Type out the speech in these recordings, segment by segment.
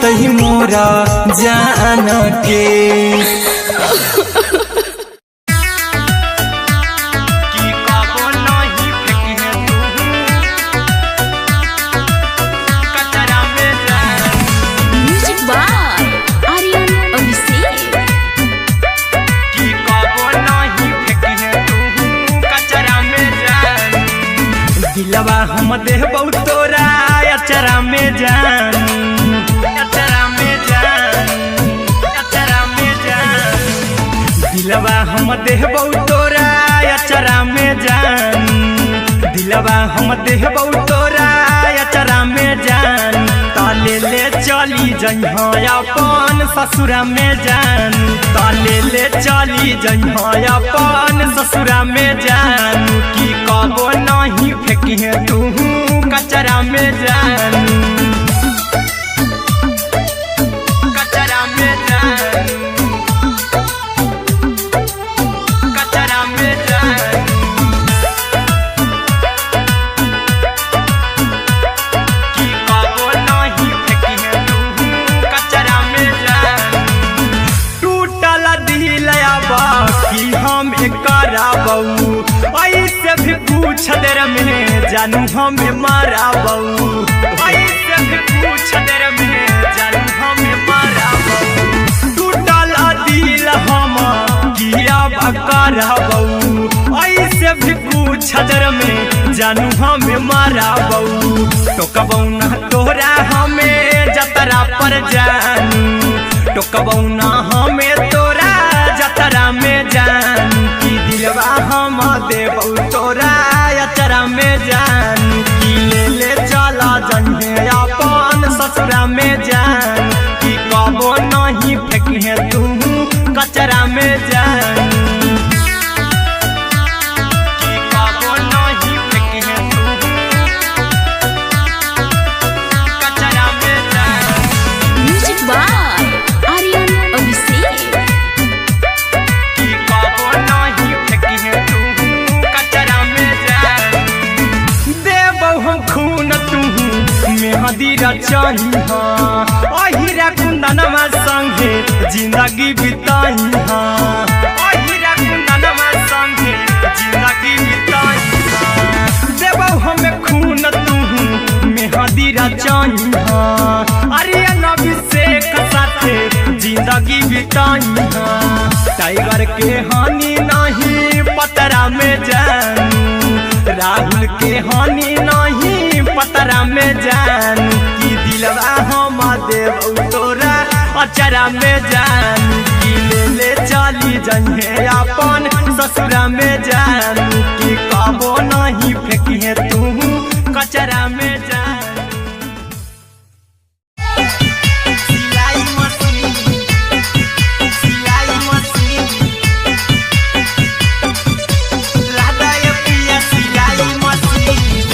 तही मोरा जान के दिलवा हम देबौ तोरा अचरा में जान, अचरा में जान, अचरा में जान। दिलवा हम देबौ तोरा अचरा में जान, दिलवा हम देबौ तोरा अचरा में जान। ताले ले चली जइहाँ अपन ससुरा में जान, ताले ले चली जइहाँ अपन ससुरा में जान। की कबो नहीं फेंकिहे तू कचरा में जान, कचरा में जान, कचरा में जान। की कबो नहीं फेंकिहे तू कचरा में जान। टूटल दिल बाकी हम कराबू, ऐसे भी पूछ देर में जानू हमें माराबू, ऐसे भी पूछ देर में जानू हमें माराबू। टूटल दिल हम किया कराबू, ऐसे भी पूछ देर में जानू हमें माराबू। टोकबौ ना तोरा हमें जतरा पर जानू, टोकबौ ना हमें तोरा जतरा में जान। की दिलवा हम देबौ तोरा अचरा में जान। की ले चला जइहे अपन ससुरा में जान। की कबो नहीं फेंकिहे तू कचरा में जान, की कबो नहीं फेंकिहे तू कचरा में जान। Music by Aryan Abhishek. की कबो नहीं फेंकिहे तू कचरा में जान। देबौ हम खून तू मेहंदी रचइहा, अहिरा कुंदनमा संगे जिंदगी बिताइहा, अहिरा कुंदनमा संगे जिंदगी बिताइहा। देबौ हमें खून तू मेहंदी रचइहा, आर्यन अभिषेक साथे जिंदगी बिताइहा। टाइगर के हानि नहीं पतरा में जान, राहुल के हानि नहीं पतरा में जान। की दिलवा हम देबौ तोरा अचरा में जान। की ले चली जइहे अपन ससुरा में जान। की कबो नहीं फेंकिहे तू कचरा में जान। सिलाई मशीन, सिलाई मशीन, राधा ये पिया सिलाई मशीन,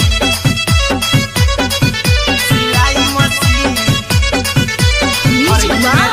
सिलाई machine. Music by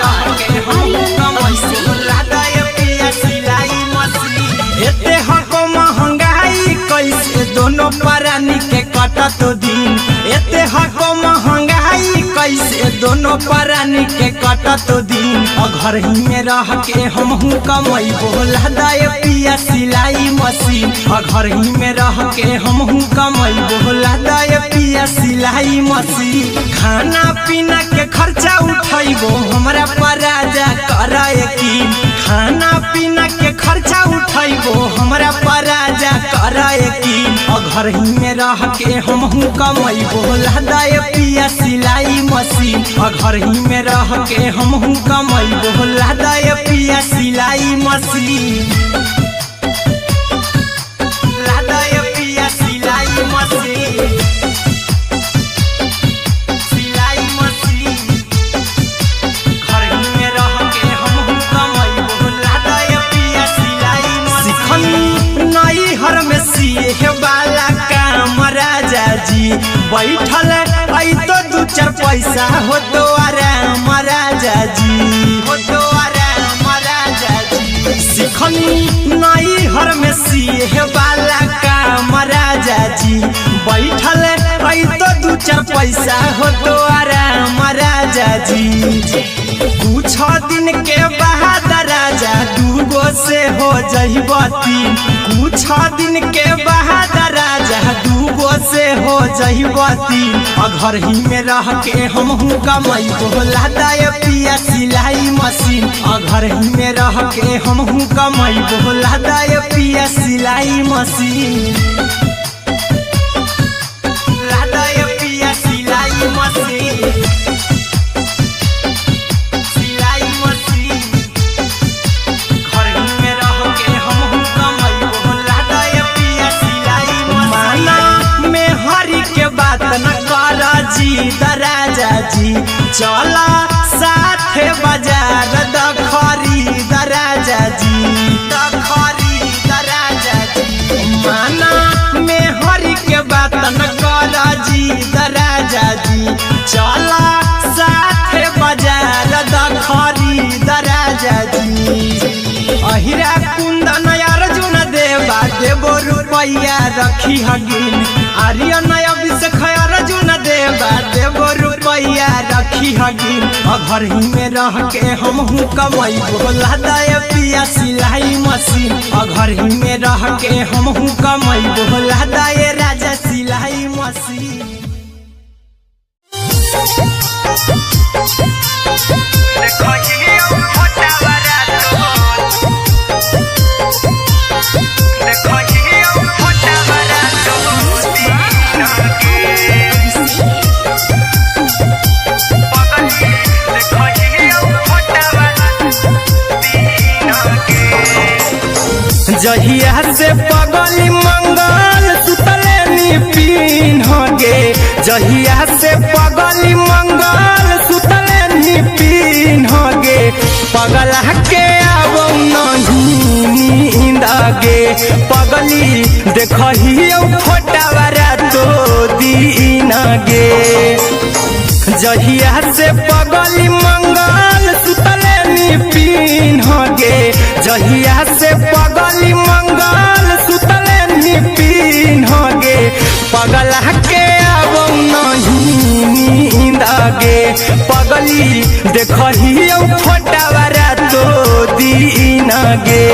Aryan Abhishek. Radha ये पिया सिलाई मशीन। एते हको महंगाई कैसे दोनों प्राणी के कटत दिन, एते हको महंगाई कैसे दोनों प्राणी के कटत दिन। घर ही में रह के हमहू कमैबो लादा ये पिया सिलाई मशीन, घर ही में रह के हमहू कमैबो लादा ये पिया सिलाई मशीन। खाना पीना के खर्चा उठैबो हमरा पर राजा करे यकीन, खाना पीना के खर्चा उठैबो हमरा पर राजा करे यकीन। घर ही में रह के हमहू कमैबो लादा ये पिया सिलाई मशीन, घर ही में रह के हमहू कमैबो लादा ये पिया सिलाई मशीन, लादा ये पिया सिलाई मशीन, सिलाई मशीन। घर ही में रह के हमहू कमैबो लादा ये पिया सिलाई मशीन। सिखनी नई हर में सीहे वाला काम राजा जी, बैठल आई तो दू चार पैसा हो तो आराम राजा जी, हो तो आराम राजा जी। सिखनी नई हर में सीहे वाला काम राजा जी, बैठल आई तो दू चार पैसा हो तो आराम राजा जी। कुछ दिन के बाद राजा दूगो से हो जइब तीन। कुछ दिन के बाद राजा दूगो से हो जइब तीन। घर ही में रह के हमहू कमाई बोला दाय पिया सिलाई मशीन। घर ही में रह के हमहू कमाई बोला दाय पिया सिलाई मशीन। लादाय पिया सिलाई मशीन। राजा जी चला साथे बाजार द खरीद राजा जी। द खरीद राजा जी माना में हरी के बात न कर जी। द राजा जी चला साथे बाजार द खरीद राजा जी। अहिरा कुंदन अर्जुन देवा देवो रुपया रखी हगिन। आर्यन अभिषेक अर्जुन देवा देवो रुपया रखी हगिन। घर ही में रह के हमहू कमाई बोला दाय पिया सिलाई मशीन। घर ही में रह के हमहू कमाई बोला दाय राजा सिलाई मशीन। जहिया से पगली मंगल सुतले निपिन गे। जहिया से पगली मंगल सुतले निपिन गे। पगला के आवो नहीं नींद गे। पगली देखही फोटावा रातो दिन गे। जहिया से पगली मंगल सुतले निपिन गे। जहिया से पगली मंगल सुतले निपिन गे। पगला के आवो नहीं नींद गे। पगली देखही फोटावा रातो दिन गे।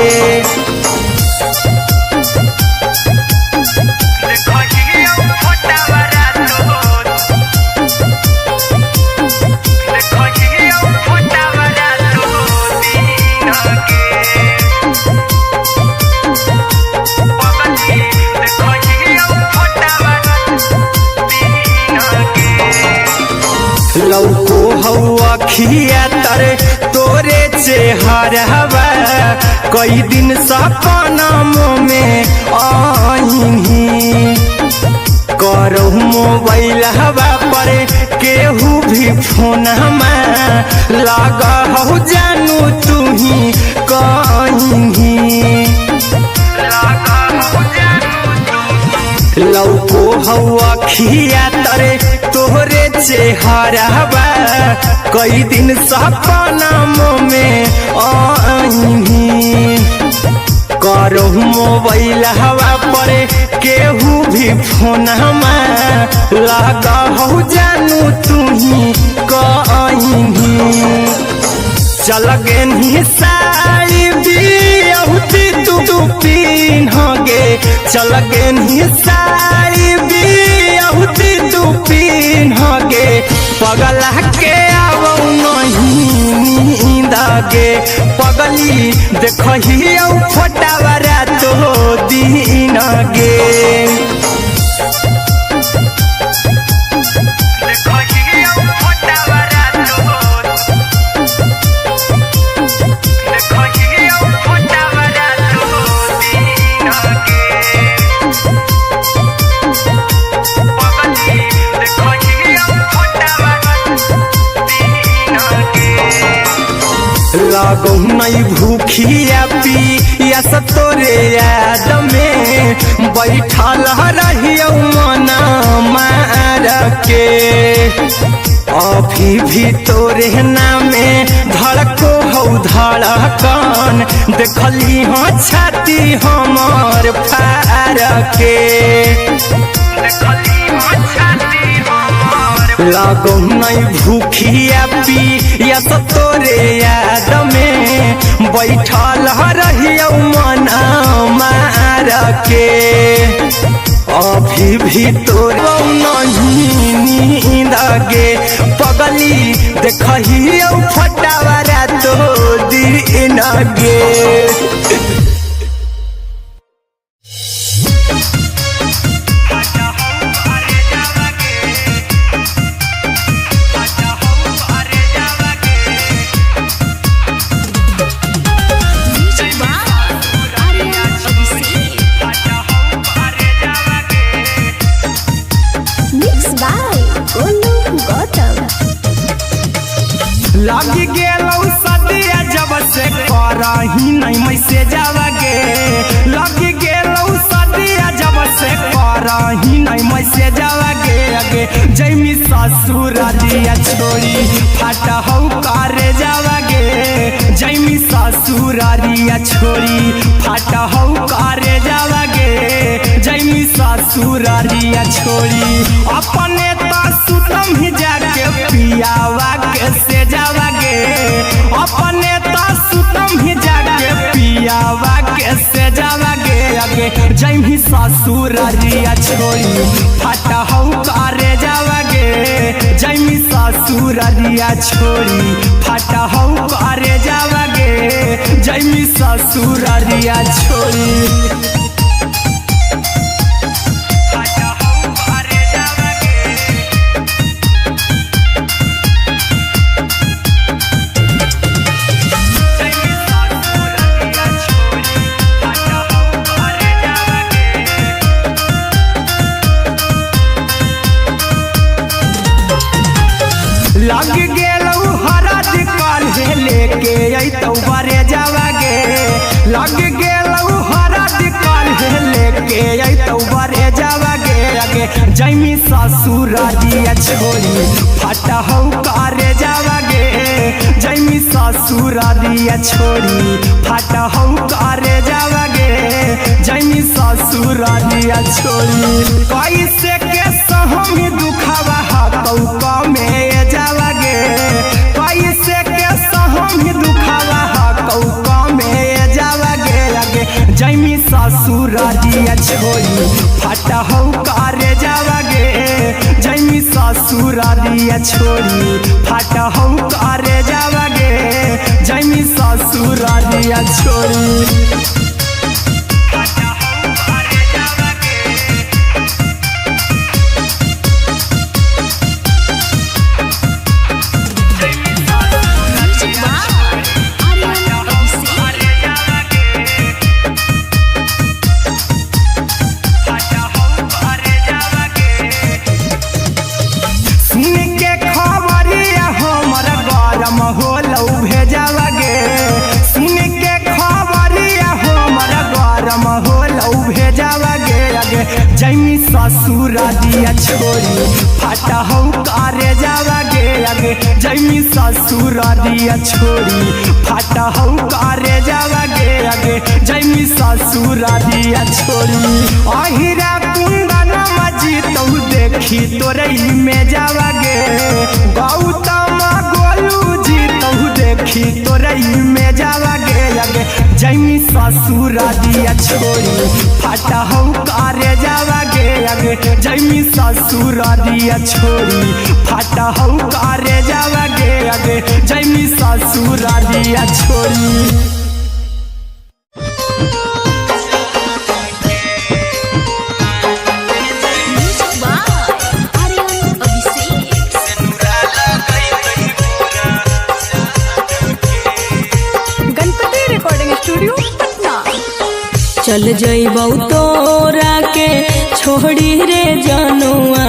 लौको हवा खिया तरे तोरे चेहरवा। कई दिन सपना में आईनी। करो मोबाइल हवा पर केहू भी फोन लगा हो जानू तू ही कहीं। लौको हवा खिया तरे तोहरे चेहरवा। कई दिन सपना में आईनी। करो मोबाइल हवा पर केहू भी फोन लगा हो जानू तू ही कहीं। चल गे साड़ी बिहुती तू पीन गे। चल गे साड़ी बिहुती तू पीन गे। पगला के आवो नहीं नींद गे। पगली देखही फोटावा रातो दिन गे। लगो नहीं भूखिया पिया तोरे याद में। बैठल रहियो मना मार के। अभी भी तोरे नामे धड़को हो धड़कन। देखली हाँ छाती हमार फार के। देखली हाँ छाती हमार लागो नहीं भूखिया पिया तो तोरे याद में बैठल रहियो मना मार के अभी भी तोरो नहीं नींद गे पगली देखियो फटावरा तो दिन गे लगी गेलौ सदिया जब से करही नहीं मैसेजवा गे लगी गेलौ सदिया जब से करही नहीं मैसेजवा गे अगे जैमी ससुरालिया छोड़ी फटहौ करे जावा गे जैमी ससुरालिया छोड़ी फटहौ करे जावा गे जैमी ससुरालिया छोड़ी अपने तो सुतम ही जाके पियावा के से जावा गे अपने तो सुतम ही जाके पियावा के से जावा गे अगे जैमी ससुरालिया छोड़ी फटहौ करे जावा गे जैमी ससुरालिया छोड़ी फटहौ करे जावा गे जैमी ससुरालिया छोड़ी लग गेलौ हरद काल्हे लेके अइतौ बरे जावा गे लग गेलौ हरद काल्हे लेके अइतौ बरे जावा गे अगे जैमी ससुरालिया छोड़ी फटहौ करे जावा गे जैमी ससुरालिया छोड़ी फटहौ करे जावा गे जैमी ससुरालिया छोड़ी कैसे के सहम दुखवा हतौ कमे जावा गे कैसे के सहम दुखवा हतौ कमे जावा गे अगे जैमी ससुरालिया छोड़ी फटहौ करे जावा गे जैमी ससुरालिया छोड़ी फटहौ करे जावा गे जैमी ससुरालिया छोड़ी जैमी ससुरालिया छोड़ी फटहौ करे जावा गे अगे जैमी ससुरालिया छोड़ी फटहौ करे जावा गे अगे जैमी ससुरालिया छोड़ी अहिरा कुंदन मजीतौ देखी तोरई में जावा गे गौतम गोलू जीतौ देखी तोरई में जावा गे अगे जैमी ससुरालिया छोड़ी फटहौ करे जावा गे अगे जैमी ससुरालिया छोड़ी फटहौ करे जावा गे अगे जैमी ससुरालिया छोड़ी चल जइबौ तोरा के छोड़ी रे जनुआ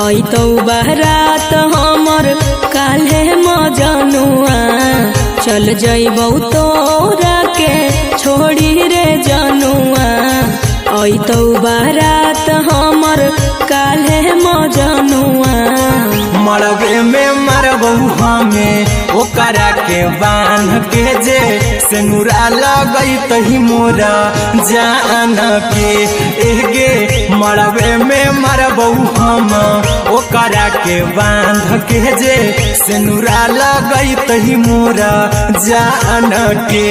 अइतौ बारात हमर काल्हे मजनुआ चल जइबौ तोरा के छोड़ी रे जनुआ अइतौ बारात हमर काल्हे मजनुआ मरबे में मरबौ हमें ओकरा के बांध के जे सिनुरा लगई तही मोरा जान के एगे मरबे में मरबौ हम ओकरा के बांध के जे सिनुरा लगई तही मोरा जान के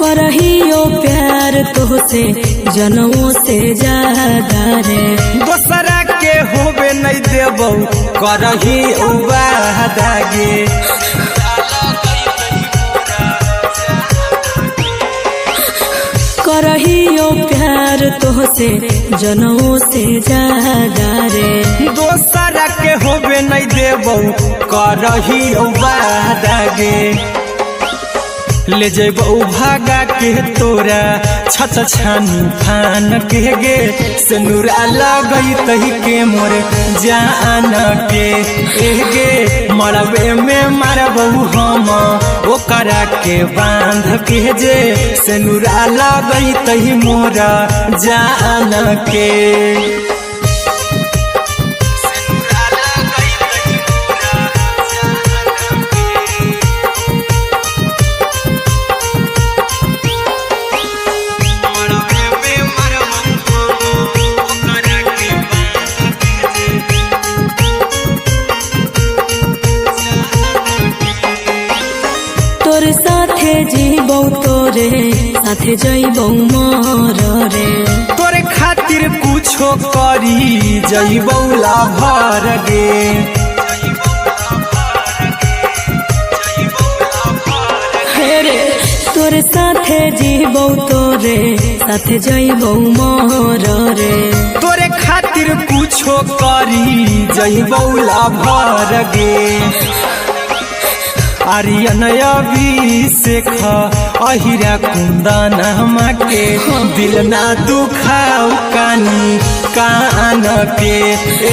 करहियो प्यार तोहसे जनमों से ज्यादा रे दोसरा के होबे नहीं देबौ करही वादा गे करहियो प्यार तोहसे जनमों से ज्यादा रे दोसरा के होबे नहीं देबौ करही वादा गे ले जेबौ भागा के तोरा छछ छानी फान के गे सिनुरा लगई तही के मोर जान के एगे मरबे में मरबौ हम ओकरा के बांध के जे सिनुरा लगई तही मोरा जान के तोर साथे जीबौ तोरे साथे जइबौ मर रे तोरे खातिर कुछो करी जइबौ लाभर गे रे तोर साथे जीबौ तोरे साथे जइबौ मर रे तोरे खातिर कुछो करी जइबौ लाभर गे आर्यन अभिषेक अहिरा कुंदन के दिल ना दुखाऊ कानी कान के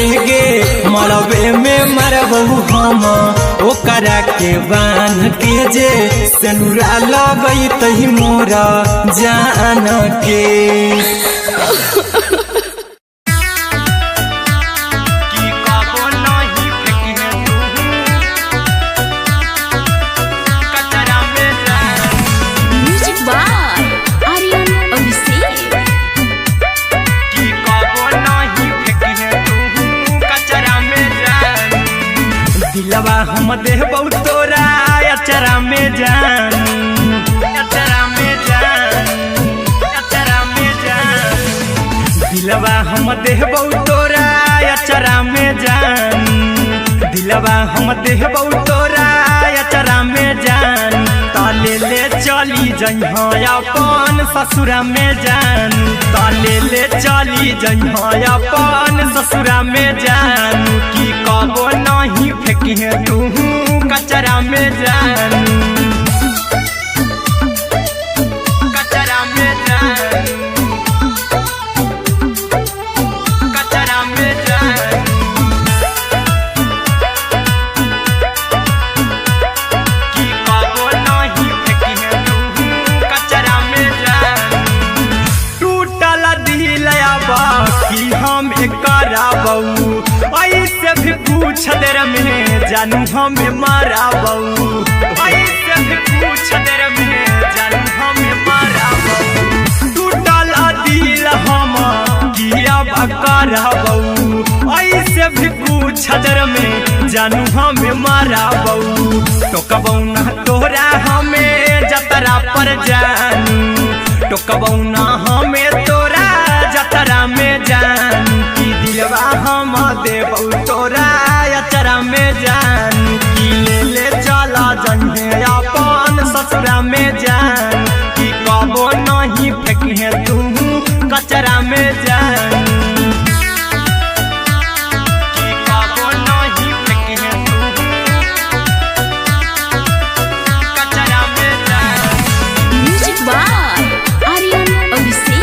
एगे मरबे में मरबौ हम ओकरा के बांध के जे सिनुरा लगई तही मोरा जान के दिलवा हम देबौ तोरा अचरा में जान अचरा में जान अचरा में जान दिलवा हम देबौ तोरा अचरा में जान दिलवा हम देबौ तोरा अचरा में जान ताले ले चली जइहा अपन ससुरा में जान ताले ले चली जइहा अपन ससुरा में जान की कबो नहीं फेंकी तू कचरा में जान कचरा में जान कचरा में जान की कबो नहीं फेंकी तू कचरा में जान टूटल दिल बाकी हम कराबौ ऐसे भी पूछ देर में जानू हमें माराबौ ऐसे भी पूछ देर में जानू हमें माराबौ टूटल दिल हम किया कराबौ ऐसे भी पूछ देर में जानू हमें माराबौ टोकबौ ना तोरा हमें जतरा पर जानू टोकबौ ना हमें तोरा जतरा में जानू की दिलवा हम देबौ तोरा अचरा में जानू की ले चला जन्हे अपन ससुरा में जान की कबो नहीं फेंकी तू कचरा में जानू की कबो नहीं फेंकी तू कचरा में जानू म्यूजिक बाय आर्यन अभिषेक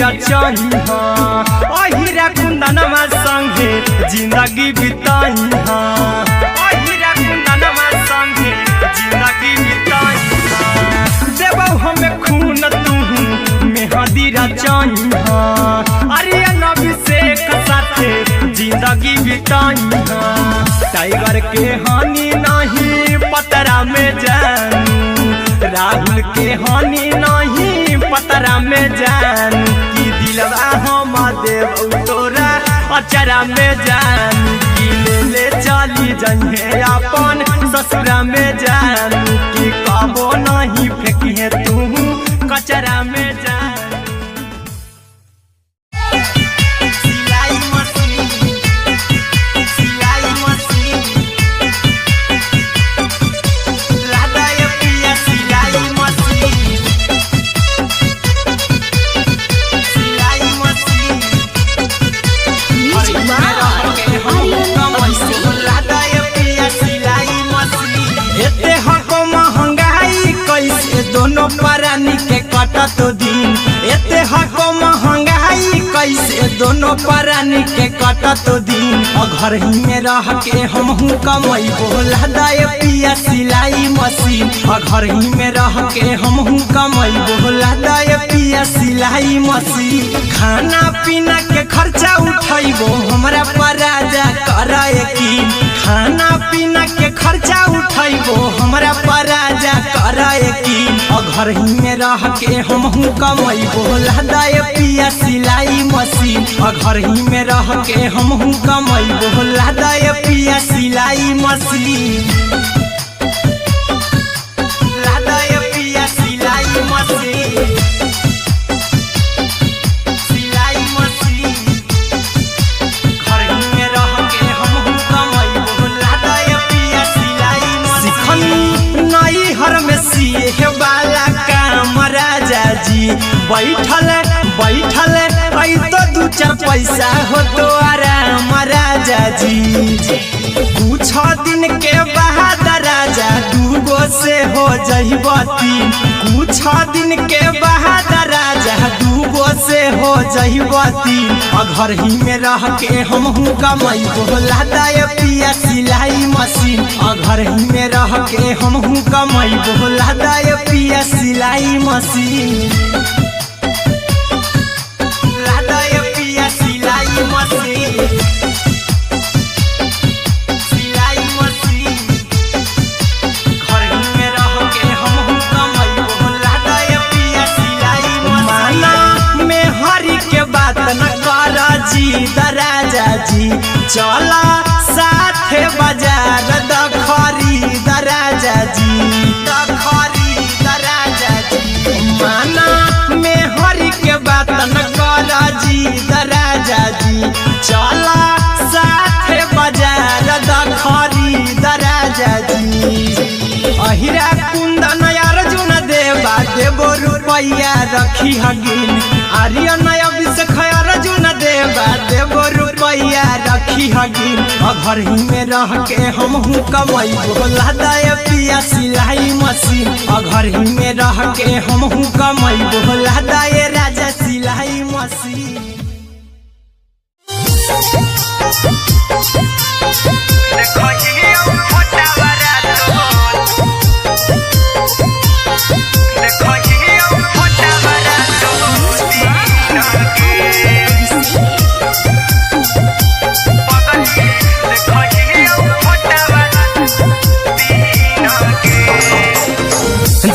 रचाई अहिरा कुंदनमा संगे जिंदगी बिताई अहिरा कुंदनमा संगे जिंदगी बिताई देबौ हमें खून तू मेहदी रचाई आर्यन अभिषेक साथे जिंदगी बिताई टाइगर के हानि नहीं पतरा में जानू राहुल के हानि नहीं पतरा में जानू कि दिलवा हम देव तोरा अचरा में जानू कि ले चली जइहे अपन ससुरा में जानू कि कबो नहीं फेंकिए तू कचरा में जानू परानी के कटत दिन एते हको महंगाई कैसे दोनों परानी के कटत दिन घर ही में रह के हमहू कमाई बोला दाय पिया सिलाई मशीन घर ही में रह के हमहू कमाई बोला दाय पिया सिलाई मशीन खाना पीना के खर्चा उठाइबो हमरा पराजा कराए की खाना पीना के खर्चा उठाइबो हमरा पराजा कराए की घर ही में रह के हमहू कमाई बोला दाय पिया सिलाई मशीन घर ही में रह के हमहू कमाई बोला दाय पिया सिलाई मशीन लादाय पिया सिलाई मशीन सिलाई मशीन घर ही में रह के हमहू कमाई बोला दाय पिया सिलाई मशीन नई हर में सिए वाला काम राजा जी बैठल बैठल आई तो दू चार पैसा हो तो आराम राजा जी कुछ दिन के बाद राजा दूगो से हो जइब तीन कुछ दिन के बाद राजा दूगो से हो जइब तीन घर ही में रह के हमहू कमाई बोला दाय पिया सिलाई मशीन घर ही में रह के हमहू कमाई बोला दाय पिया सिलाई मशीन लादाय पिया सिलाई मशीन सिलाई मशीन घर ही में रह के हमहू कमाई बोला दाय पिया सिलाई मशीन माना में हरी के बात न कर जी दराजा जी चला साथे बाजार दखरी दराजा जी दखरी दराजा जी माना में हरी के बात न कर जी दराजा जी चला साथे बाजार दखरी दराजा जी अहिरा कुंदन अर्जुन देवा देबो रुपया रखी हगिन आर्यन अभिषेक अर्जुन देवा देबो रुपया रखी हगिन घर ही में रह के हमहू कमाई बोला दाय पिया सिलाई मशीन घर ही में रह के हमहू कमाई बोला दाय राजा सिलाई मशीन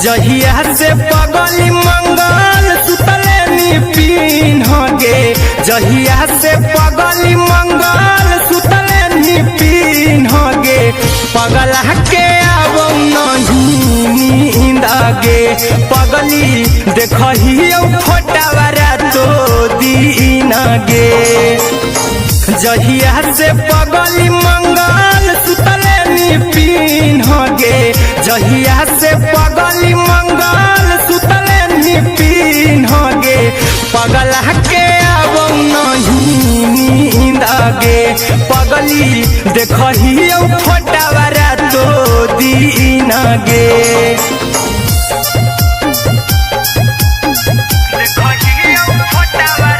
जहिया से पगली मंगल सुतले निपिन गे जहिया से पगली मंगल सुतले निपिन गे पगला के आवो नहीं नींद गे पगली देखहियो फोटावारा तो दीन गे जहिया से पगली मंगल सुतले निपिन गे जहिया से पगली मंगल सुतले निपिन गे पगला के आवो नहीं नींद गे पगली देखहियो फोटावारा तो दीन गे देखहियो फोटावारा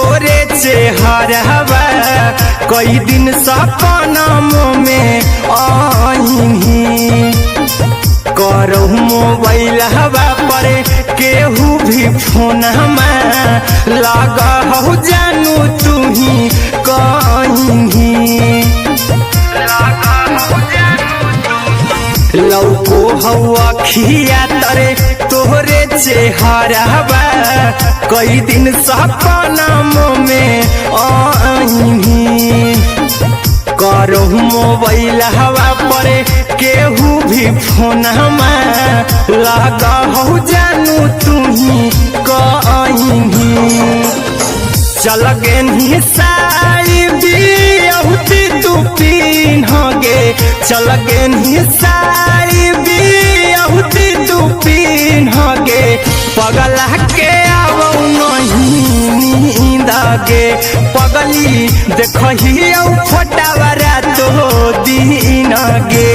तोरे चेहरवा कई दिन सपनों में आईनी करो मोबाइल हवा पर केहू भी फोन लगा हो जानू तू ही कहीं लौको हवा खिया तरे तोहरे चेहरवा कई दिन सपनों में आईनी करो मोबाइल हवा पर केहू भी फोन लगा हो जानू तू ही कहीं चल गे साड़ी बियहुती तू पिन्हगे चल गे साड़ी बियहुती तू पिन्हगे पगला के आवो नहीं नींद गे पगली देखही फोटावरा तो दिन गे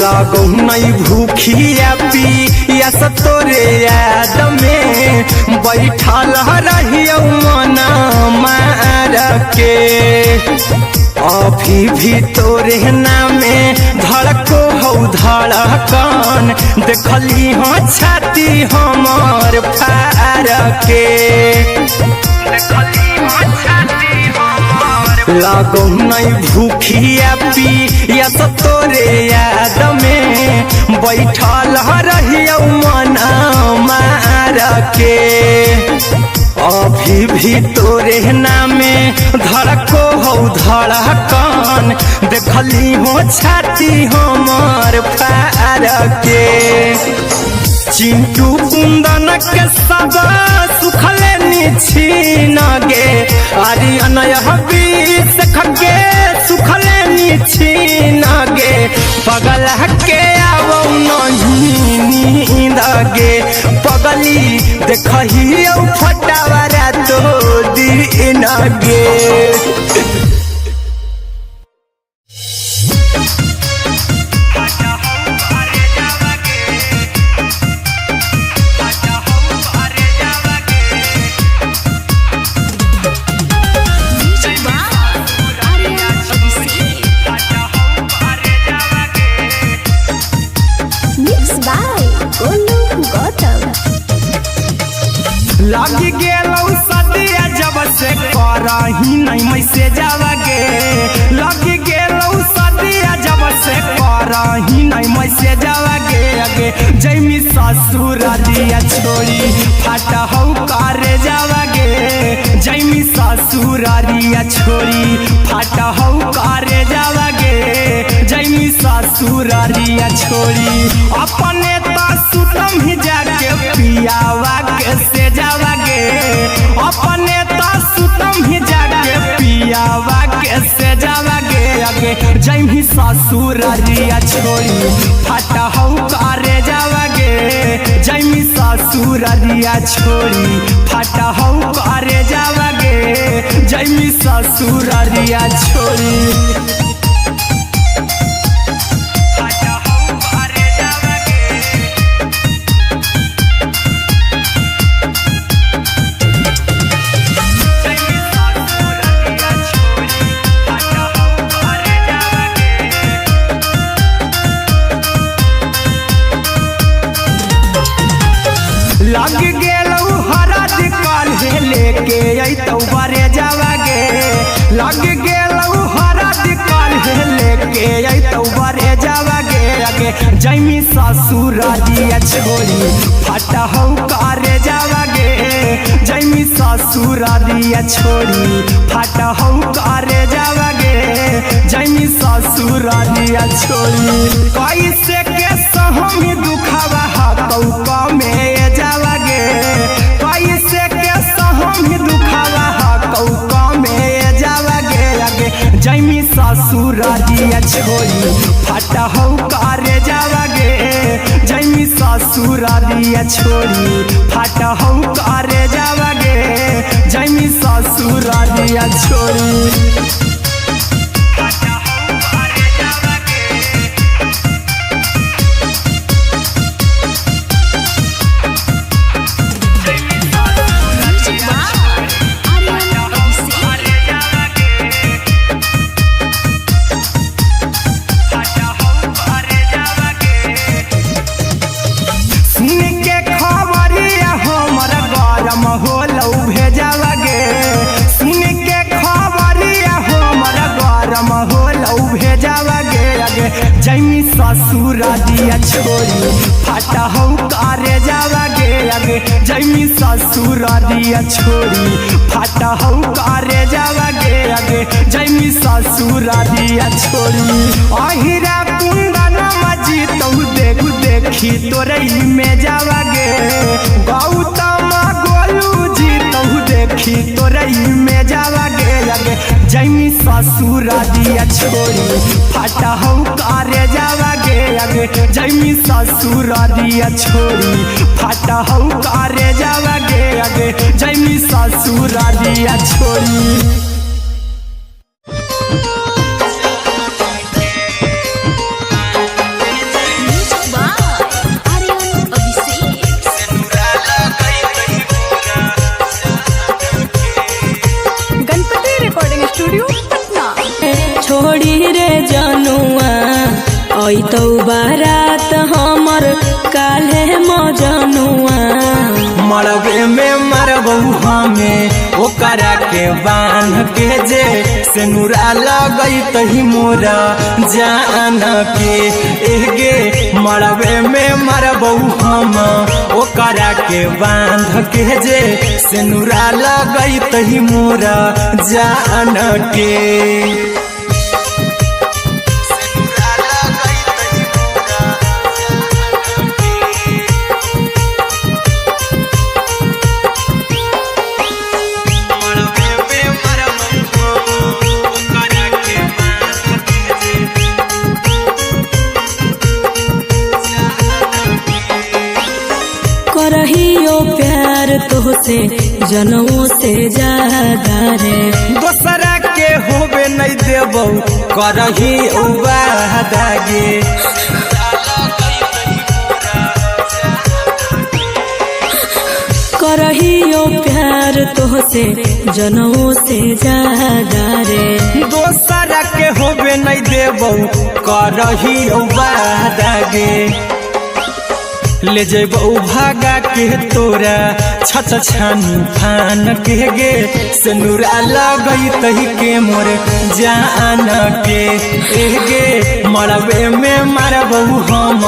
लागो नहीं भूखिया पिया तोरे याद में बैठल रहियो मना मार के अभी भी तोरे नामे धड़को हो धड़कन देखली हो छाती हमार फार के लागो नहीं भूखिया पिया तोरे याद में बैठल रहियो मना मार के अभी भी तोरे नामे धड़को हो धड़कन देखली हो छाती हमार फार के चिंटू कुंदन के सब सुखले निछीन गे आर्यन बीस खगे सुखले निछीन गे पगला के आवो नहीं नींद गे पगली देखही फटावरा तो दिन गे लगी गेलौ सदिया जब से करही नहीं मैसेजवा गे लगी गेलौ सदिया जब से करही नहीं मैसेजवा गे अगे जैमी ससुरालिया छोड़ी फाटा हौ करे जावा गे जैमी ससुरालिया छोड़ी फाटा हौ करे जावा गे जैमी ससुरालिया छोड़ी अपने तो सुतम ही जाके पियावा के से जावा गे अपने तो सुतम ही जाके पियावा के से जावा गे अगे जैमी ससुरालिया छोड़ी फाटा हौ करे जावा गे जैमी ससुरालिया छोड़ी फाटा हौ करे जावा गे जैमी ससुरालिया छोड़ी लग गेलौ हरद काल्हे लेके अइतौ बरे जावा गे लग गेलौ हरद काल्हे लेके अइतौ बरे जावा गे अगे जैमी ससुरालिया छोड़ी फाटा हौ करे जावा गे जैमी ससुरालिया छोड़ी फाटा हौ करे जावा गे जैमी ससुरालिया छोड़ी कैसे के सहमी दुखावा हतौ कमे जावा गे कैसे के सहमी दुखावा हतौ कमे जावा गे अगे जैमी ससुर ससुरारिया छोड़ी फाटा हो करे जावागे जैमी ससुरारिया छोड़ी फाटा हो करे जावागे जैमी ससुरारिया छोड़ी जैमी ससुरारिया छोड़ी फाटा हो करे जावागे आगे जैमी ससुरारिया छोड़ी फाटा हो करे जावागे आगे जैमी ससुरारिया छोड़ी अहिरा कुंदन मजी तो देखी तोरई में जावागे गौतम गोलू जी तो देखी तोरई में जावागे आगे जैमी ससुरारिया छोड़ी फाटा हो करे जावागे आगे जैमी ससुरारिया छोड़ी फाटा हो करे जावागे आगे जैमी ससुरारिया छोड़ी छोड़ी रे जनुआ आई तो बारात हमर काले मजनुआ मरबे में मरबू हमें ओकरा के बांध के जे सेनुरा लगई तही मोरा जान के एगे मरबे में मरबू हम ओकरा के बांध के जे सेनुरा लगई तही मोरा जान के करहियो प्यार तोहसे जनों से ज्यादा रे दोसरा के होबे नहीं देबो करही उबादागे करहियो प्यार तोहसे जनों से ज्यादा रे दोसरा के होबे नहीं देबो करही उबादागे ले जेबो भागा के तोरा छछ छानी फान के गे सेनुरा लगई तही के मोर जान के एगे मरबे में मरबू हम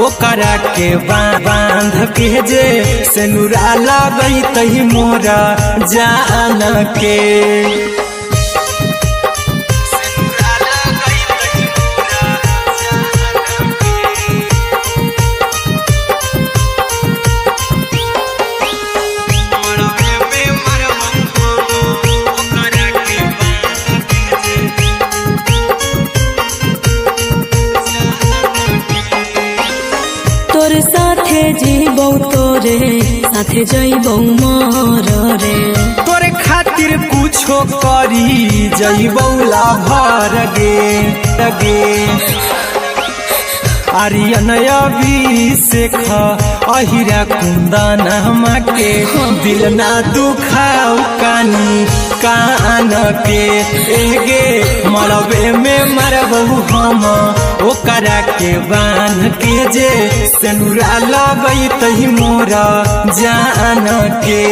ओकरा के बांध के जे सेनुरा लगई तही मोरा जान के जीबौ तोरे साथे जइबौ मर रे तोरे खातिर कुछो करी जइबौ लाभर गे आर्यन अभिषेक अहिरा कुंदन के दिल ना दुखाओ कानी कान के एगे मरबे में मरबू हम ओकरा के बांध के जे सेनुरा लगई तही मोरा जान के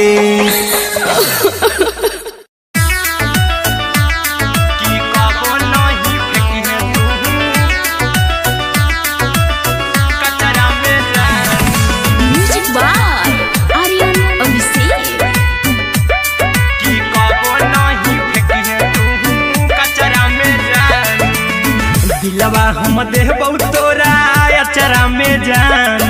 दिलवा हम देबौ तोरा अचरा में जान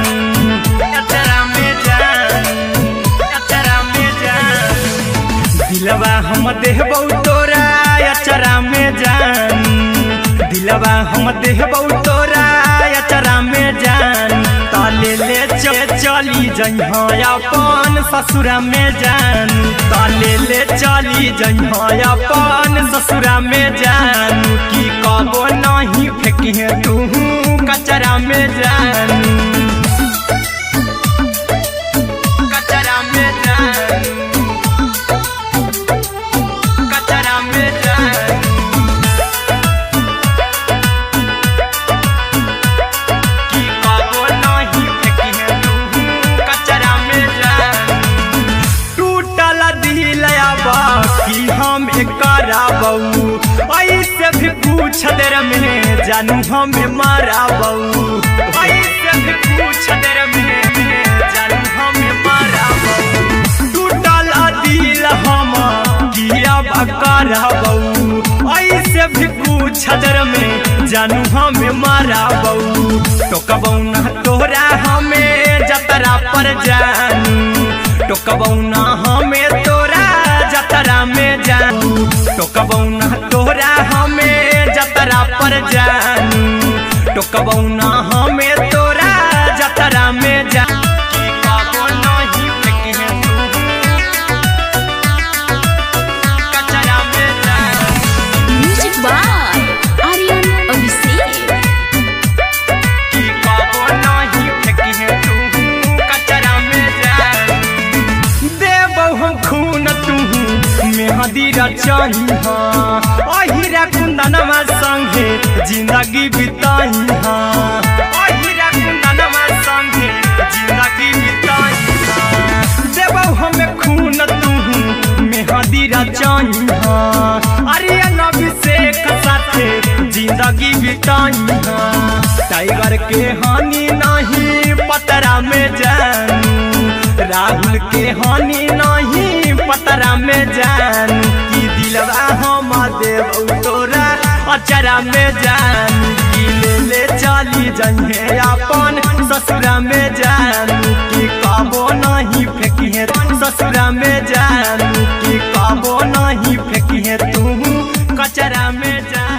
दिलवा हम देबौ तोरा अचरा में जान दिलवा हम देहबौ तोरा अचरा में जान ताले ले चली जइहा अपन ससुरा में जान ताले ले चली जइहा अपन ससुरा में जान की कबो नहीं फेंकिहे तू कचरा में जान कचरा में जान कचरा में जान की कबो नहीं फेंकिहे तू कचरा में जान टूटल दिलया बाकी हम कराबऊ ऐसे भी पूछ देर में जानू हमें माराबऊ ऐसे भी पूछ देर में जानू हमें माराबऊ टूटल दिल हम किया कराबऊ ऐसे भी पूछ देर में जानू हमें माराबऊ टोकबऊ ना तोरा हमें जतरा पर जानू टोकबऊ ना हमें तोरा जतरा में जानू टोकबऊ ना तोरा हमें जतरा पर जानू टोकबऊ ना हमें तोरा जतरा में जानू की कबो नहीं फेंकिहे तू कचरा में जानू म्यूजिक बाय आर्यन अभिषेक की कबो नहीं फेंकिहे तू कचरा में जानू देबौ हम खून तू मेहदी रचही अहिरा कुंदनमा संगे जिंदगी बिताई अहिरा कुंदनमा संगे जिंदगी बिताई देबौ हमें खून तू मेहदी रचही आर्यन अभिषेक साथे जिंदगी बिताई टाइगर के हानि नहीं पतरा में जानू राहुल के हानि नहीं पतरा में जान की दिलवा हम देबौ तोरा अचरा में जान की ले चली जइहे अपन ससुरा में जान की कबो नहीं फेंकिहे ससुरा में जान की कबो नहीं फेंकिहे तू कचरा में जान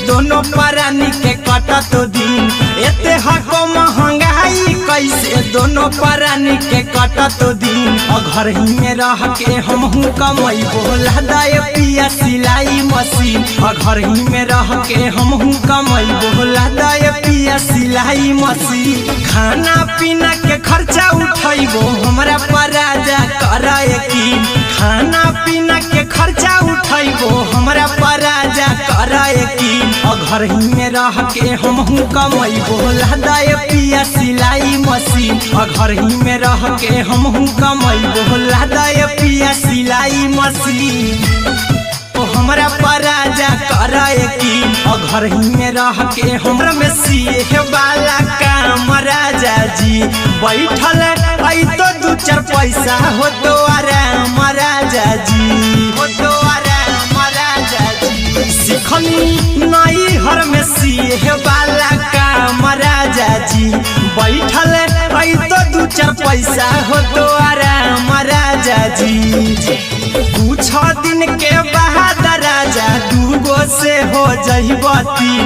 दोनों परानी के कटत दिन एते हको महंगाई कैसे दोनों परानी के कटत दिन घर ही में रह के हमहू कमैबो लहदाय पिया सिलाई मशीन घर ही में रह के हमहू कमैबो लहदाय पिया सिलाई मशीन खाना पीना के खर्चा उठैबो हमरा पराजा कराए की खाना पीना के खर्चा उठैबो हमरा पराजा कराए की घर ही में रह के हमहू कमैबो लहदाय पिया सिलाई मशीन घर ही में रह के हमहू कमैबो लहदाय पिया सिलाई मशीन हमरा पराजा कराए की घर ही में रह के हमरा में सीहे वाला काम राजा जी बैठल आई तो दू चार पैसा हो तो आराम राजा जी हो तो आराम राजा जी सिखनी नई हर में सीहे वाला काम राजा जी बैठल आई तो दू चार पैसा हो तो आराम राजा जी कुछ दिन के बाद राजा दूगो से हो जहिबती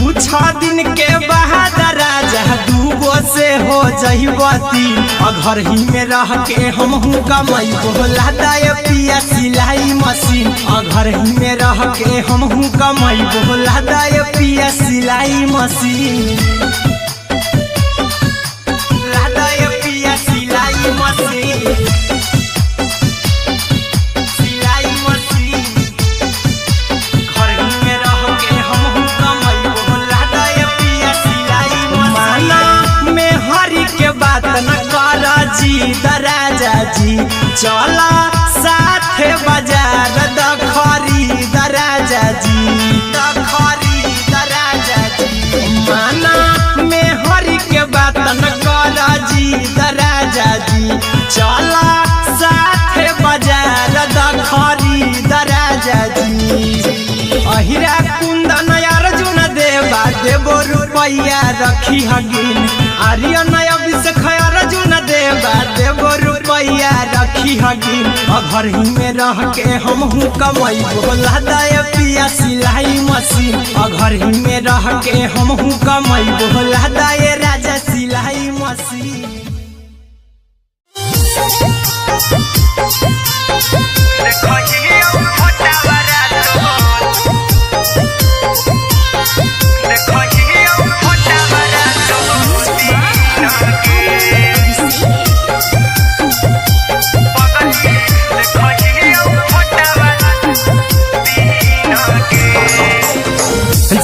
कुछ दिन के बाद राजा दूगो से हो जहिबती घर ही में रह के हमहू कमैबो लहदाय पिया सिलाई मशीन घर ही में रह के हमहू कमैबो लहदाय पिया सिलाई मशीन लहदाय पिया सिलाई मशीन राजा जी चला साथे बाजार खरीद राजा जी खरीद राजा जी माना में हरी के बात न कुंदन अर्जुन देवा देवो रुपैया रखी हगिन आर्यन अभिषेक अर्जुन देवा देवो रुपैया रखी हगिन घर ही में रह के हम कमाई बोला दाय पिया सिलाई मशीन घर ही में रह के हम कमाई बोला दाय राजा सिलाई मशीन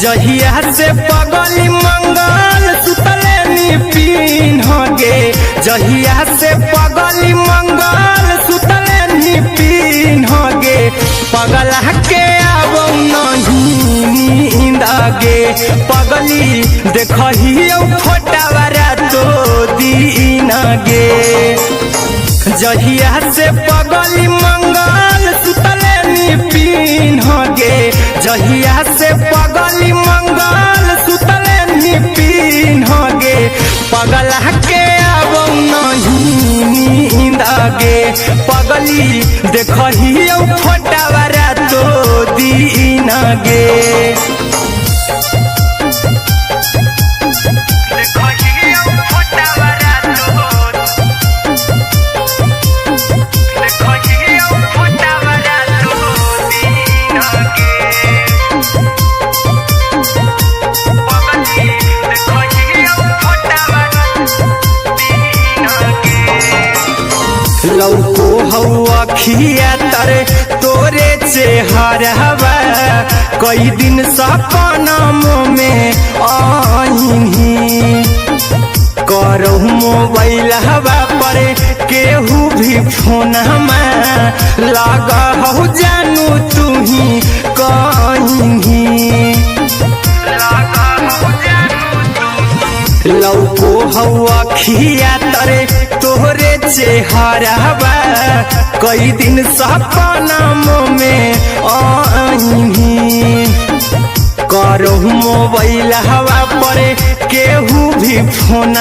जहिया से पगली मंगल सुतले निपिन गे जहिया से पगली मंगल सुतले निपिन गे पगला के आब नहीं नींद गे पगली देखही फोटावारा तो दीन गे जहिया से पगली मंगल सुतले निपिन गे जहिया से पगली मंगल सुतले निपिन गे पगला के आब नहीं नींद गे पगली देखही फोटावारा तो दीन गे लौको हवा खिया तरे तोरे चेहरवा कई दिन सपना में आईनी करहु मोबाइल हवा पर केहू भी फोन लगा हो जानू तू ही कहीं लौको हवा खिया तरे तोहरे चेहरवा कई दिन सपना में आईनी करहु मोबाइल हवा पर केहू भी फोन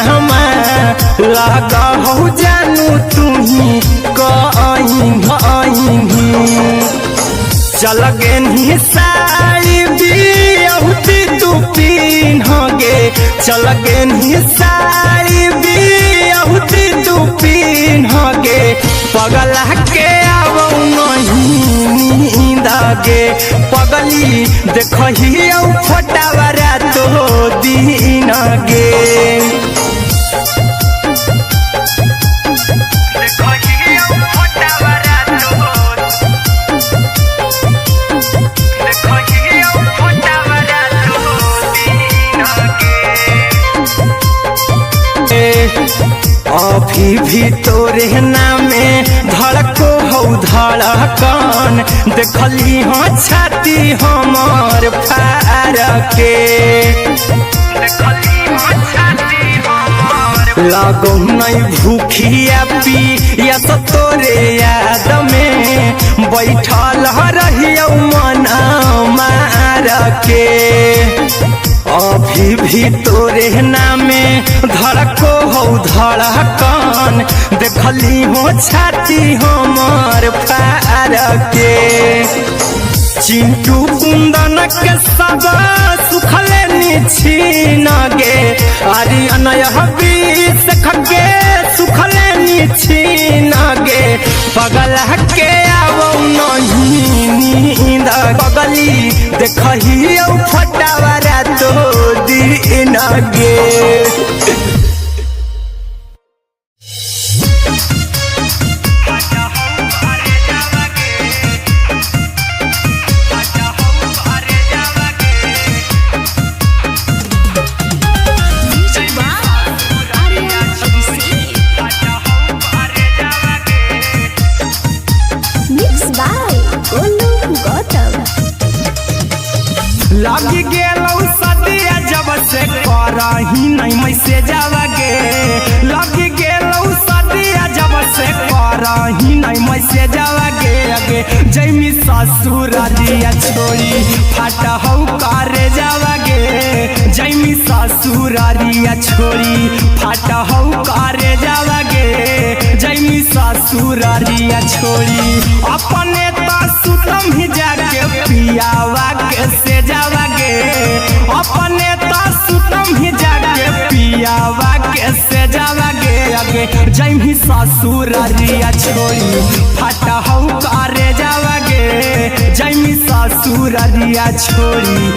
लगा हो जानू तू ही कहीं चल गे साड़ी बिहुती तू पीन गे चल गे साड़ी बिहुती तू पीन गे पगला के आब नहीं नींद गे पगली देखही फोटावारा तो दीन गे अभी भी तोरे नामे धड़को हो धड़कन देखली हाँ छाती हमार फार के लगो नहीं भूखिया पी या तो तोरे याद में बैठल रहियो मन मार के अभी भी तोरे नामे धड़को हो धड़कन देखली हो छाती हमार फार के चिंटू कुंदन के सब सुखले निछीन गे आर्यन अभिषेक के सुखले निछीन गे पगला के आब नहीं नींद पगली देखही फोटावारा तो दीन गे लगी गेलौ सदिया जब से करही नहीं मैसेज गे लगी गेलौ सदिया जब से कर करही नहीं मैसेजवा गे अगे जैमी ससुरारिया छोड़ी फाटा हौ करे जावा गे जैमी ससुरारिया छोड़ी फाटा हौ करे जावा गे जैमी ससुरारिया छोड़ी अपने तो सुतम ही जाके पियावा के से जावा गे अपने तो सुतम ही जाके पियावा के से जावा गे अगे जैमी ससुरारिया छोड़ी फाटा हौ करे जावा गे जैमी ससुरारिया छोड़ी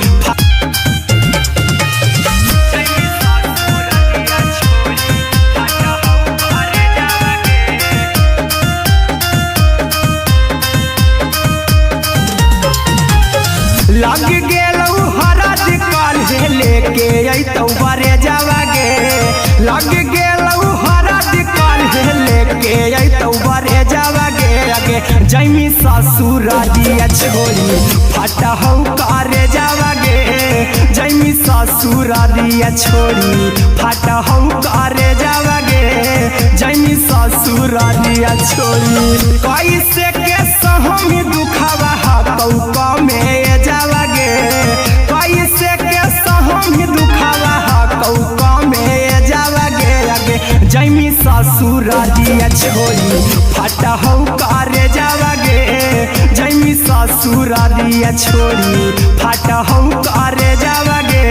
लग गेलौ हरद काल्हे लेके अइतौ बरे जावा गे लग गेलौ हरद काल्हे लेके अइतौ बरे जावा गे अगे जैमी ससुरारिया छोड़ी फाटा हौ करे जावा गे जैमी ससुरारिया छोड़ी फाटा हौ करे जावा गे जैमी ससुरारिया छोड़ी कैसे के सहमी दुखावा हकौ में जावा गे कैसे के सहमी दुखावा हकौ में जावा गे अगे जैमी ससुरारिया छोड़ी फाटा हौ करे जावा गे जैमी ससुरारिया छोड़ी फाटा हौ करे जावा गे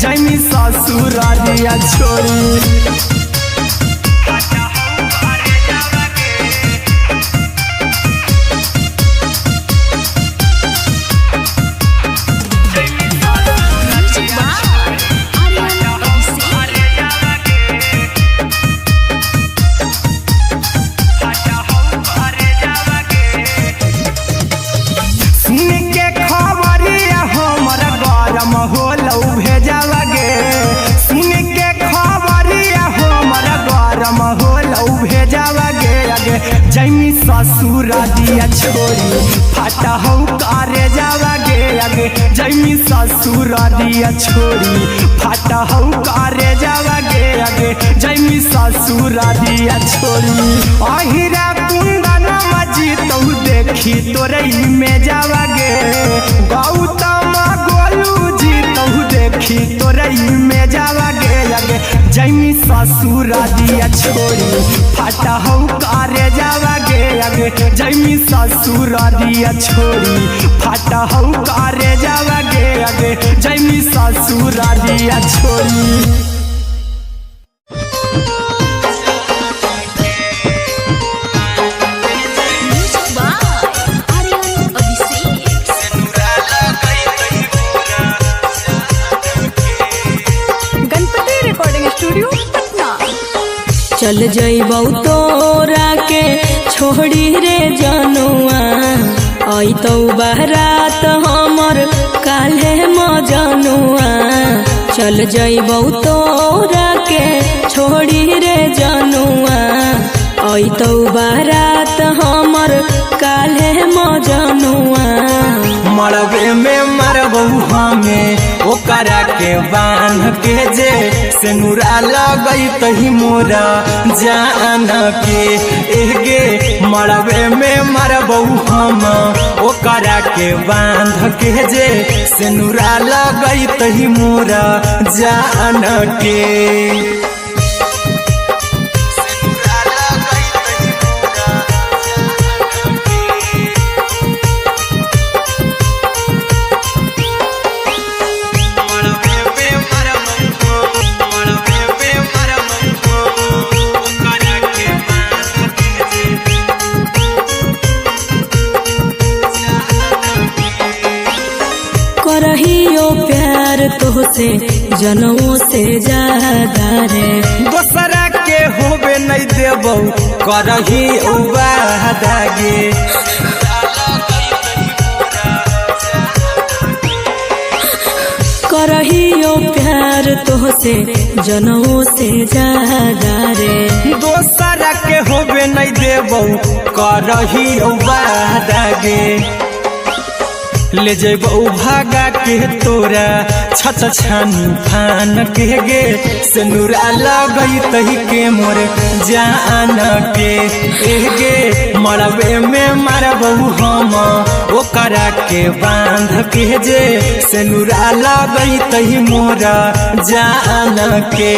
जैमी ससुरारिया छोड़ी होलौ भेजावा गे सुन के खबरिया हमर गरम होलौ भेजावा गे अगे जैमी ससुरारिया छोड़ी फाटा हौ करे जावा गे अगे जैमी ससुरारिया छोड़ी फाटा हौ करे जावा गे अगे जैमी ससुरारिया छोड़ी अहिरा कुंदन मजीतौ देखी तोरई में जावा गे गौतम देखी तोरई में जावा गे अगे जैमी ससुरारिया छोड़ी फाटा हौ करे जावा गे अगे जैमी ससुरारिया छोड़ी फाटा हौ करे जावा गे अगे जैमी ससुरारिया छोड़ी चल जइबौ तोरा के छोड़ी रे जनुआ अइतौ बारात हमर काल्हे मजनुआ चल जइबौ तोरा के छोड़ी रे जनुआ अइतौ बारात हमर काल्हे मजनुआ मरबे में मरबौ हमें ओकरा के बांध के जे सेनुरा लगैतहि मोरा जान के एगे मरबे में मरबौ हम ओकरा के बांध के जे सेनुरा लगैतहि मोरा जान के करहियो प्यार तोहसे जनों से ज्यादा रे दोसरा के होबे नहीं देबौ करही वादा गे करहियो प्यार तोहसे जनों से ज्यादा रे दोसरा के होबे नहीं देबौ करही वादा गे ले जेबौ भागा के तोरा छत छानी फान के गे सिनुरा लगई तही के मोर जान के गे मरबे में मारबौ हम ओकरा के बांध के जे सिनुरा लगई तही मोर जान के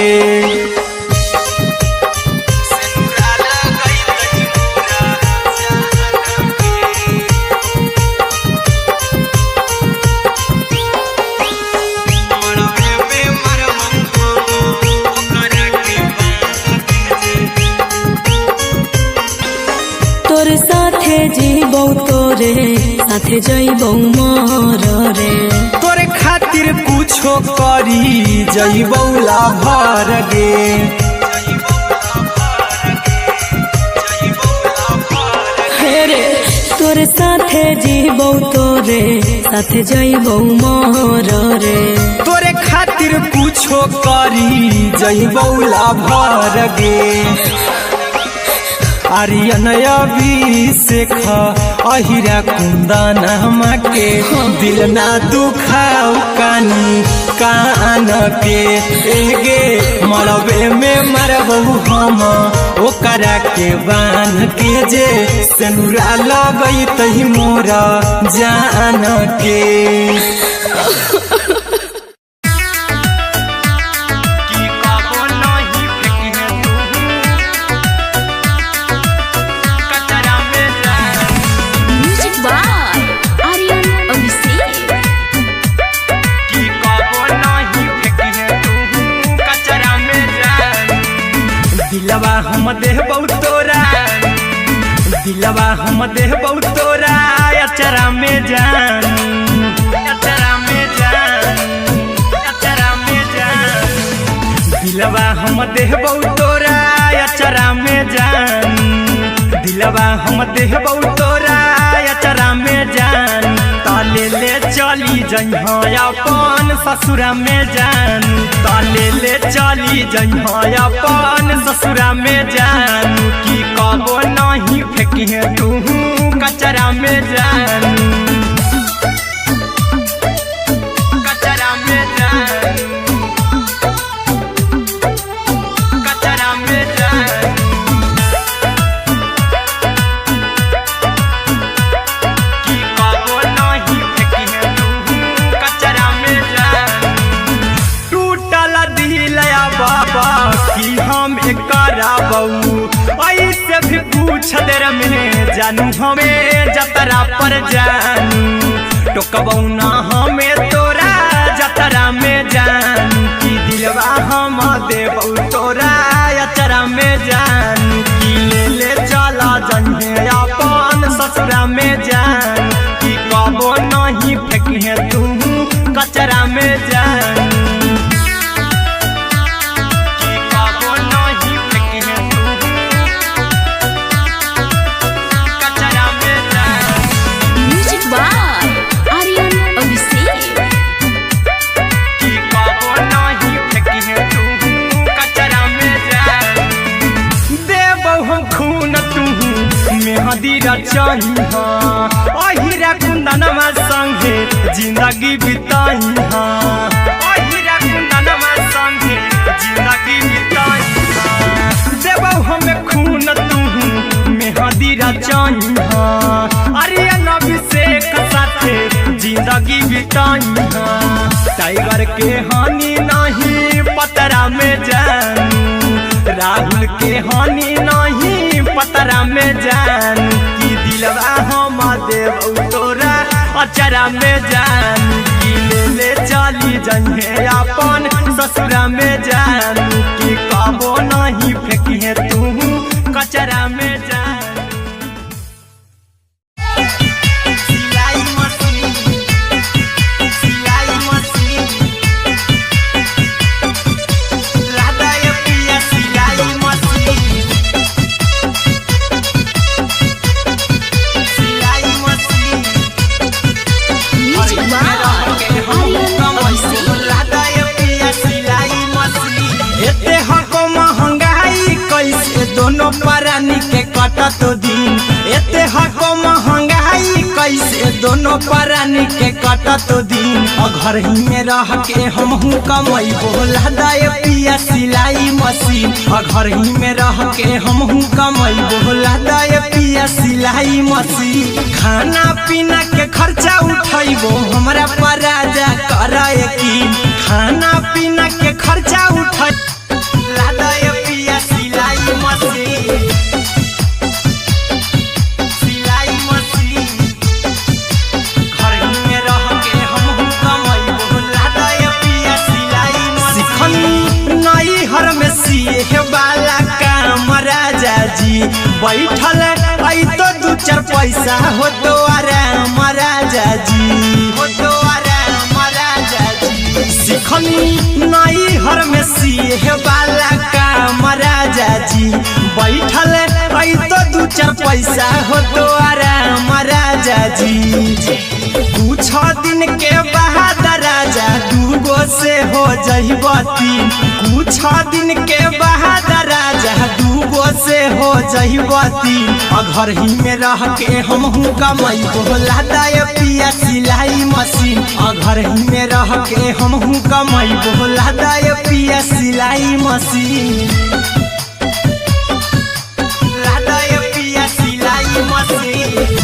तोरे साथे जीबौ तोरे साथे जइबौ मर रे तोरे खातिर कुछो करी जइबौ लाभर गे रे तोरे साथे जीबौ तोरे साथे जइबौ मर रे तोरे खातिर कुछो करी जइबौ लाभर गे आर्यन अभिषेक अहिरा कुंदन के दिल ना दुखाऊ कानी कान के गे मरबे में मरबौ हम ओकरा के बांध के जे सिनुरा लगई तही मोरा जान के दिलवा हम देहबौ तोरा दिलवा हम देहबौ तोरा अचरा में जान अचरा में जान अचरा में जान दिलवा हम देहबौ तोरा अचरा में जान दिलवा हम देहबौ तोरा अचरा में जान ताले ले चली जइहा अपन ससुरा में जान ताले ले चली जइहा अपन ससुरा में जान की कबो नहीं फेंकिहे तू कचरा में जान कचरा में जान कचरा में जान कि हम कराबऊ ऐसे भी पूछ देर में जानू हमें जतरा पर जानू टोकबऊ ना हमें तोरा जतरा में जानू कि दिलवा हम देबऊ तोरा अचरा में जानू कि ले चला जन्हे अपन ससुरा में जान कि कबो नहीं फेंकिहे तू कचरा में जानू अहिरा कुंदनमा संगे जिंदगी बिताई अहिरा कुंदनमा संगे जिंदगी बिताई देबौ हमें खून तू मेहदी रचाई आर्यन अभिषेक साथे जिंदगी बिताई टाइगर के हानि नहीं पतरा में जानू राहुल के हानि नहीं पतरा में जानू दिलवा हम देबौ तोरा अचरा में जान कि ले चली जइहे अपन ससुरा में जान कि कबो नहीं फेंकिहे तू कचरा में जान दोनों परानी के कटत दिन एते हको महंगाई कैसे दोनों प्राणी के कटत दिन घर ही में रह के हमहू कमाई बोला दाए पिया सिलाई मशीन घर ही में रह के हमहू कमाई बोला दाए पिया सिलाई मशीन खाना पीना के खर्चा उठाइबो हमरा पर राजा करा यकीन खाना पीना के खर्चा उठा दाए पिया सिलाई मशीन वाला काम राजा जी बैठल आई तो दू चार पैसा हो तो आराम राजा जी हो तो आराम राजा जी सिखनी नई हर में सीहे वाला काम राजा जी बैठल आई तो दू चार पैसा हो तो आराम राजा जी कुछ दिन के बाद राजा दूगो से हो जहिबती कुछ दिन के बाद राजा दूगो से हो जहिबती घर ही में रह के हमहू कमाई बोला दाए पिया सिलाई मशीन घर ही में रह के हमहू कमाई बोला दाए पिया सिलाई मशीन दाए पिया सिलाई मशीन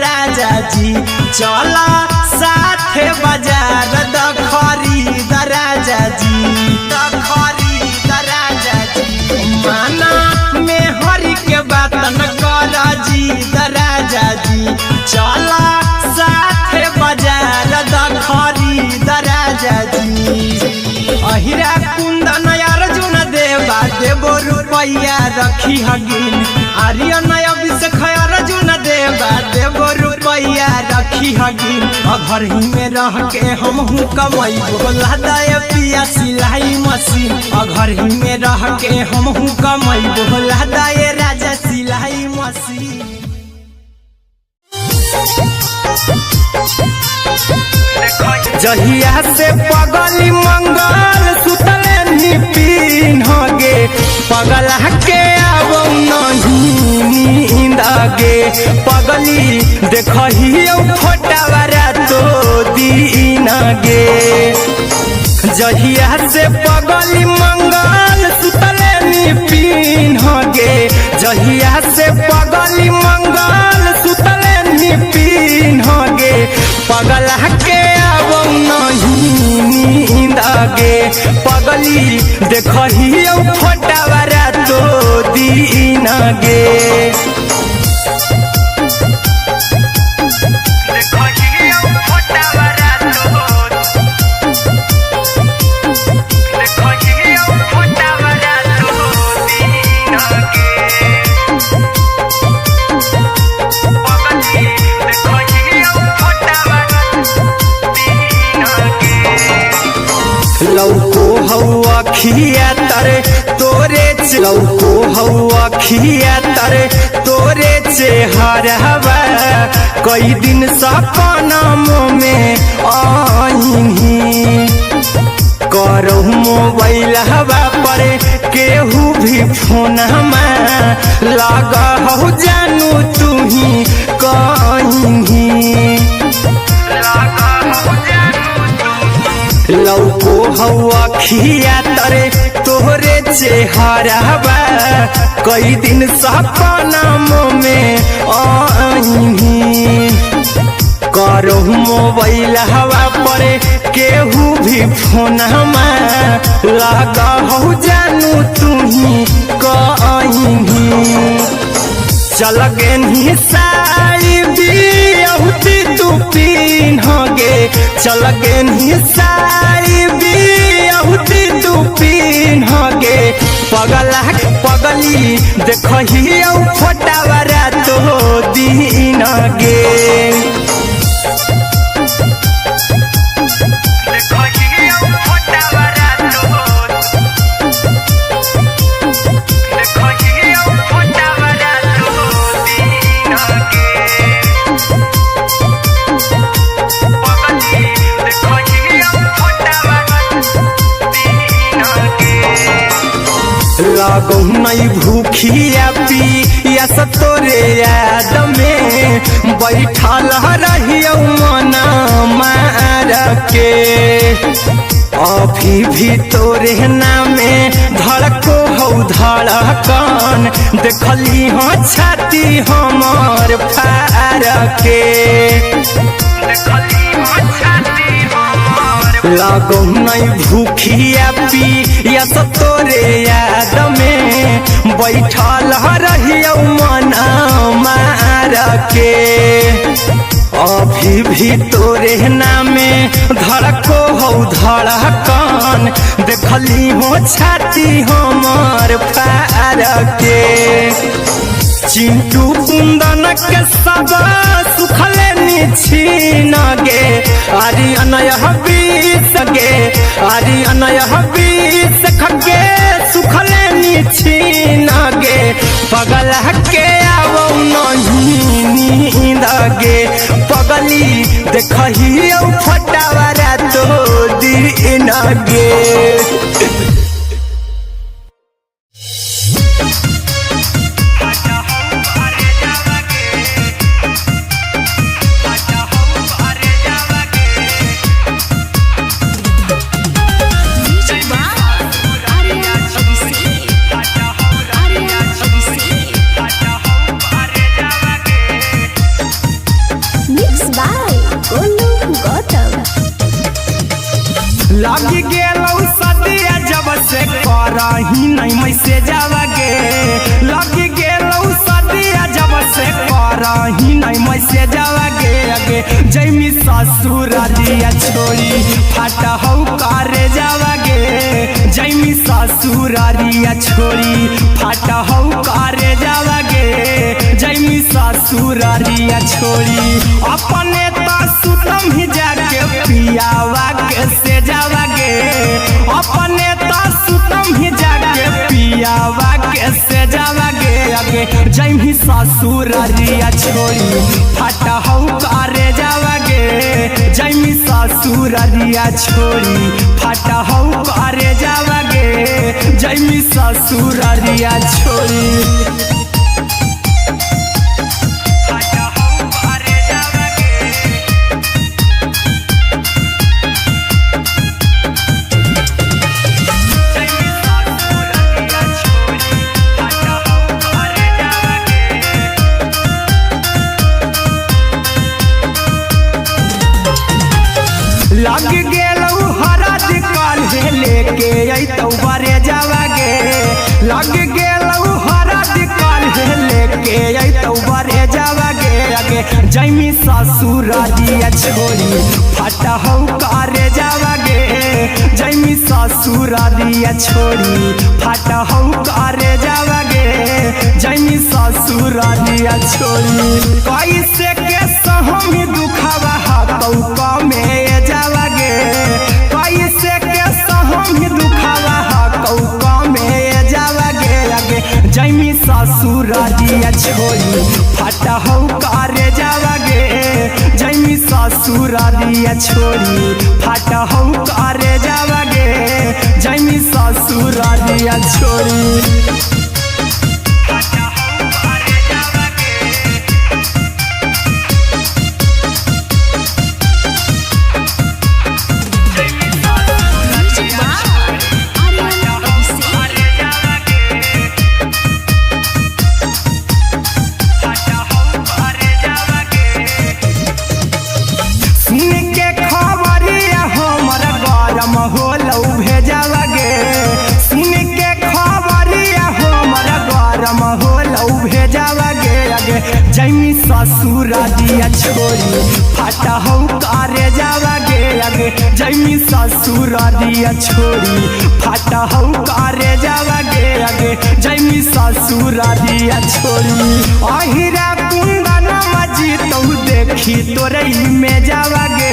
राजा जी चला साथे बाजार खरीद राजा जी खरीद राजा जी माना में हरी के बात न कर जी राजा जी चला साथे बाजार खरीद राजा जी अहिरा कुंदन अर्जुन देवा देवो रुपया रखी हगिन आर्यन अभिषेक अर्जुन देवा देवो रुपया रखी हगिन घर ही में रह के हमहू कमाई बोला दाए पिया सिलाई मशीन घर ही में रह के हमहू कमाई बोला दाए राजा सिलाई मशीन जहिया से पगली मंगल सुतले निपिन गे पगला के आवो नहीं नींद गे पगली देखही फोटावारा तो दीन गे जहिया से पगली मंगल सुतले निपिन गे जहिया से पगली मंगल सुतले निपिन गे पगला के आवो नहीं नींद गे पगली देखही फोटावारा तो दीन गे लौको हवा खिया तरे तोरे लौको हवा खिया तरे तोरे चेहरा कई दिन सपनम में आईनी करो मोबाइल हवा पर केहू भी फोन लगा हो जानू तू ही कहीं लौको हवा खिया तरे तोहरे चेहरा कई दिन सपनम में आईनी करो मोबाइल हवा पर केहू भी फोन लगा हो जानू तू ही कहीं चल गे साड़ी बिहुती तू पीन गे चल गे साड़ी बिहुती तू पीन गे पगला पगली देखही फोटावारा तो दीन गे फोटावारा लागो नहीं भूखिया पिया तोरे याद में बैठल रहियो मना मार के अभी भी तोरे नामे धड़को हो धड़कन देखली हो छाती हमर फार के लागो नहीं भूखिया पिया तोरे याद में बैठल रहियो मना मार के अभी भी तोरे नामे धड़को हो धड़कन देखली हो छाती हमर फार के चिंटू कुंदन के सब सुखले निछीन गे आरी अनय हबीस गे आरी अनय हबीस खगे सुखले निछीन गे पगल के आवो नहीं नींद गे पगली देखही फटावरा तो दिन गे लगी गेलौ सदिया जब से करही नहीं मैसेजवा गे लगी गेलौ सदिया जब से करही नहीं मैसेजवा गे अगे जैमी ससुरालिया छोड़ी फाटा हौ करे जावा गे जैमी ससुरालिया छोड़ी फाटा हौ करे जावा गे जैमी ससुरालिया छोड़ी अपने तो सुतम ही जाके पियावा के से जावा गे अपने तो सुतम ही जाके पियावा के से जावा गे अगे जैमी ससुरालिया छोड़ी फाटा हौ करे जावा गे जैमी ससुरालिया छोड़ी फाटा हौ करे जावा गे जैमी ससुरालिया छोड़ी लग गेलौ हरद काल्हे लेके अइतौ बरे जावा गे लग गेलौ हरद काल्हे लेके अइतौ बरे जावा गे अगे जैमी ससुरालिया छोड़ी फाटा हौ करे जावा गे जैमी ससुरालिया छोड़ी फाटा हौ करे जावा गे जैमी ससुरालिया छोड़ी कैसे के सहम दुखवा हतौ कमे जावा गे कैसे के सहम दुखवा हतौ कमे जावा गे अगे जैमी ससुरालिया छोड़ी फाटा हौ करे जावा गे जैमी ससुरालिया छोड़ी फाटा हौ करे जावा गे जैमी ससुरालिया छोड़ी जैमी ससुरालिया छोड़ी फाटा हौ करे जावा गे अगे जैमी ससुरालिया छोड़ी फाटा हौ करे जावा गे अगे जैमी ससुरालिया छोड़ी अहिरा कुंदन मजी तो देखी तोरई में जावा गे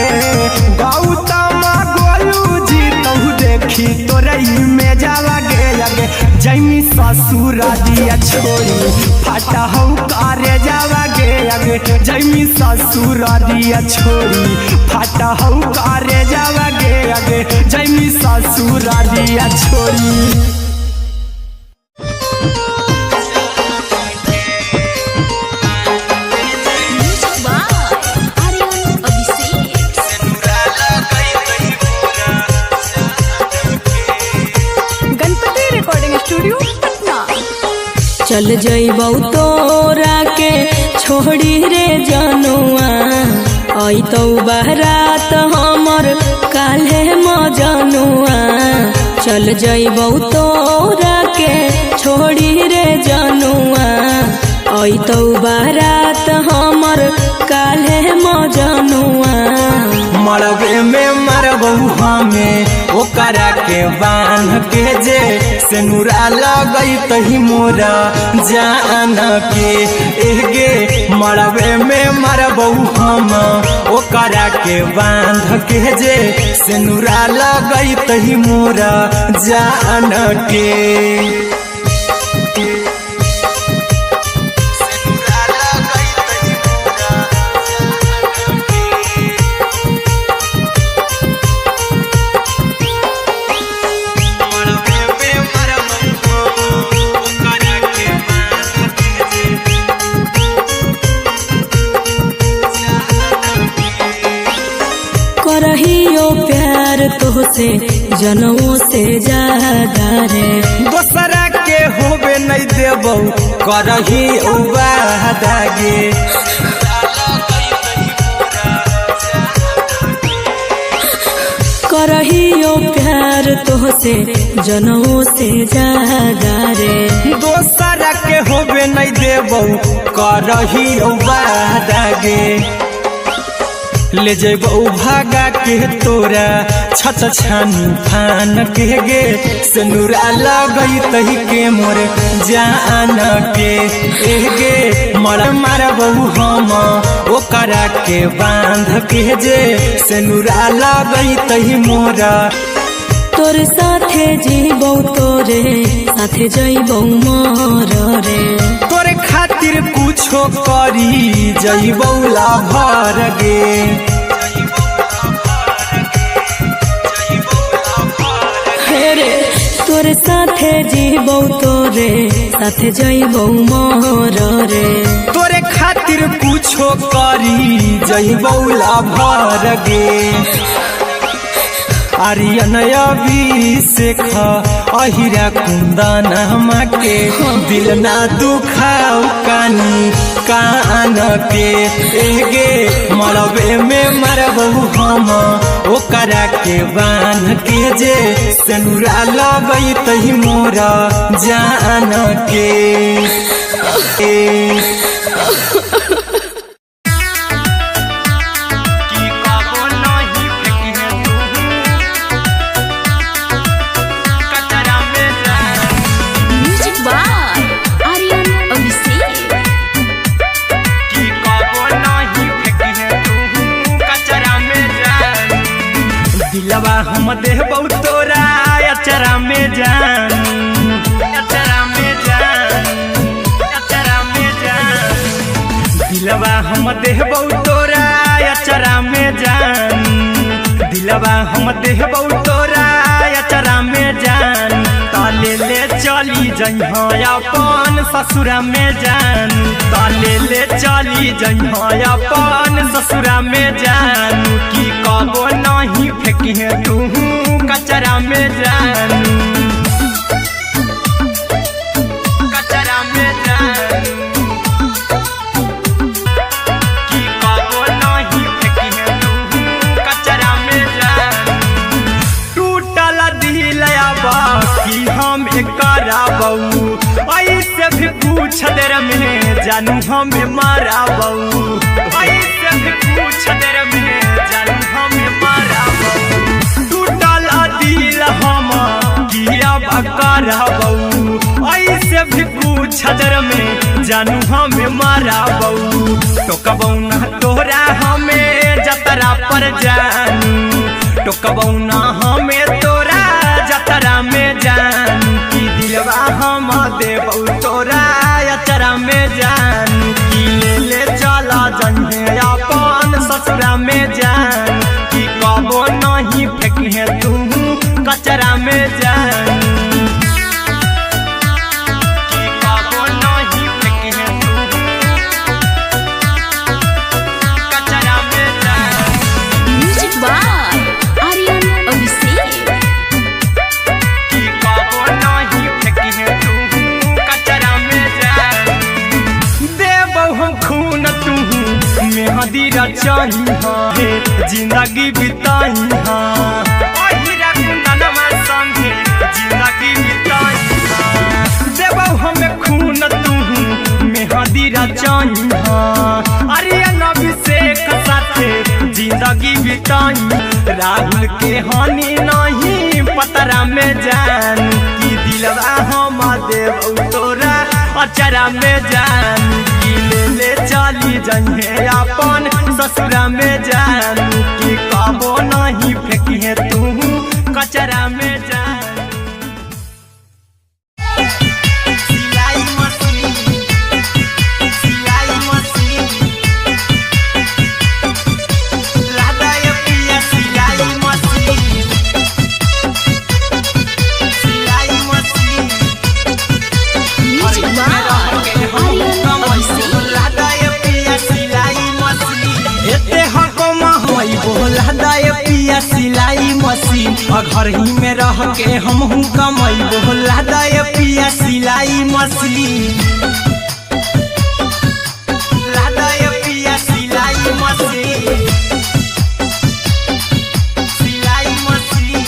गौतम गोलू जी तो देखी तोरई में जावा गे अगे जैमी ससुरालिया छोड़ी फाटा हौ करे जावा गे अगे जैमी ससुरालिया छोड़ी फाटा हौ करे जावा गे अगे जैमी ससुरालिया छोड़ी। चल जइबौ तोरा के छोड़ी रे जनुआ अइतौ बारात हमर काल्हे मजनुआ चल जइबौ तोरा के छोड़ी रे जनुआ अइतौ बारात हमर काल्हे मजनुआ मरबे में मरबौ हमें ओकरा के बांध के जे सेनुरा लगई तही मोरा जान के एगे मरबे में मरबौ हम ओकरा के बांध के जे सेनुरा लगई तही मोरा जान के करहियो प्यार तोहसे जनमों से ज्यादा रे दोसरा के होबे नहीं देबौ करही वादा गे करहियो प्यार तोहसे जनमों से ज्यादा रे दोसरा के होबे नहीं देबौ करही वादा गे ले जेबौ भागा के तोरा छत छानी फान के गे सेनुरा लगई तही के मोर जान के एगे मर मारबौ हम ओकरा के बांध के जे सेनुरा लगई तही मोरा तोरे साथे जीबौ तोरे साथे जइबौ मोर रे तोरे खातिर कुछो करी जइबौ लाभर गे रे तोरे साथे जीबौ तोरे साथे जइबौ मोर रे तोरे खातिर कुछो करी जइबौ लाभर गे आर्यन अभिषेक अहिरा कुंदन के दिल ना दुखाऊ कानी कान के एगे मरबे में मरबौ हम ओकरा के बांध के जे सेनुरा लगई तही मोरा जान के दिलवा हम देबौ तोरा अचरा में जान अचरा में जान अचरा में जान दिलवा हम देबौ तोरा अचरा में जान दिलवा हम देबौ तोरा अचरा में जान ताले ले चली जइहो अपन ससुरा में जान ताले ले चली जइहो अपन ससुरा में जान की कबो नहीं फेंकी तू कचरा में जान कचरा में जान की कबो नहीं फेंकी तू कचरा में जान टूटल दिल बाकी हम कराबौ ऐसे भी पूछ देर में जानू हमें माराबौ ऐसे भी पूछ देर में जानू हमें माराबौ टूटल दिल हम किया कराबौ ऐसे भी पूछ देर में जानू हमें माराबौ टोकबौ ना तोरा हमें जतरा पर जानू टोकबौ ना हमें तोरा जतरा में जानू की दिलवा हम देबौ तोरा अचरा में जानू की ले चला जइहे अपन ससुरा में जान की कबो नहीं फेंकी तू कचरा में जानू की कबो नहीं फेंकी तू कचरा में जानू म्यूजिक बाय आर्यन अभिषेक की कबो नहीं फेंकी तू कचरा में जानू मेहंदी रचाई है जिंदगी बिताई हीरा कुंदनवा संगे जिंदगी बिताई देबो हमें खून तू मेहंदी रचाई आर्यन अभिषेक साथे जिंदगी बिताई राहुल के हानि नहीं पतरा में जान की दिलवा हम देव तोरा अचरा में जान की ले चली जइहे अपन ससुरा में जान की कबो नहीं फेंकिए तू कचरा में जान सिलाई मशीन घर ही में रह के हमहू कमाई बोला दाय पिया सिलाई मशीन लादाय पिया सिलाई मशीन सिलाई मशीन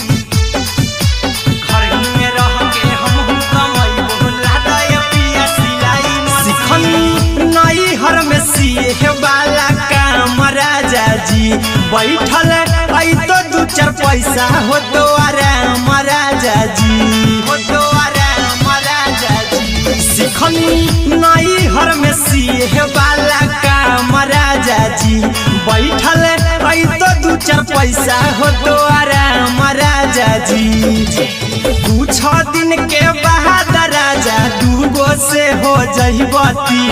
घर ही में रह के हमहू कमाई बोला दाय पिया सिलाई मशीन नई हर में सिए वाला काम राजा जी बैठल आई तो दू चार पैसा हो तो आराम राजा जी हो तो आराम राजा जी सिखनी नई हर में सिए वाला काम राजा जी बैठल आई तो दू चार पैसा हो तो आराम राजा जी कुछ दिन के बाद राजा दूगो से हो जहिबती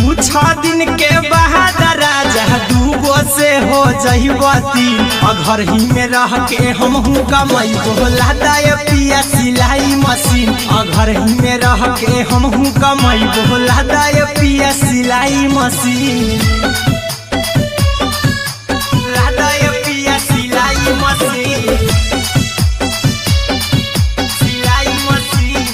कुछ दिन के बाद राजा दूगो से हो जहिबती घर ही में रह के हमहू कमाई बोला दाय पिया सिलाई मशीन घर ही में रह के हमहू कमाई बोला दाय पिया सिलाई मशीन लादाय पिया सिलाई मशीन सिलाई मशीन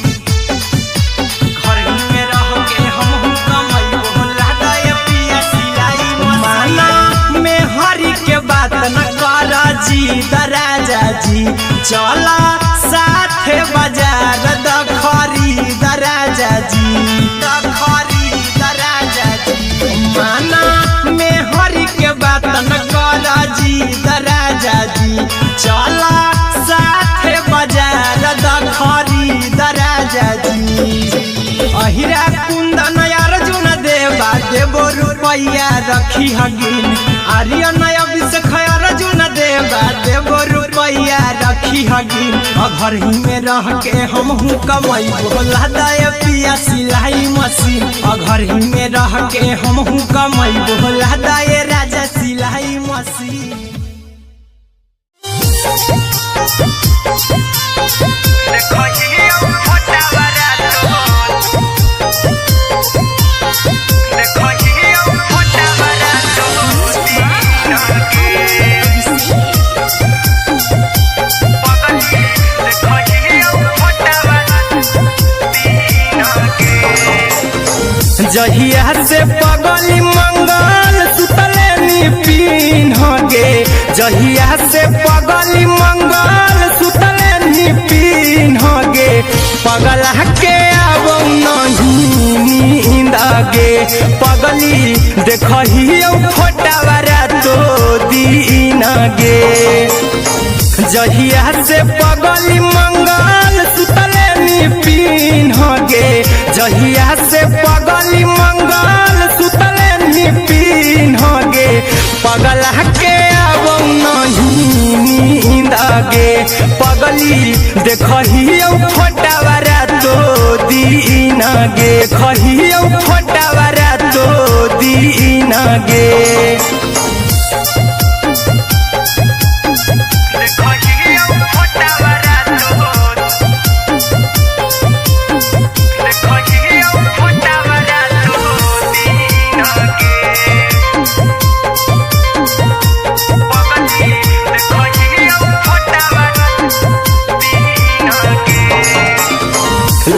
घर ही में रह के हमहू कमाई बोला दाय पिया सिलाई मशीन में हरी के बात न जी दराजा जी चला साथे बाजार दखरी दराजा जी दखरी दराजा जी माना में हरी के बात न कर जी दराजा जी चला साथे बाजार दखरी दराजा जी अहिरा कुंदन अर्जुन देवा देबो रुपया रखी हगिन आर्यन अभिषेक अर्जुन देवा देबो रुपया रखी हगिन घर ही में रह के हमहू कमाई बोला दाय पिया सिलाई मशीन घर ही में रह के हमहू कमाई बोला दाय राजा सिलाई मशीन जहिया से पगली मंगल सुतले निपिन गे जहिया से पगली मंगल सुतले निपिन गे पगला के आबो नहीं नींद गे पगली देखहियो फोटावारा तो दीन गे जहिया से पगली मंगल सुतले निपिन गे जहिया से पगली मंगल सुतले निपिन गे पगला के आबो नहीं नींद गे पगली देखहियो फोटावारा तो दीन गे खहियो फोटावारा तो दीन गे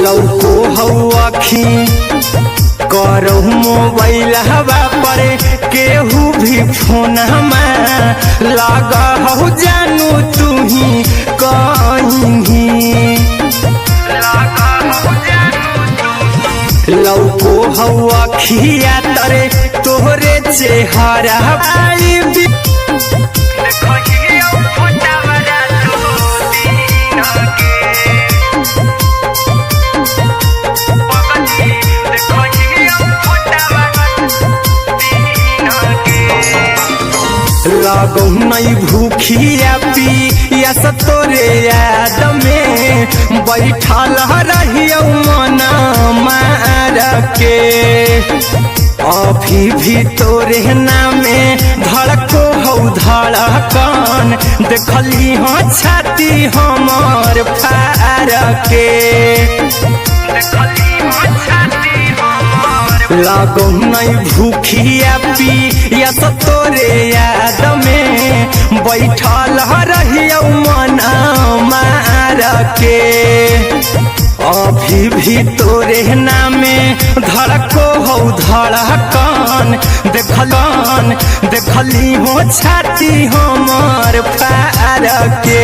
लौको हौखी करहु मोबाइल हवा पर केहू भी फोन लगा हो जानू तू ही कहीं लौको हवा खिया तरे तोहरे चेहरा लागो नहीं भूखिया पिया तोरे याद में बैठल रहियो मना मार के अभी भी तोरे नामे धड़को हो धड़कन देखली हो छाती हमार फार के लागो नहीं भूखिया पिया तोरे याद में बैठल रहियो मना मार के अभी भी तोरे नामे धड़को हो धड़कन देखली हो छाती हमार फार के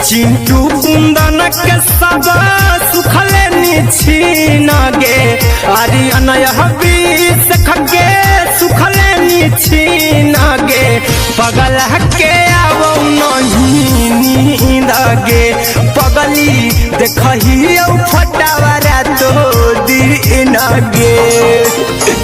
चिंटू कुंदन के सब सुखले छीन गे आर्यन बीस खगे सुखले छीन गे पगल के आवो नहीं नींद गे पगली देखही फटावरा तो दिन गे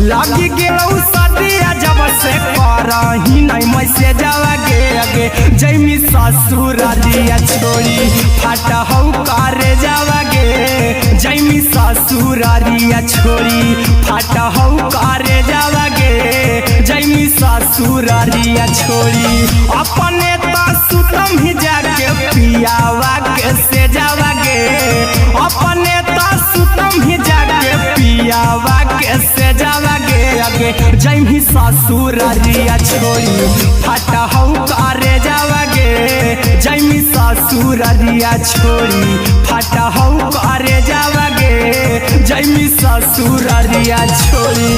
लागी गेलौ सदिया जब से करही नहीं मैसे जावा गे अगे जैमी ससुरालिया छोड़ी फाटा हौ करे जावा गे जैमी ससुरालिया छोड़ी फाटा हौ करे जावा गे जैमी ससुरालिया छोड़ी अपने तो सुतम ही जाके पियावा के से जावा गे अपने तो सुतम ही जाके पियावा के से जावा गे जैमी ससुरालिया छोड़ी फाटा हौ करे जावा गे जैमी ससुरालिया छोड़ी फाटा हौ करे जावा गे जैमी ससुरालिया छोड़ी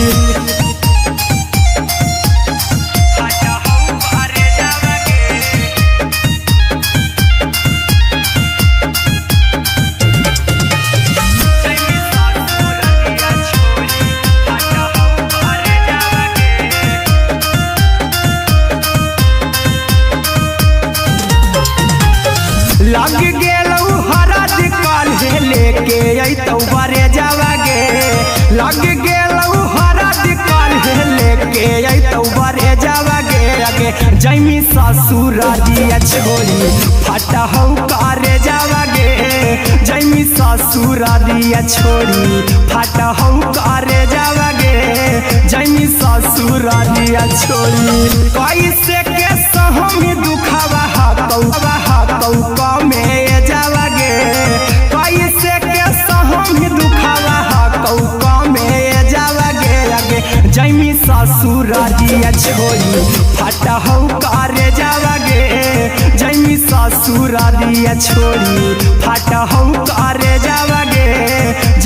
लग गेलौ हरद काल्हे लेके अइतौ बरे जावा गे लग गेलौ हरद काल्हे लेके अइतौ बरे जावा गे अगे जैमी ससुरालिया छोड़ी फाटा हौ करे जावा गे जैमी ससुरालिया छोड़ी फाटा हौ करे जावा गे जैमी ससुरालिया छोड़ी कैसे के सहमी दुखावा कौ में जावा गे कैसे के सहमी दुखावा कौ में जावा गे अगे जैमी ससुरालिया छोड़ी फाटा हौ करे जावा गे जैमी ससुरालिया छोड़ी फाटा हौ करे जावा गे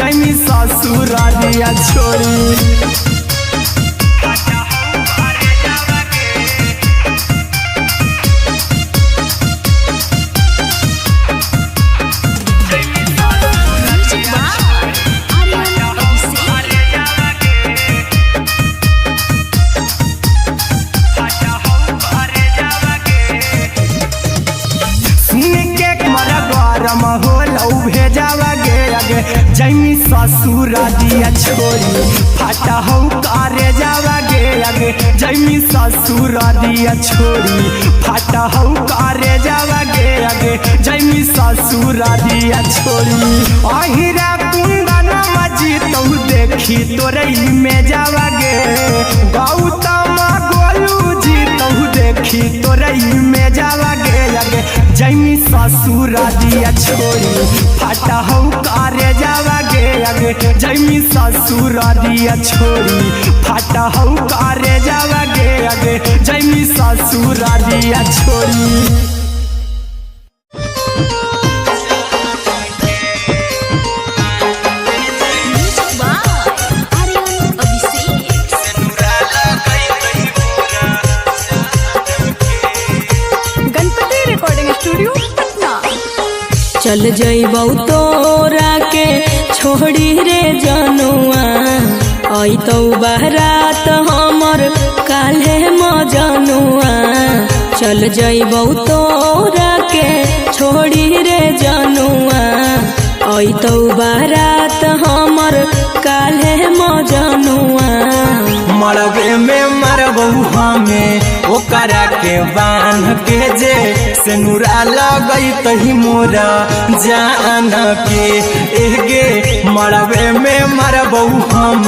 जैमी ससुरालिया छोड़ी जैमी ससुरालिया छोड़ी फाटा हौ करे जावा गे अगे जैमी ससुरालिया छोड़ी फाटा हौ करे जावा गे अगे जैमी ससुरालिया छोड़ी अहिरा कुंदन मजी तो देखी तोरई में जावा गे गौतम गोलू जी तो देखी तोरई में जावा गे अगे ससुर दिया छोड़ी फाटा हो करे जावा गे आगे जैमी ससुर दिया छोड़ी फाटा हो करे जावा गे आगे जैमी ससुर दिया छोड़ी। चल जइबौ तोरा के छोड़ी रे जनुआ अइतौ बारात हमर काल्हे मजनुआ। चल जइबौ तोरा के छोड़ी रे जनुआ अइतौ बारात हमर काल्हे मजनुआ। मरबे में मरबौ हमें ओकरा के बांध के जे सेनुरा लगई तही मोरा जान के एगे मरबे में मरबौ हम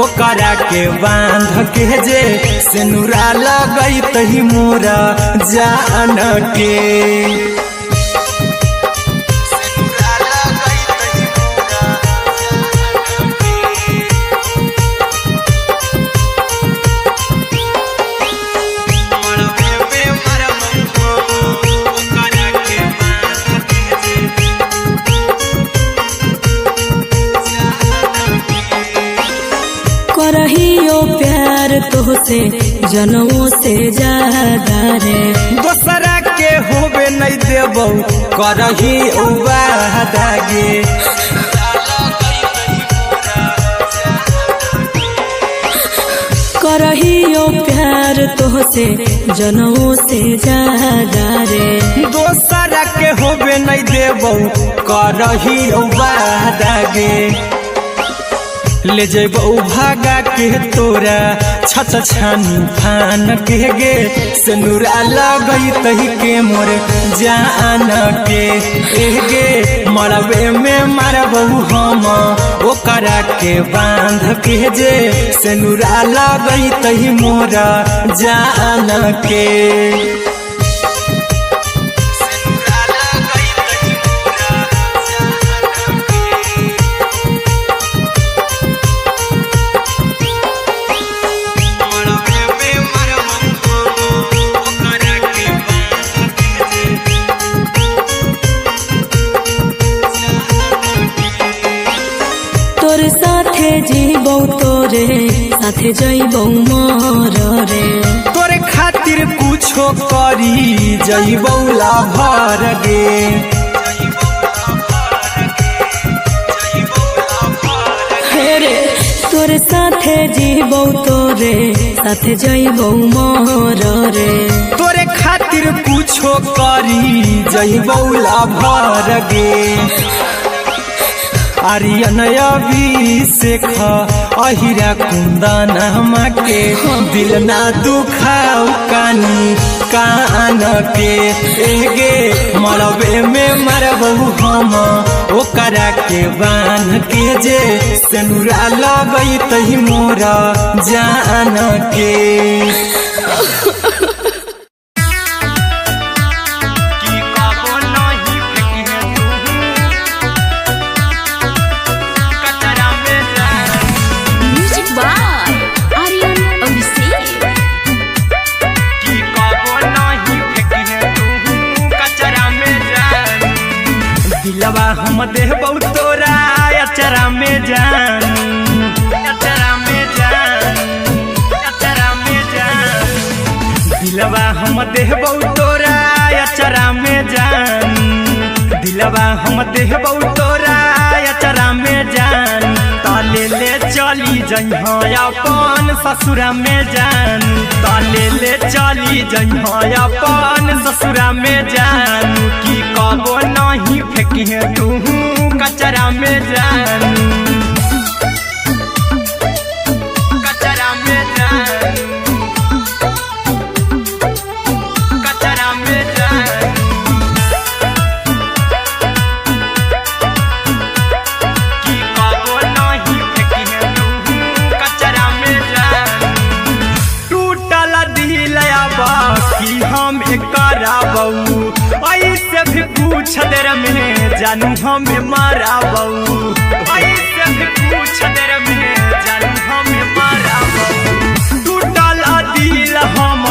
ओकरा के बांध के जे सेनुरा लगई तही मोरा जान के। करहियो प्यार तोहसे जनमों से ज्यादा रे दोसरा के होबे नहीं देबौ करही वादा गे। करहियो प्यार तोहसे जनमों से ज्यादा रे दोसरा के होबे नहीं देबौ करही वादा गे। ले जइबौ भागा के तोरा छछ छानी फान के गे सेनुरा लगई तही के मोर जान के एगे मरबे में मरबौ हम ओकरा के बांध के जे सेनुरा लगई तही मोरा जान के। तोर साथे जीबौ तोरे साथे जइबौ मर रे तोरे खातिर कुछो करी जइबौ लाभर गे। हेरे तोर साथे जीबौ तोरे साथे जइबौ मर रे तोरे खातिर कुछो करी जइबौ लाभर गे। आर्यन अभिषेक अहिरा कुंदन के दिल ना दुखाऊ कानी कान के एगे मरबे में मरबौ हम ओकरा के बांध के जे सेनुरा लगई तही मोरा जान के। दिलवा हम देबौ तोरा अचरा में जान अचरा में जान अचरा में जान दिलवा हम देबौ तोरा अचरा में जान दिलवा हम देबौ तोरा अचरा में जान ताले ले चली जइहा अपन ससुरा में जान ताले ले चली जइहा अपन ससुरा में जान की कबो नहीं फेंकी तू कचरा में जान कचरा में जान कचरा में जान की कबो नहीं फेंकी तू कचरा में जान टूटल दिल अब की हम कराबू ऐसे ऐसे भी पूछ देर में जानू हमें मारा बहू, ऐसे भी पूछ देर में जानू हमें मारा बहू। टूटल दिल हम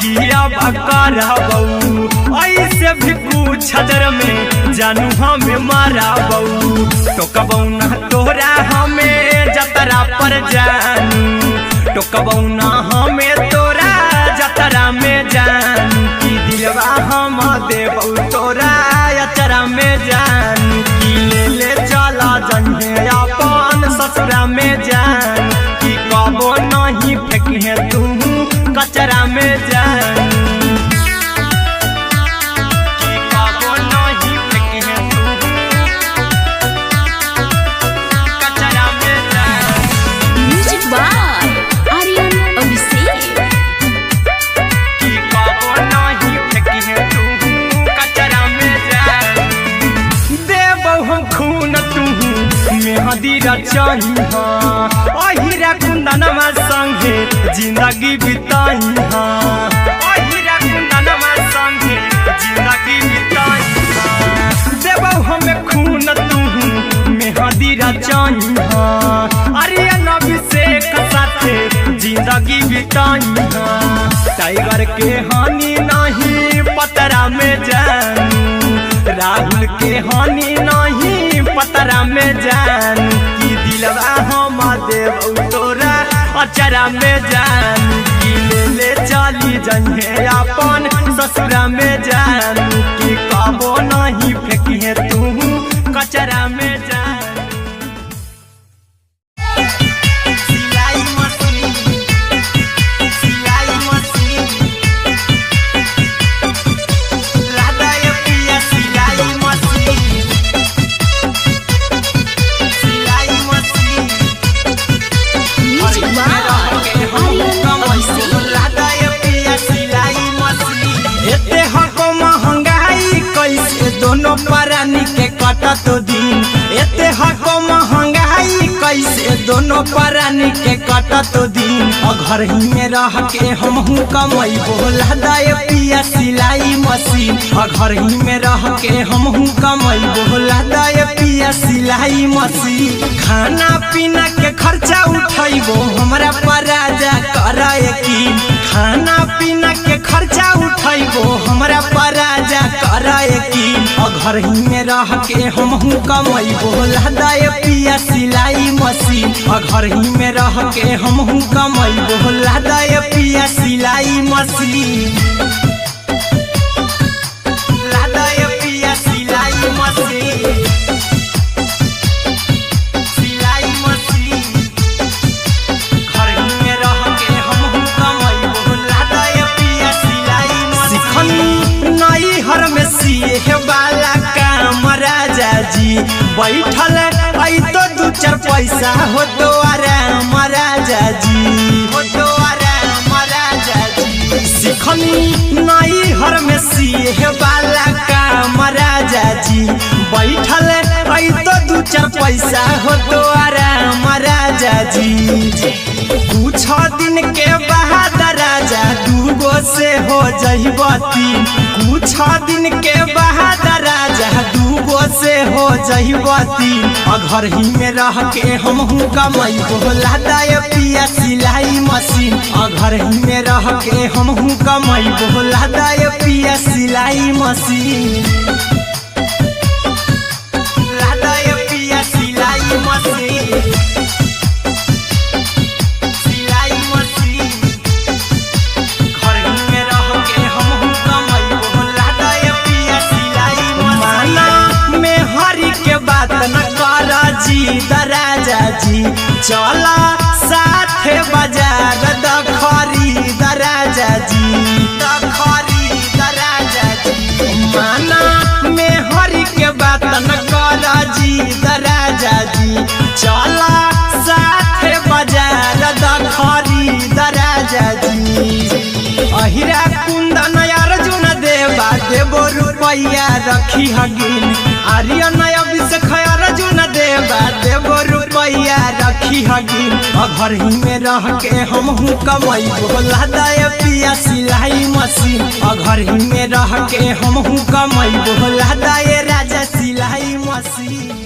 किया बकरा बहू, ऐसे भी पूछ देर में जानू हमें मारा बहू। टोकबौ ना तोरा हमें जतरा पर जानू, टोकबौ ना हमें तोरा जतरा में जानू। की दिलवा हम देबौ तोरा अचरा में जानू, की ले ले चला जन्हे अपन ससुरा में जानू। की कबो नहीं फेंके तू कचरा में जानू, की कबो नहीं फेंके तू कचरा में जानू। Music by Aryan Abhishek. की कबो नहीं फेंके तू कचरा में जानू। देबौ हम खून तू मेहंदी रचाई हाँ, अहिरा कुंदनमा संगे जिंदगी बिताई हाँ, अहिरा कुंदनमा संगे जिंदगी बिताई हाँ। देबौ हमें खून तू मेहंदी रचाई हाँ, आर्यन अभिषेक साथे जिंदगी बिताई हाँ। टाइगर के हानि नहीं पतरा में जानू, राहुल के हानि नहीं पतरा में जानू। की दिलवा हम देबौ तोरा अचरा में जानू, की ले ले चली जन्हे अपन ससुरा में जानू। की कबो नहीं फेंकिए तू कचरा में जानू। सिलाई मशीन, सिलाई मशीन, लादा ये पिया सिलाई मशीन, सिलाई machine. Music by Aryan Abhishek. लादा ये पिया सिलाई मशीन। एते हको महंगाई कैसे दोनों परानी के कटत दिन, एते हको महंगाई कैसे दोनों परानी के कटत दिन। घर ही में रह के हमहू कमैबो लादा ये पिया सिलाई मशीन, घर ही में रह के हमहू कमैबो लादा ये पिया सिलाई मशीन। खाना पीना के खर्चा उठैबो हमरा पराजा करे यकीन, खाना पीना के खर्चा उठैबो हमरा पराजा करे यकीन। घर ही में रह के हमहू कमैबो लादा ये पिया सिलाई मशीन, घर ही में रह के हमहू कमैबो लादा ये पिया सिलाई मशीन, लादा ये पिया सिलाई मशीन, सिलाई मशीन। घर ही में रह के हमहू कमैबो लादा ये पिया सिलाई मशीन। सिखनी नई हर में सिए वाला काम राजा जी, बैठल आई तो दू चार पैसा हो तो आराम राजा जी, हो तो आराम राजा जी। सिखनी नई हर में सिए वाला काम राजा जी, बैठल आई तो दू चार पैसा हो तो आराम राजा जी। कुछ दिन के बाद राजा दूगो से हो जइब तीन, कुछ दिन के बाद राजा दूगो से हो जइब तीन। घर ही में रह के हमहू कमैबो लादा ये पिया सिलाई मशीन, घर ही में रह के हमहू कमैबो लादा ये पिया सिलाई मशीन, लादा ये पिया सिलाई मशीन, सिलाई मशीन। घर ही में रह के हमहू कमैबो लादा ये पिया सिलाई मशीन। माना में हरी के बात न कर जी दराजा जी, चला साथे बाजार दखरी दराजा जी, दखरी दराजा जी। माना में हरी के बात न कर जी दराजा जी, चला साथे बाजार दखरी दराजा जी। अहिरा कुंदन अर्जुन देवा देबो रुपैया रखी हगिन, आर्यन अभिषेक अर्जुन देवा देबो रुपैया रखी हगिन। घर ही में रह के हमहू कमैबो लादा ये पिया या सिलाई मशीन घर ही में रह के हम कमाई बोला दाए राजा सिलाई मशीन।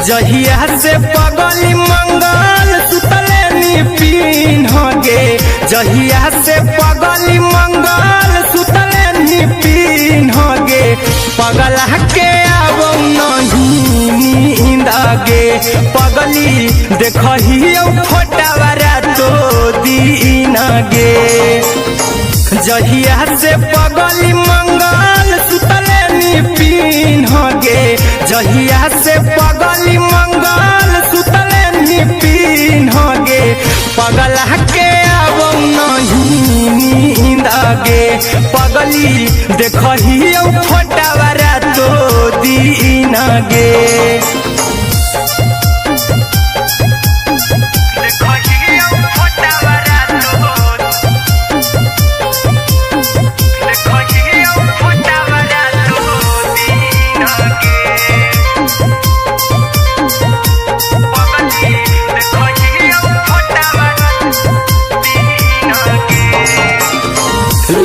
जहिया से पगली मंगल सुतले निपिन गे, जहिया से पगली मंगल सुतले निपिन गे, पगला के अब नहीं नींद गे, पगली देखही फोटावा रातो दिन गे। जहिया से पगली मंगल सुतले निपिन गे, जहिया से पगली मंगल सुतले निपिन गे, पगला के अब नहीं नींद गे, पगली देखही फोटावा रातो दिन गे।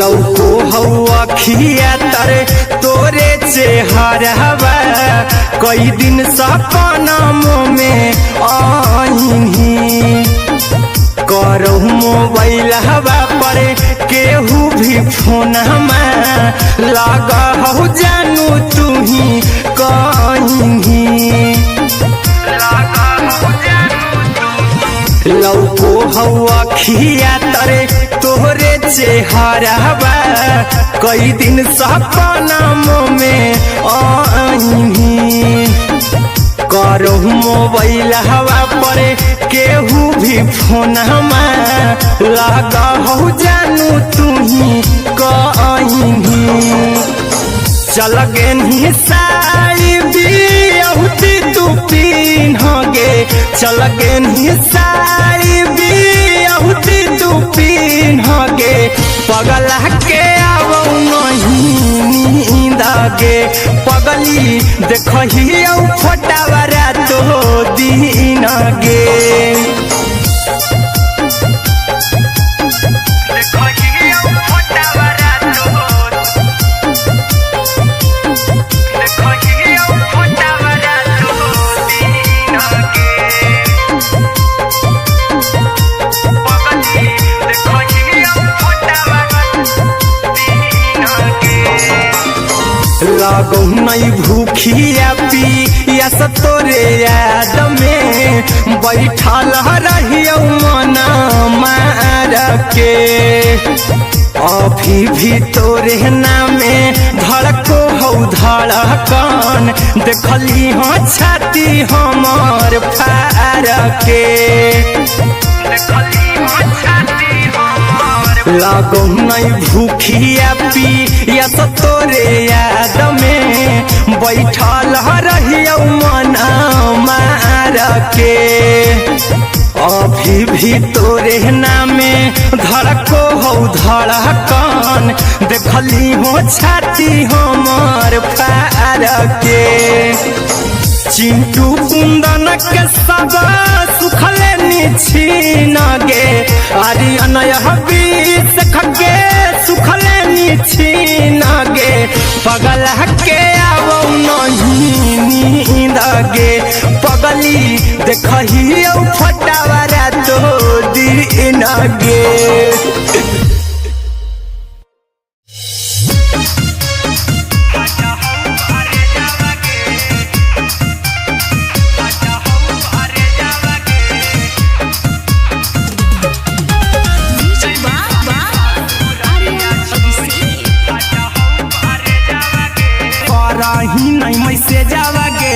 लौको हवा खिया तरे तोरे चेहरवा, कई दिन सपनों में आईनी, करहु मोबाइल हवा पर केहू भी फोन में लगा हो जानू तू ही कहीं, लौको हवा खिया तरे तोहरे चेहरवा, कई दिन सपनों में आईनी, करहु मोबाइल हवा पर केहू भी फोन में लगा हो जानू तू ही कहीं। चल गेनी साड़ी बियाहुती तू पीन गे, चल गेनी साड़ी बियाहुती तू पीन गे, पगला के अब नहीं नींद गे, पगली देखही फोटावा रातो दिन गे। लागो नहीं भूखिया पिया तोरे याद में, बैठल रहियो मन मार के, अभी भी तोरे नामे धड़को हो धड़कन, देखली हो छाती हमर फार के, लागो नहीं भूखिया पिया तोरे याद में, बैठल रहियो मन मार के, अभी भी तोरे नामे धड़को हो धड़कन, देखली हो छाती हमर फार के। चिंटू कुंदन के सब सुखले निछीन गे, आर्यन बीस खगे सुखले निछीन गे, पगला के अब नहीं नींद गे, पगली देखही फोटावा रातो दिन गे। से जावागे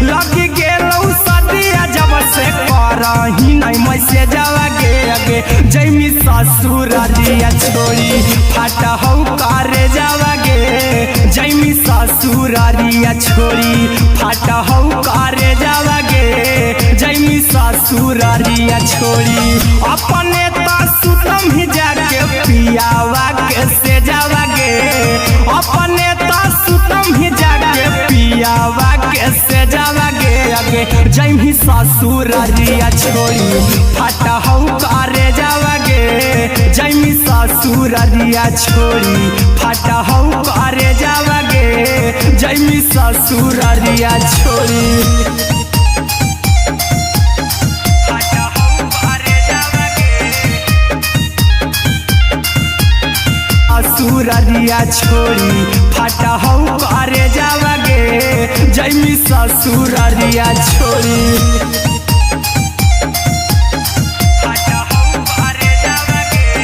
लगी गेलौ सदिया जब से करही नहीं मैं से जावागे अगे आगे जैमी ससुरारिया छोड़ी फाटा हौ करे जावागे जैमी ससुरारिया छोड़ी फाटा हौ करे जावागे जैमी ससुरारिया छोड़ी अपने तो सुतम ही जाके पियावा के से जावागे अपने तो सुतम ही जाके पियावा के से जावागे आगे जैमी ससुरारिया छोड़ी फाटा हौ करे जावागे जैमी ससुरारिया छोड़ी फाटा हौ करे जावागे जैमी ससुरारिया छोड़ी ससुरारिया छोड़ी फाटा हौ करे जावागे जैमी ससुरारिया छोड़ी फाटा हौ करे जावागे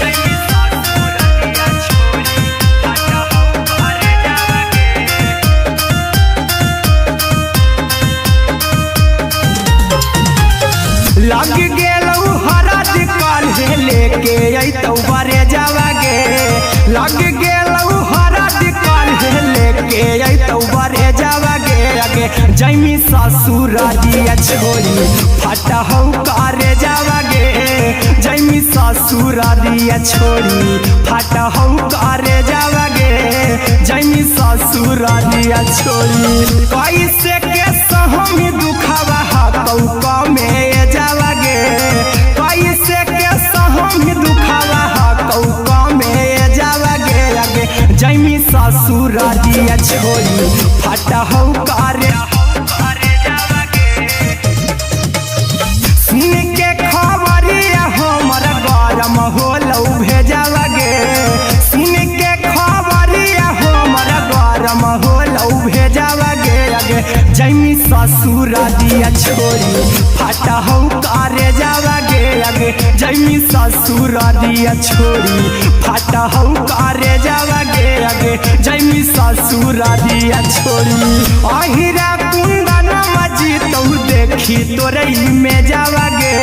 जैमी ससुरारिया छोड़ी फाटा हौ करे जावागे लग गेलौ हरद काल्हे लेके अइतौ बरे जावागे लग गेलौ हरद काल्हे लेके अइतौ बरे जावागे आगे जैमी ससुरारिया छोड़ी फाटा हौ करे जावागे जैमी ससुरारिया छोड़ी फाटा हौ करे जावागे जैमी ससुरारिया छोड़ी कैसे के सहमी दुखावा हतौ कमे जावागे कैसे के सहमी दुखावा हतौ कमे जावागे आगे जैमी ससुरारिया छोड़ी फाटा हौ करे जावागे सुन के खबरिया हमर गरम होलौ भेजावागे सुन के खबरिया हमर गरम होलौ भेजावागे आगे जैमी ससुरारिया छोड़ी फाटा हौ करे जावागे आगे जैमी ससुरारिया छोड़ी फाटा हौ करे जावागे आगे जैमी ससुरारिया छोड़ी अहिरा कुंदन मजीतौ देखी तोरई में जावागे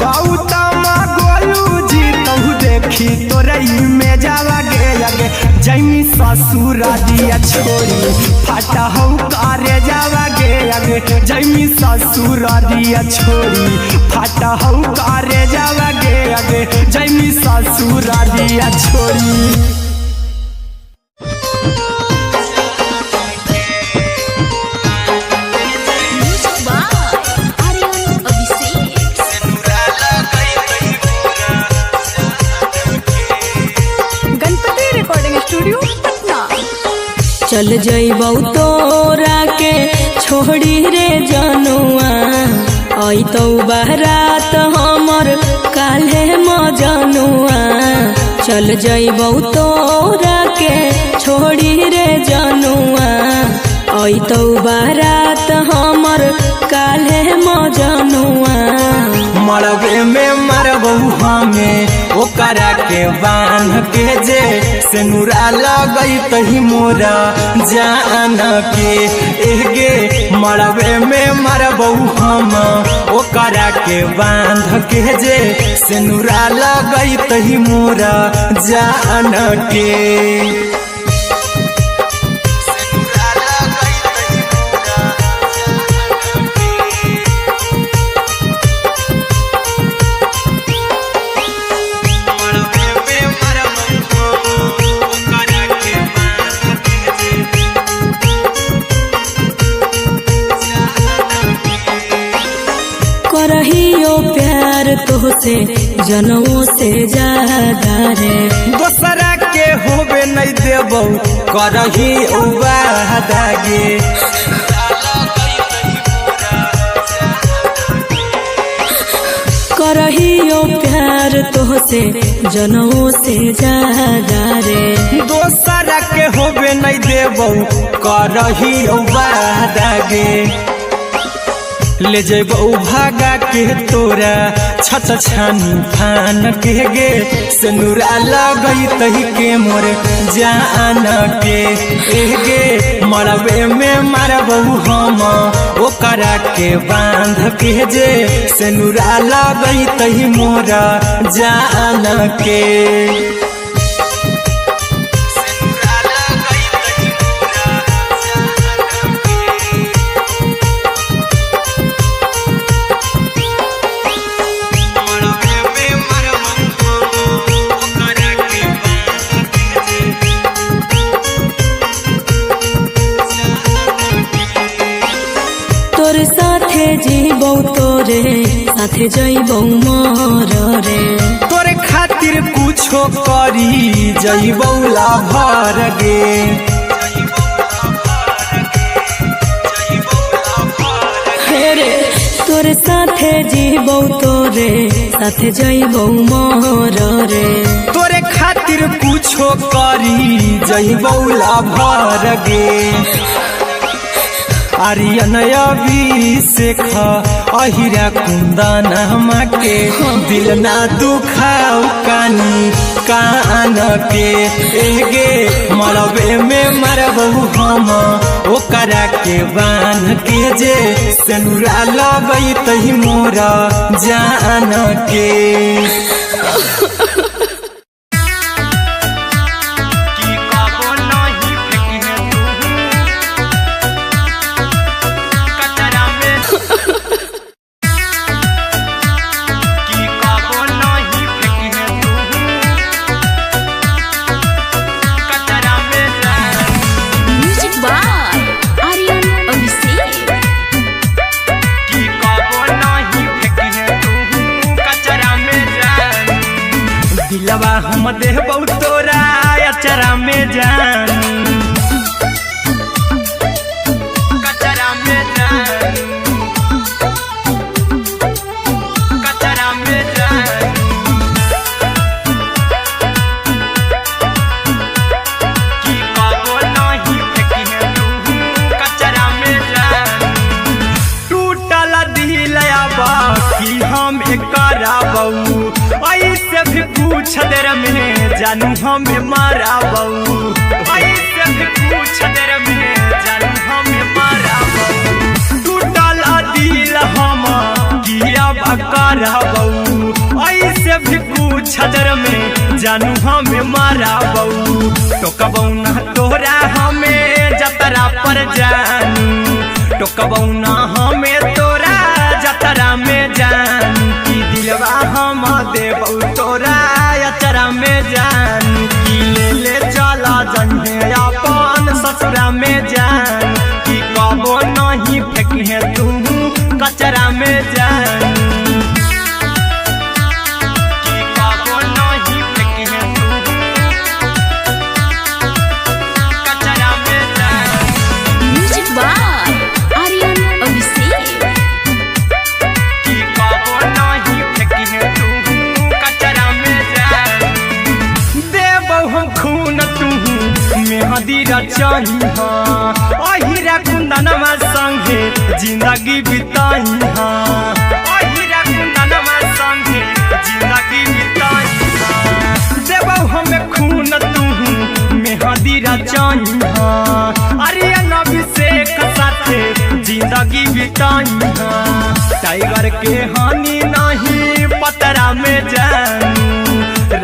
गौतम गोलू जीतौ देखी तोरई में जावागे आगे जैमी ससुरारिया छोड़ी फाटा हौ करे जावागे आगे जैमी ससुरारिया छोड़ी फाटा हौ करे जावागे आगे जैमी ससुरारिया छोड़ी चल जइबौ तोरा के छोड़ी रे जनुआ अइतौ बारात हमर काल्हे मजनुआ चल जइबौ तोरा के छोड़ी रे जनुआ अइतौ बारात हमर काल्हे मजनुआ मरबे में मरबौ हमें ओकरा के बांध के जे सेनुरा लगई तही मोरा जान के एगे मरबे में मरबौ हम ओकरा के बांध के जे सेनुरा लगई तही मोरा जान के करहियो प्यार तोहसे जनों से ज्यादा रे दोसरा के होबे नहीं देबौ करही वादागे करहियो प्यार तोहसे जनों से ज्यादा रे दोसरा के होबे नहीं देबौ करही वादागे ले जेबौ भागा के तोरा छत छानी फान के गे सिनुरा लगई तही के मोर जान के गे मरबे में मारबौ हम ओकरा के बांध के जे सिनुरा लगई तही मोर जान के जीबौ तोरे साथे जइबौ मोर रे तोरे खातिर कुछो करी जइबौ लाभर गे रे तोरे साथे जीबौ तोरे साथे जइबौ मोर रे तोरे खातिर कुछो करी जइबौ लाभर गे आर्यन अभिषेक अहिरा कुंदन के दिल ना दुखाऊ कानी कान के एगे मरबे में मरबौ हम ओकरा के बान के जे सिनुरा लगई तही मोर जान के हम देबौ तोरा अचरा में जान कचरा में जान कचरा में जान की कबो नहीं फेंकी है तू कचरा में जान टूटल दिल आबा कि हम कराबौ ऐसे भी पूछ देर में जानू हमें माराबौ ऐसे भी पूछ देर में जानू हमें माराबौ टूटल दिल हम किया कराबौ ऐसे भी पूछ देर में जानू हमें माराबौ टोकबौ ना तोरा हमें जतरा पर जानू टोकबौ ना हमें तोरा जतरा में जानू की दिलवा हम देबौ तोरा अचरा में जान की ले चला जन्हे अपन ससुरा में जान की कबो नहीं फेंकी तू कचरा में जान की कबो नहीं फेंकी तू कचरा में जान म्यूजिक बाय आर्यन अभिषेक की कबो नहीं फेंकी तू कचरा में जान देबौ हम खून तू मेहदी रचाई अहिरा कुंदनमा संगे जिंदगी बिताई अहिरा कुंदनमा संगे जिंदगी बिताई देबौ हमें खून तू मेहदी रचाई आर्यन अभिषेक साथे जिंदगी बिताई टाइगर के हानि नहीं पतरा में जानू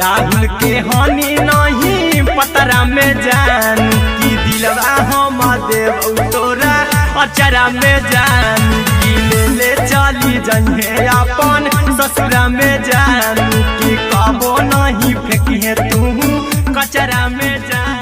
राहुल के हानि नहीं पतरा में जानू की दिलवा हम देबौ तोरा अचरा में जानू की ले चली जन्हे अपन ससुरा में जानू की कबो नहीं फेंकी तू कचरा में जानू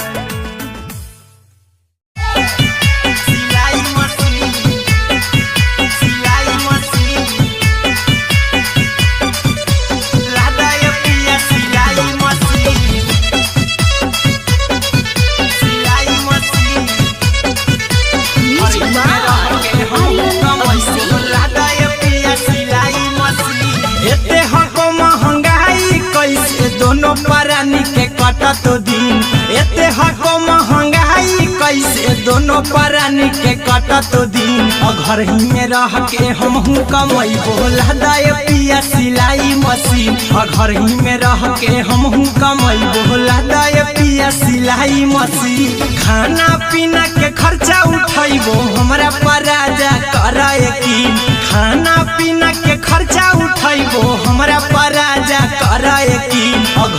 तो दिन एते हको महंगाई कैसे दोनों प्राणी के कटत दिन घर ही में रह के हमहू कमैबो लहदाए पिया सिलाई मशीन घर ही में रह के हमहू कमैबो लहदाए पिया सिलाई मशीन खाना पीना के खर्चा उठैबो हमरा पराजा कराए की खाना पीना के खर्चा उठैबो हमरा पराजा कराए की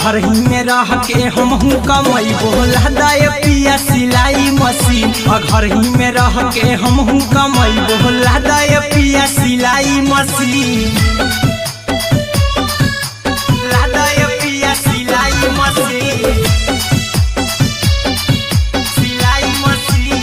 घर ही में रह के हमहू कमैबो लहदाए पिया सिलाई मशीन घर ही में रह के हमहू कमैबो लहदाए पिया सिलाई मशीन लहदाए पिया सिलाई मशीन सिलाई मशीन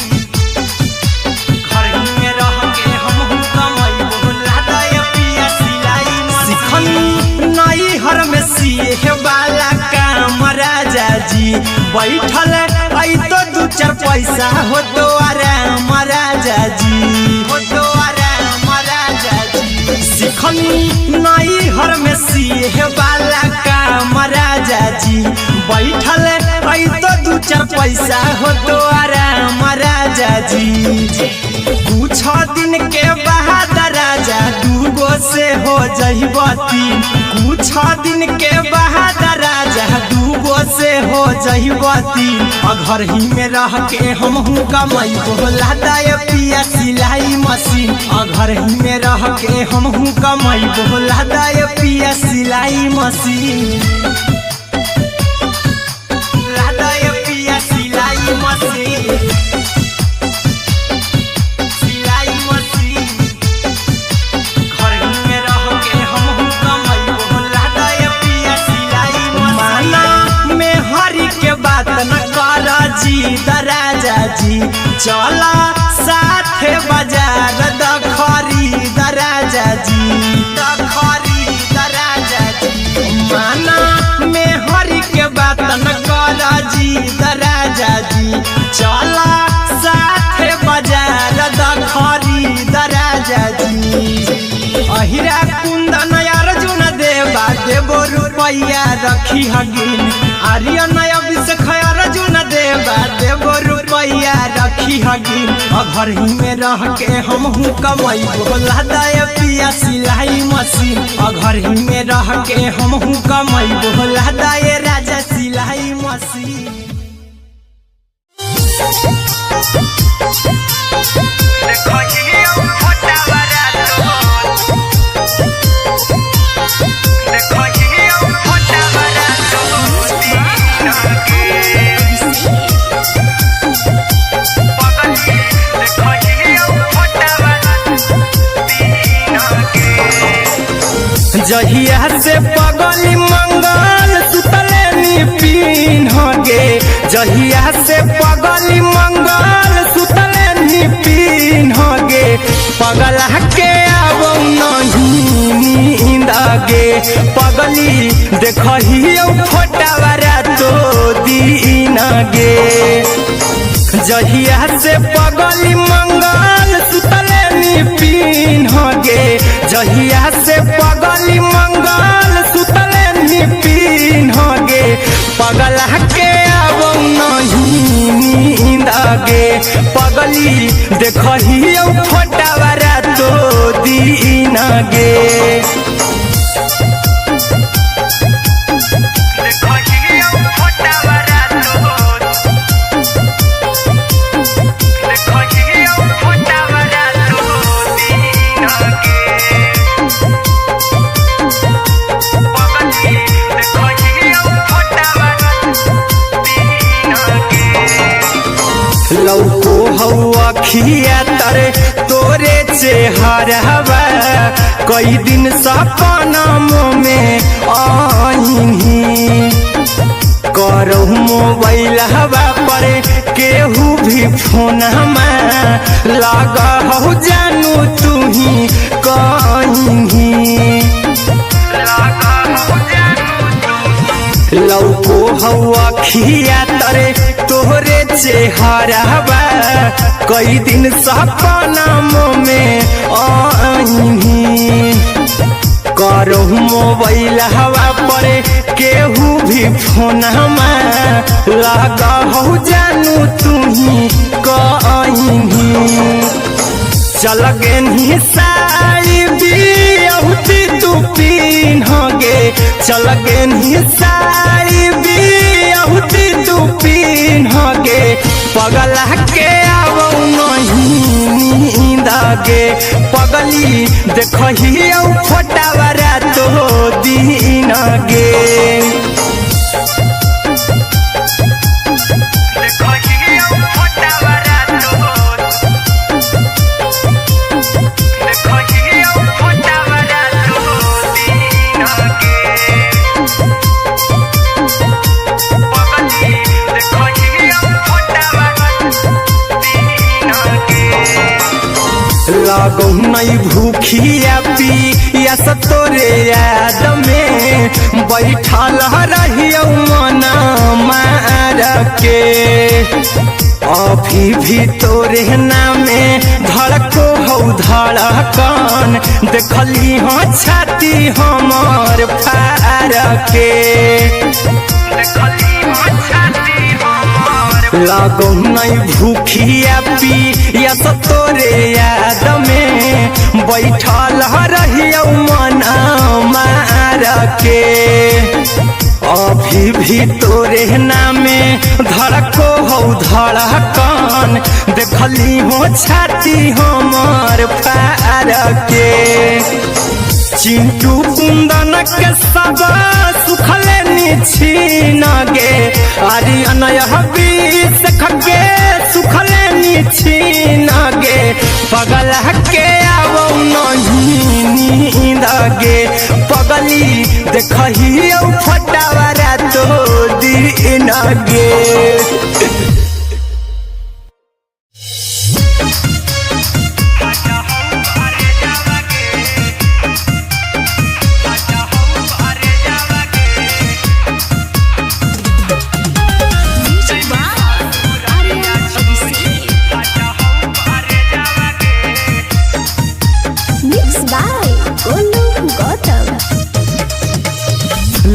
घर ही में रह के हमहू कमैबो लहदाए पिया सिलाई मशीन नई हर में सिए वाला काम राजा जी बैठल आई तो दू चार पैसा हो तो आराम राजा जी हो तो आराम राजा जी सिखनी नई हर में सिए वाला काम राजा जी बैठल आई तो दू चार पैसा हो तो आराम राजा जी कुछ दिन के बाद राजा दूगो से हो जइब तीन कुछ दिन के बाद राजा दूगो से हो जइब तीन घर ही में रह के हमहू कमैबो लहदाए पिया सिलाई मशीन घर ही में रह के हमहू कमैबो लहदाए पिया सिलाई मशीन लहदाए पिया सिलाई मशीन सिलाई मशीन घर ही में रह के हमहू कमैबो लहदाए पिया सिलाई मशीन माना में हरी के बात न कर जी दराजा जी चला साथे बाजार दखरी दराजा जी दखरी दराजा जी माना में हरी के बात न कर जी दराजा जी चला साथे बाजार दखरी दराजा जी अहिरा कुंदन अर्जुन देवा देबो रुपैया रखी हगिन आर्यन अभिषेक अर्जुन देवा देबो रुपैया रखी हगिन घर ही में रह के हमहू कमैबो लहदाए पिया सिलाई मशीन घर ही में रह के हमहू कमैबो लहदाए राजा सिलाई मशीन जहिया से पगली मंगल सुतले निपिन गे जहिया से पगली मंगल सुतले निपिन गे पगला के आवो नहीं नींद गे पगली देखहियो फोटावारा तो दीन गे जहिया से पगली मंगल सुतले निपिन गे जहिया से पगली मंगल सुतले निपिन गे पगला के आवो नहीं नींद गे पगली देखहियो फोटावारा तो दीन गे लौको हवा खिया तरे तोरे चेहरवा कई दिन सपनम में आईनी करो मोबाइल हवा पर केहू भी फोन लगा हो जानू तू ही कहीं लौको हवा खिया तरे तोहरे चेहरवा कई दिन सपनम में आईनी करो मोबाइल हवा पर केहू भी फोन लगा हो जानू तू ही कहीं चल गे निसाई बियहुती तू पिन्हगे चल गे निसाई बियहुती तू पिन्हगे पगला के आवो नहीं नींदगे पगली देखही फोटावरा तो दिन गे लागो नहीं भूखिया पिया तोरे याद में बैठल रहियो मना मार के अभी भी तोरे नामे धड़को हो धड़कन देखली हाँ छाती हमर फार के लागो नहीं भूखिया पिया तोरे याद में बैठल रहियो मना मार के अभी भी तोरे नामे धड़को हो धड़कन देखली हो छाती हमर फार के चिंटू कुंदन के सब सुखले निछीन गे आर्यन बीस खगे सुखले निछीन गे पगला के आवो नहीं नींद गे पगली देखही फटावरा तो दिन गे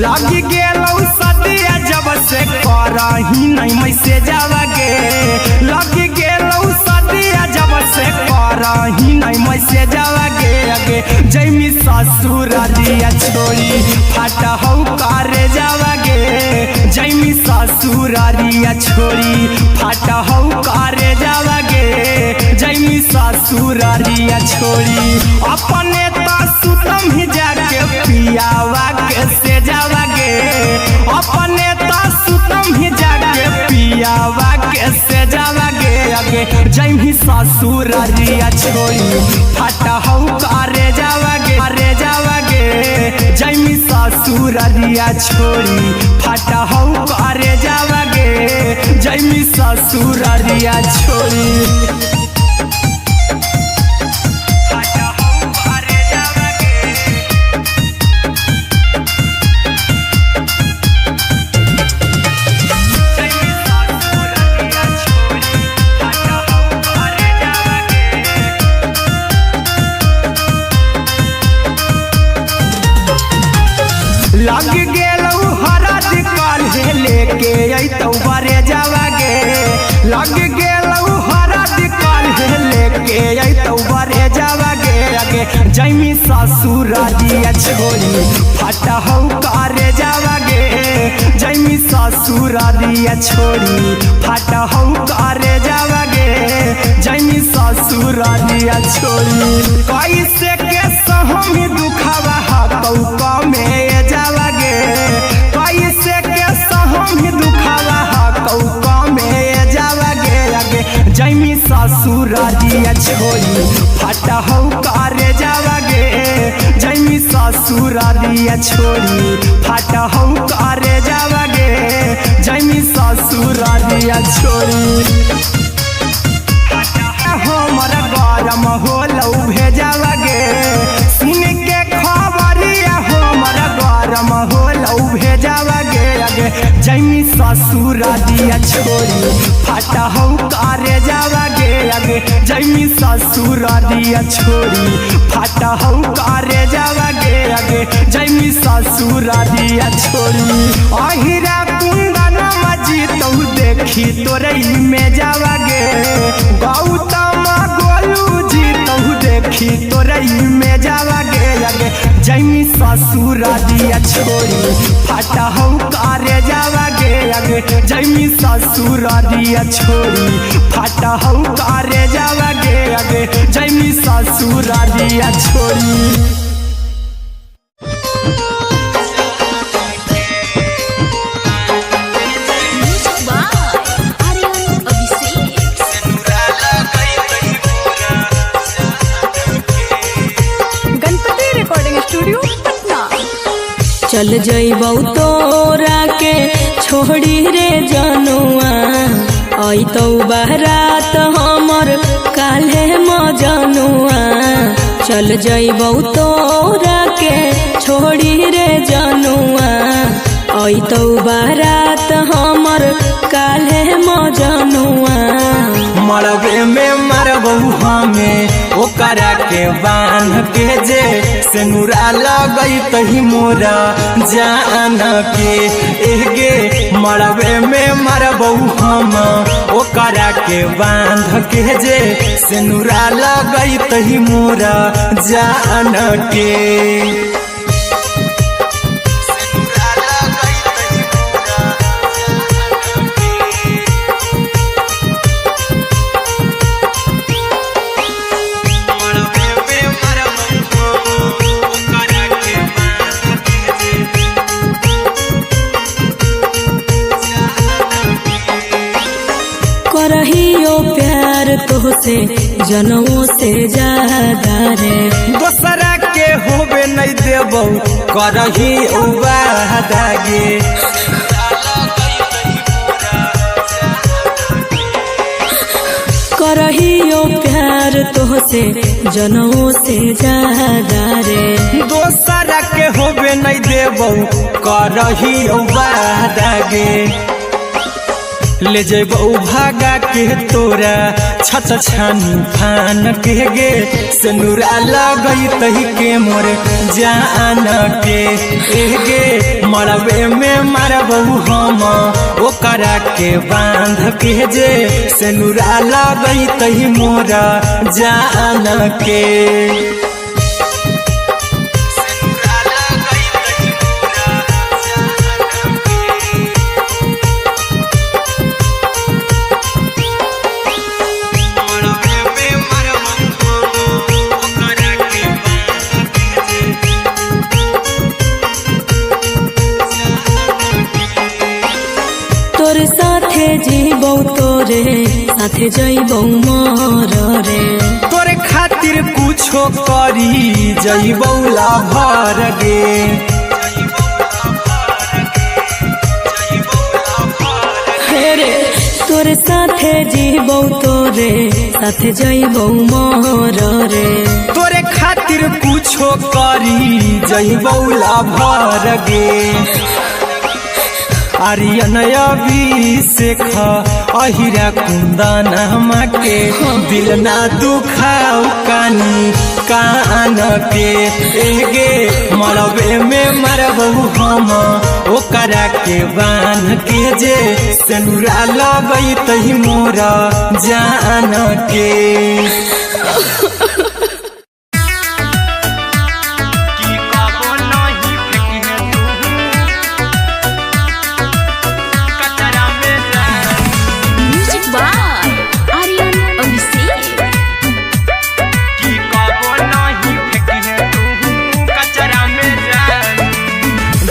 लगी गेलौ सदिया जब से करही नहीं मैसेज आवागे लगी गेलौ सदिया जब से करही नहीं मैसेज आवागे आगे जैमी ससुरालिया छोड़ी फाटा हौ करे जावागे जैमी ससुरालिया छोड़ी फाटा हौ करे जावागे जैमी ससुरालिया छोड़ी अपने तो सुतम ही जाके पियावा के से जावागे अपने तो सुतम ही जाके पियावा के से जावागे आगे जैमी ससुरालिया छोड़ी फाटा हौ करे जावागे जैमी ससुरालिया छोड़ी फाटा हौ करे जावागे जैमी ससुरालिया छोड़ी लग गेलौ हरद काल्हे लेके अइतौ बरे जावागे लग गेलौ हरद काल्हे लेके अइतौ बरे जावागे आगे जैमी ससुरालिया छोड़ी फाटा हौ करे जावागे जैमी ससुरालिया छोड़ी फाटा हौ करे जावागे जैमी ससुरालिया छोड़ी कैसे के सहमी दुखावा हकौ में जावागे कैसे के सहमी दुखावा हकौ में जावागे आगे जैमी ससुरालिया छोड़ी फाटा हौ करे जावागे जैमी ससुरालिया छोड़ी फाटा हौ करे जावागे जैमी ससुरालिया छोड़ी हमर गरम होलौ भेजावागे सुन के खबरिया हमर गरम होलौ भेजावागे आगे जैमी ससुरालिया छोड़ी फाटा हौ करे जावागे आगे जैमी ससुरालिया छोड़ी फाटा हौ करे जावागे आगे जैमी ससुरालिया छोड़ी अहिरा कुंदन मजी तौ देखी तोरई में जावागे गौतम गोलू जी तौ जैमी ससुर दिया छोड़ी फाटा हो करे जावा गे आगे जैमी ससुर दिया छोड़ी फाटा हो करे जावा गे आगे जैमी ससुर दिया छोड़ी। चल जइबौ तोरा के छोड़ी रे जनुआ अइतौ बारात हमर काल्हे मजनुआ। चल जइबौ तोरा के छोड़ी रे जनुआ अइतौ बारात हमर काल्हे मजनुआ। मरबे में मरबौ हमें ओकरा के बांध के जे सेनुरा लगई तही मोरा जान के एगे मरबे में मरबौ हम ओकरा के बांध के जे सेनुरा लगई तही मोरा जान के। करहियो प्यार तोहसे जनमों से ज्यादा रे दोसरा के होबे नहीं देबौ करही वादा गे। करहियो प्यार तोहसे जनमों से ज्यादा रे दोसरा के होबे नहीं देबौ करही वादा गे। ले जेबौ भागा के तोरा छत छानी फान के गे सेनुरा लगई तही के मोर जान के एगे मरबे में मरबौ हम ओकरा के बांध के जे सेनुरा लगई तही मोरा जान के। तोरे साथे जीबौ तोरे साथे जइबौ मर रे तोरे खातिर कुछो करी जइबौ लाभर गे। हेरे तोरे साथे जीबौ तोरे साथे जइबौ मर रे तोरे खातिर कुछो करी जइबौ लाभर गे। आर्यन अभिषेक अहिरा कुंदन के दिल ना दुखाऊ कानी कान के एगे मरबे में मरबौ हम ओकरा के बांध के जे सेनुरा लगई तही मोरा जान के।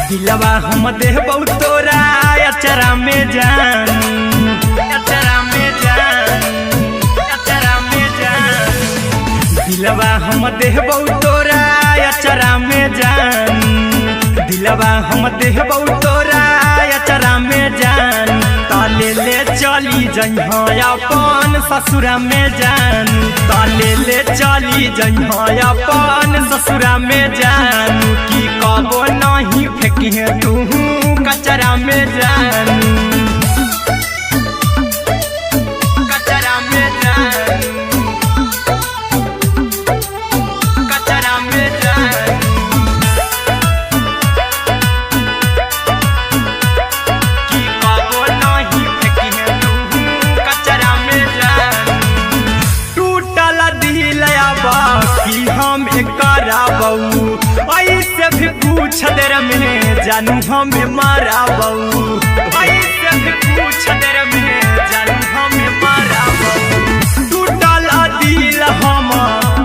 दिलवा हम देबौ तोरा अचरा में जान अचरा में जान अचरा में जान दिलवा हम देबौ तोरा अचरा में जान दिलवा हम देबौ तोरा अचरा में जान ताले ले चली जइहा अपन ससुरा में जान ताले ले चली जइहा अपन ससुरा में जान की कबो नहीं फेंकिहे तू कचरा में जान कचरा में जान कचरा में जान की कबो नहीं फेंकिहे तू कचरा में जान टूटल दिल अब की हम कराबू ऐसे कुछ देर में जानू हमें मारा बहू, ऐसे भी कुछ देर में जानू हमें मारा बहू। टूटल दिल हम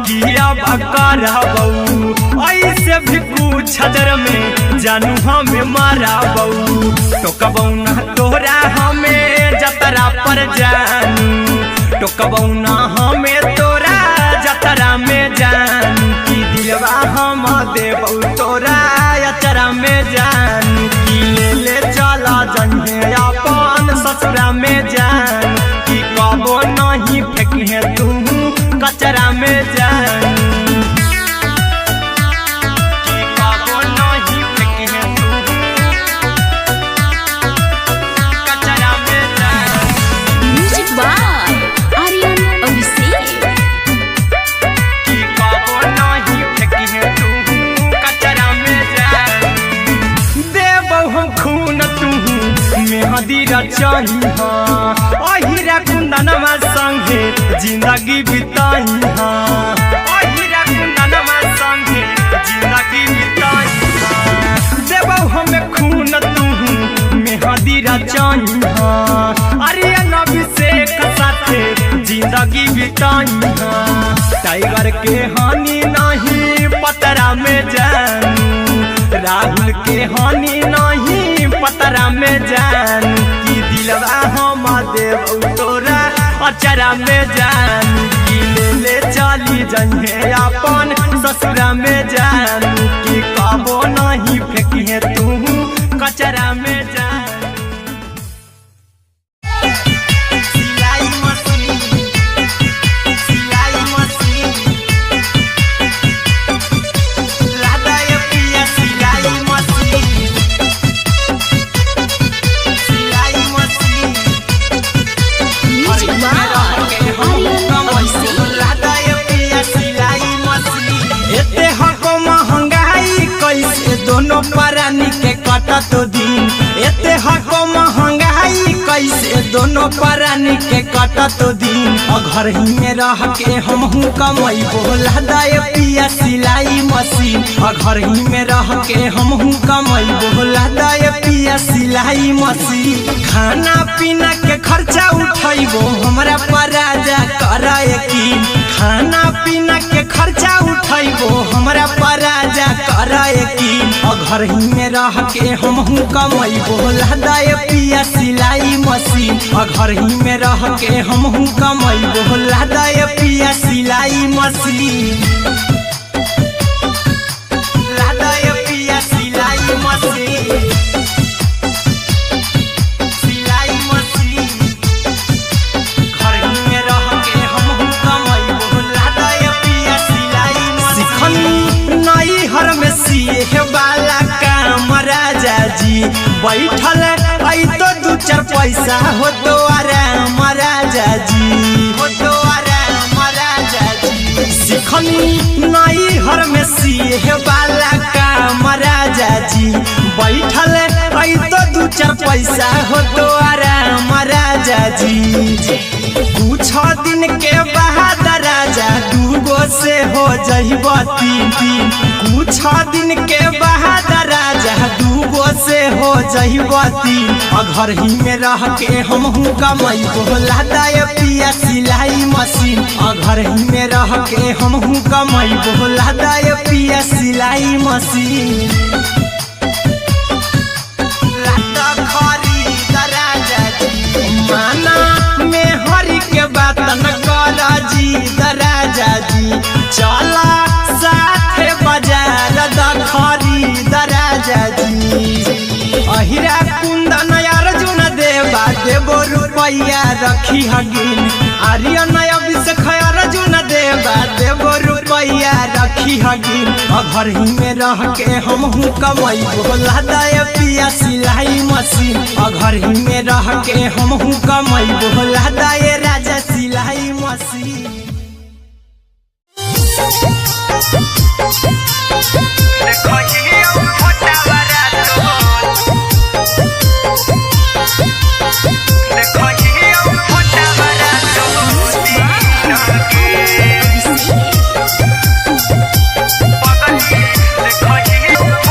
किया बकरा बहू, ऐसे भी कुछ देर में जानू हमें मारा बहू। टोकबौ ना तोरा हमें जतरा पर जानू, टोकबौ ना हमें तोरा जतरा में जानू। की दिलवा हम देबौ तोरा अचरा में जानू, की ले चला जन्हे अपन ससुरा में जानू। की कबो नहीं फेंके तू कचरा में जानू, की कबो नहीं फेंके तू कचरा में जानू। Music by Aryan Abhishek. की कबो नहीं फेंके तू कचरा में जानू। देबौ हम खून तू मेहंदी रचाई हाँ, अहिरा कुंदनमा संगे जिंदगी बिताई हाँ, अहिरा कुंदनमा संगे जिंदगी बिताई हाँ। देबौ हमें खून तू मेहंदी रचाई हाँ, आर्यन अभिषेक साथे जिंदगी बिताई हाँ। टाइगर के हानि नहीं पतरा में जानू, राहुल के हानि नहीं पतरा में जानू। की दिलवा हम देबौ तोरा अचरा में जानू, की ले चली जन्हे अपन ससुरा में जानू। की कबो नहीं फेंकिए तू कचरा में जानू। सिलाई मशीन, सिलाई मशीन, लादा ये पिया सिलाई मशीन, सिलाई machine. Music by Aryan Abhishek. लादा ये पिया सिलाई मशीन। एते हको महंगाई कैसे दोनों परानी के कटत दिन, एते हको महंगाई कैसे दोनों परानी के कटत दिन। घर ही में रह के हमहू कमैबो लादा ये पिया सिलाई मशीन, घर ही में रह के हमहू कमैबो लादा ये पिया सिलाई मशीन। खाना पीना के खर्चा उठैबो हमरा पराजा कराए की, खाना पीना के खर्चा उठैबो हमरा पराजा कराए की। घर ही में रह के हमहू कमैबो लादा ये पिया सिलाई मशीन, घर ही में रह के हमहू कमैबो लादा ये पिया सिलाई मशीन, लादा ये पिया सिलाई मशीन, सिलाई मशीन। घर ही में रह के हमहू कमैबो लादा ये पिया सिलाई मशीन। सिखनी नई हर में सिए वाला काम राजा जी, बैठल आई तो दू चार पैसा हो तो आराम राजा जी, हो तो आराम राजा जी। सिखनी नई हर में सिए वाला काम राजा जी, बैठल आई तो दू चार पैसा हो तो आराम राजा जी। कुछ दिन के बाद राजा दूगो से हो जइब तीन तीन, कुछ दिन के बाद राजा दूगो से हो जइब तीन। घर ही में रह के हमहू कमैबो लादा ये पिया सिलाई मशीन, घर ही में रह के हमहू कमैबो लादा ये पिया सिलाई मशीन। लादा खरीद राजा जी, माना में हरी के बात न करा जी राजा जी। चला साथे बाजार द खरीद राजा जी। अहिरा कुंदन अर्जुन देवा देबो रुपैया रखी हगिन, आर्यन अभिषेक अर्जुन देवा देबो रुपैया रखी हगिन। घर ही में रह के हमहू कमैबो लादा ये पिया सिलाई मशीन, घर ही में रह के हमहू कमैबो लादा ये राजा सिलाई मशीन।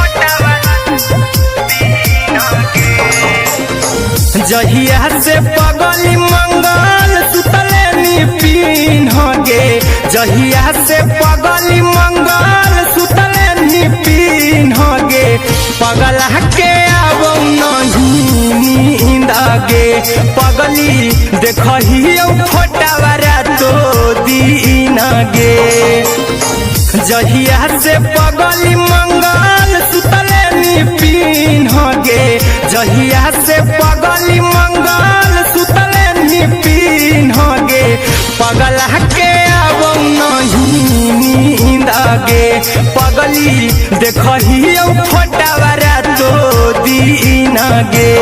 म्यूजिक बाय जहिया से पगली मंगल सुतले निपिन गे जहिया से पगली मंगल सुतले निपिन गे पगला के आवो नहीं नींद गे पगली देखहियो फोटावारा तो दीन गे जहिया से पगली मंगल सुतले निपिन गे जहिया से पगली मंगल सुतले निपिन गे पगला के आवो नहीं नींद गे पगली देखहियो फोटावारा तो दीन गे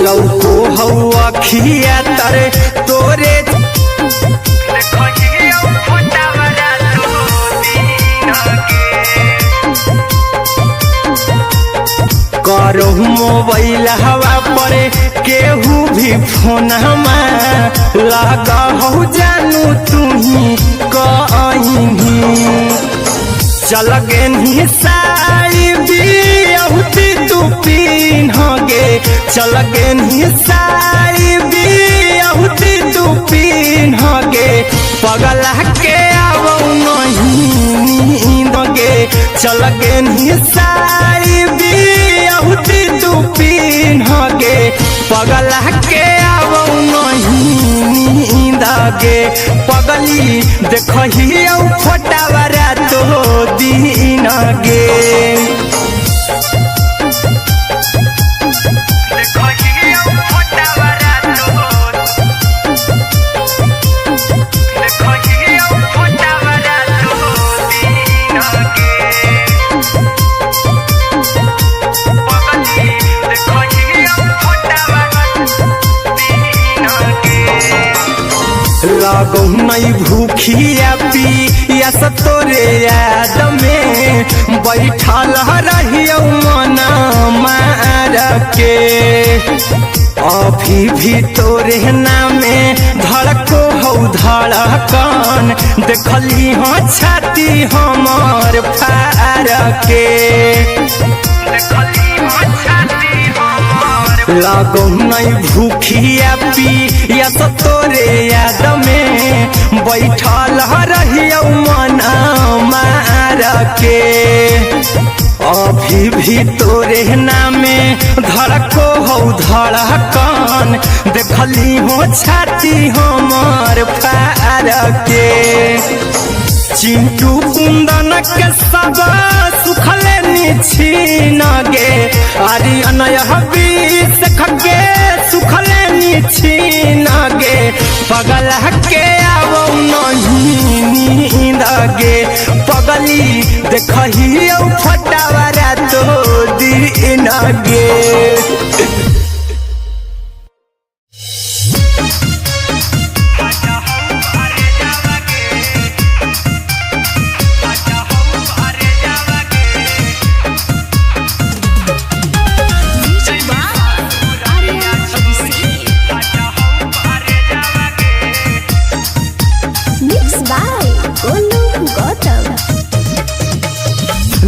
लौको हवा खिया तरे तोरे करो मोबाइल हवा पर केहू भी फोन लगा हो जानू तुही कहीं चल गे साड़ी बिहुती तू पीन गे चल गे साड़ी बिहुती तू पीन गे पगला के आवो नहीं नींद गे चल गे साड़ी बिहुती तू पीन गे पगला के आवो नहीं नींद गे पगली देखहियो फोटावारा तो दीन गे लागो नहीं भूखिया पिया तोरे याद में बैठल रहियो मन मार के अभी भी तोरे नामे धड़को हो धड़कन देखली हाँ छाती हमार फार के लागो नहीं भूखिया पिया तोरे याद में बैठल रहियो मन मार के अभी भी तोरे नामे धड़को हो धड़कन देखली हो छाती हमार फार के चिंटू कुंदन के सब सुखले निछीन गे आर्यन हबीस खगे सुखले निछीन गे पगला के आवो नहीं नींद गे पगली देखहियो फोटावारा तो दीन गे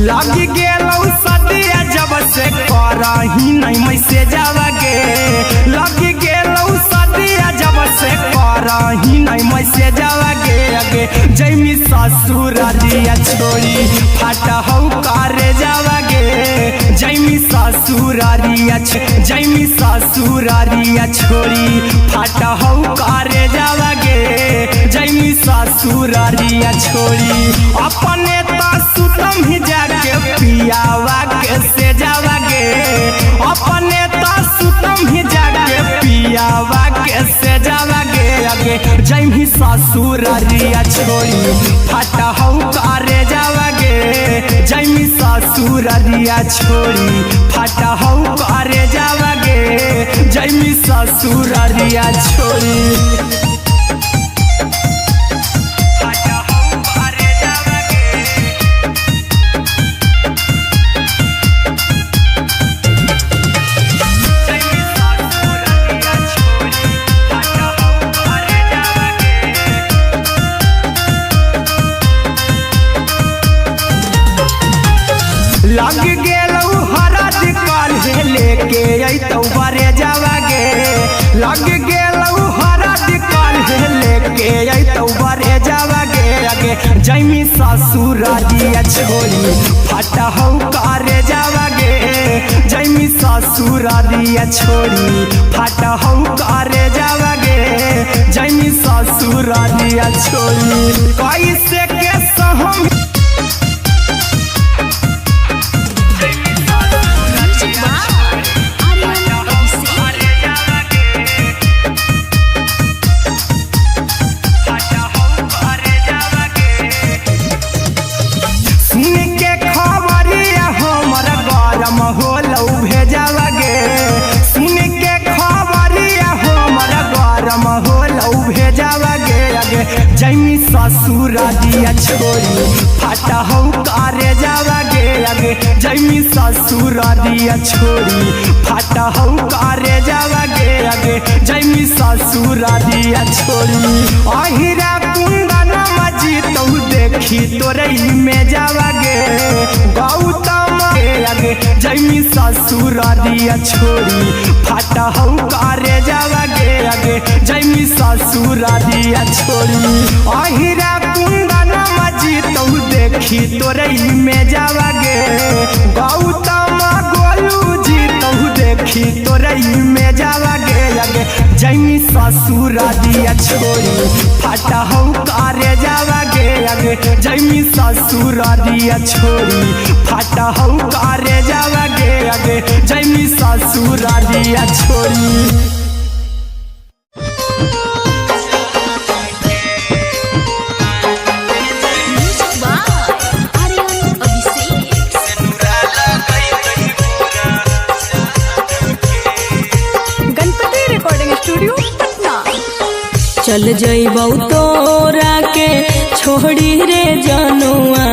लगी गेलौ सदिया जब से करही नहीं मैसे जावगे लगी गेलौ सदिया जब से करही नहीं मैसे जावगे अगे जैमी ससुरारिया छोड़ी फाटा हौ करे जावगे जैमी ससुरारिया छोड़ी फाटा हौ करे जावगे जैमी ससुरारिया छोड़ी अपने तो सुतम ही जाके पियावा के से जावगे अपने तो सुतम ही जाके पियावा के से जावगे अगे जैमी ससुरारिया छोड़ी फाटा हौ करे जावगे जैमी ससुरारिया छोड़ी फाटा हौ करे जावगे जैमी ससुरारिया छोड़ी फाटा हौ करे जावगे लग गेलौ हरद काल्हे लेके अइतौ बरे जावागे लग गेलौ हरद काल्हे लेके अइतौ बरे जावागे आगे जैमी ससुरारिया छोरी फटा हौ करे जावागे जैमी ससुरारिया छोरी फटा हौ करे जावागे जैमी ससुरारिया छोरी कैसे के सहम जैमी ससुरारिया छोरी फटा हौ करे जावागे आगे जैमी ससुरारिया छोरी फटा हौ करे जावागे आगे जैमी ससुरारिया छोरी अहिरा कुंदन मजी तौ देखी तोरई में जावागे गौतम आगे जैमी ससुरारिया छोरी फटा हौ करे जावागे आगे जैमी ससुरारिया छोरी अहिरा कुंदन मजी तौ देखी तोरई में जावागे गौतम गोलू जी तौ देखी तोरई में जावागे आगे जैमी ससुरारिया छोरी फटा हौ करे जावागे आगे जैमी ससुरारिया छोरी फटा हौ करे जावागे आगे जैमी ससुरारिया छोरी चल जइबौ तोरा के छोड़ी रे जनुआ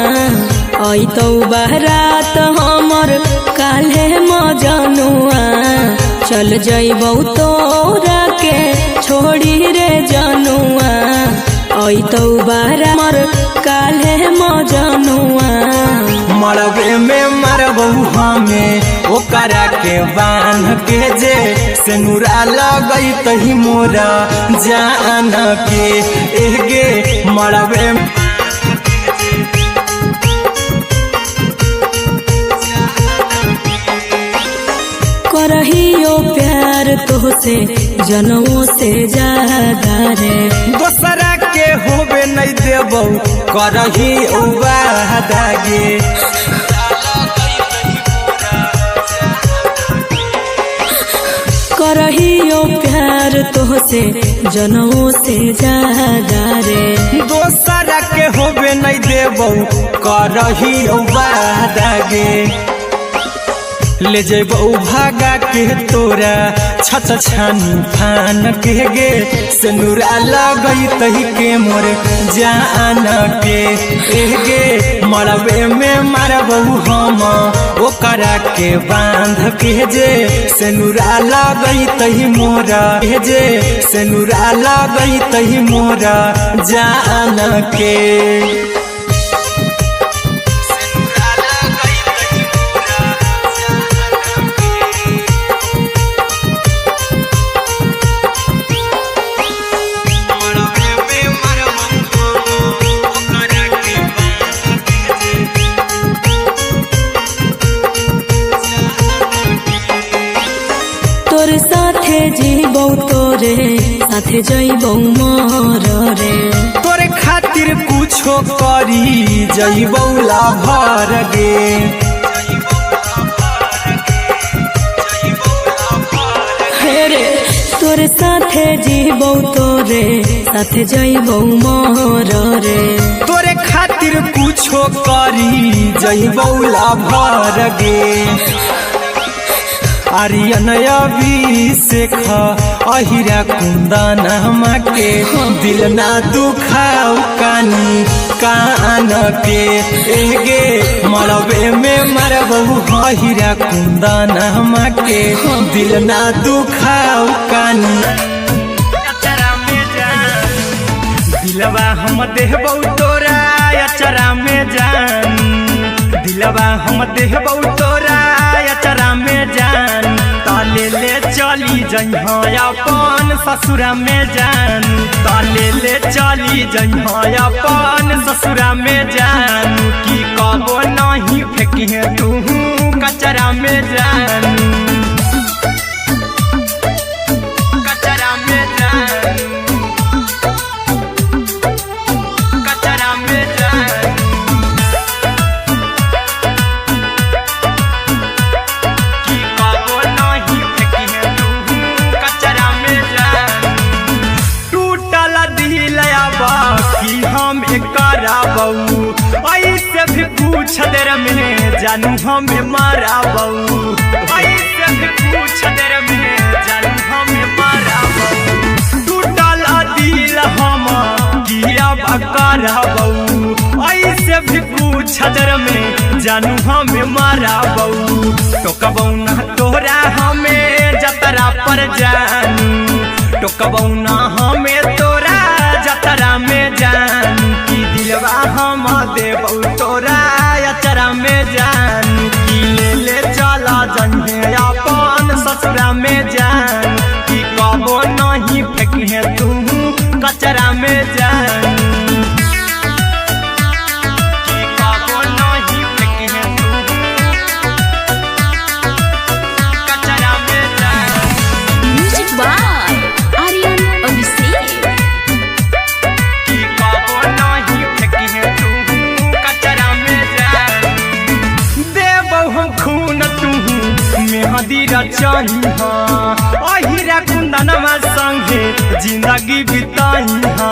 अइतौ बारात हमर काल्हे मजनुआ चल जइबौ तोरा के छोड़ी रे जनुआ अइतौ बारात हमर काल्हे मजनुआ मरबे में मरबौ हमें ओकरा के बांध के जे सेनुरा लगई तही मोरा जान के एगे मरबे करहियो प्यार तोहसे जनमों से ज्यादा रे दोसरा के होबे नहीं देबौ करही वादागे करहियो प्यार तोहसे जनमों से ज्यादा रे दोसरा के होबे नहीं देबौ करही वादागे ले जेबौ भागा के तोरा छछ छानी फान के गे सेनुरा लगई तही के मोर जान के गे मरबे में मारबौ हम ओकरा के बांध के जे सेनुरा लगई तही मोरा जे सेनुरा लगई तही मोरा जान के जीबौ तोरे साथे जइबौ मोर रे तोरे खातिर कुछो करी जइबौ लाभर गे हेरे तोरे साथे जीबौ तोरे साथे जइबौ मोर रे तोरे खातिर कुछो करी जइबौ लाभर गे आर्यन अभिषेक अहिरा कुंदन के दिल ना दुखाऊ कानी कान के एगे मरबे में मरबौ अहिरा कुंदन के दिल ना दुखाऊ कानी दिलवा हम देबौ तोरा अचरा में जान दिलवा हम देहबौ तोरा अचरा में जान ताले ले चली जइहा अपन ससुरा में जान ताले ले चली जइहा अपन ससुरा में जान की कबो नहीं फेंकिहे तू कचरा में जान कचरा में जान कचरा में जान की कबो नहीं फेंकिहे तू कचरा में जान टूटल दिल बाकी हम कराबू ऐसे भी पूछ देर में जानू हमें माराबू ऐसे भी पूछ देर में जानू हमें माराबू टूटल दिल हम किया कराबू ऐसे भी पूछ देर में जानू हमें माराबू टोकबौ ना तोरा हमें जतरा पर जानू टोकबौ ना हमें तोरा जतरा में जानू की दिलवा हम देबौ तोरा अचरा में जानू की ले चला जइहे अपन ससुरा में जान की कबो नहीं फेंकिहे तू कचरा में जानू की कबो नहीं फेंकिहे तू कचरा में जानू म्यूजिक बाय आर्यन अभिषेक की कबो नहीं फेंकिहे तू कचरा में जान देबौ हम खून तू मेहदी रचइहा अहिरा कुंदनमा संगे जिंदगी बिताइहा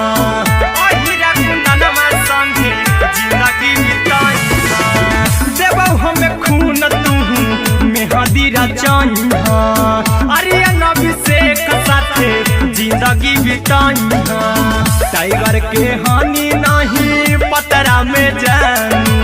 अहिरा कुंदनमा संगे जिंदगी बिताइहा देबौ हमें खून तू मेहदी रचइहा आर्यन अभिषेक साथे जिंदगी बिताइहा टाइगर के हानि नहीं पतरा में जानू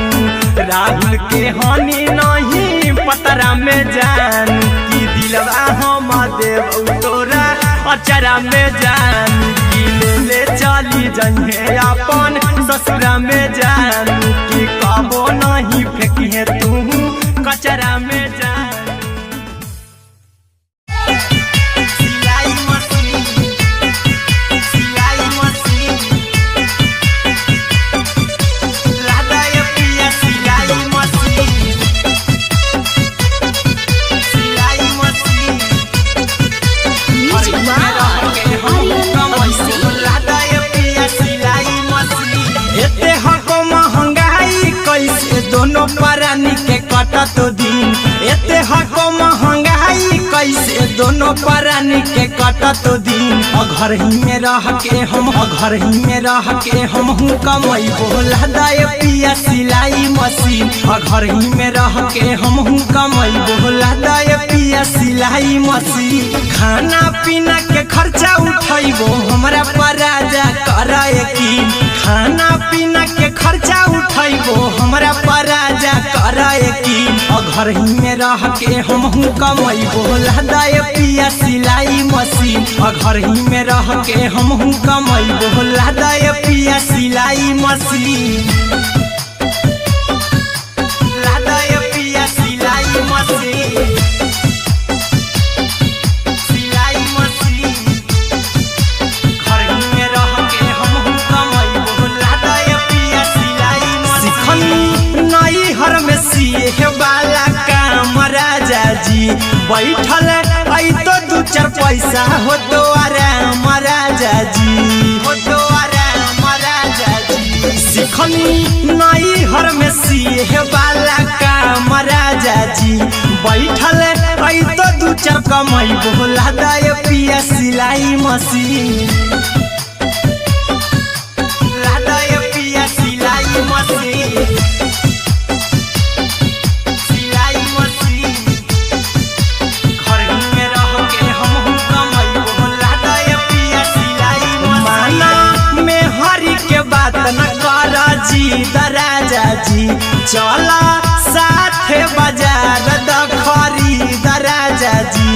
राहुल के हानि नहीं पतरा में जानू की दिलवा हम देबौ तोरा अचरा में जानू की ले चली जइहे अपन ससुरा में जानू की कबो नहीं फेंकिहे तू कचरा में जानू सिलाई मशीन सिलाई मशीन लादा ये पिया सिलाई मशीन सिलाई machine music by Aryan Abhishek लादा ये पिया सिलाई मशीन एते हको महंगाई कैसे दोनों परानी के कटत दिन एते हको महंगाई कैसे दोनों परानी के कटत दिन घर ही में रह के हम हूँ कमई बोला दाए पिया सिलाई मशीन घर ही में रह के हम हूँ कमई बोला दाए पिया सिलाई मशीन खाना पीना के खर्चा उठैबो हमरा पर राजा कराए की खाना पीना के खर्चा उठैबो हमरा पर राजा कराए की घर ही में रह के हम हूँ कमई बोला दाए पिया सिलाई मशीन घर ही में रह के हम हूँ कमई बोला दाए पिया सिलाई मशीन लादा ये पिया सिलाई मशीन सिलाई मशीन घर ही में रह के हम हूँ कमई बोला दाए पिया सिलाई मशीन सिखनी नई हर में सिए वाला काम राजा जी बैठल आई तो दू चार पैसा हो तो आराम राजा जी हो तो आराम राजा जी सिखनी नई हर में सिए वाला काम राजा जी बैठल आई तो दू चार कमाई बोला दाए पिया सिलाई मशीन लादा ये पिया सिलाई मशीन सिलाई मशीन घर ही में रह के हम हूँ कमई बोला दाए पिया सिलाई मशीन माना में हरी के बात न कर जी दराजा जी चला साथे बाजार दखरी दराजा जी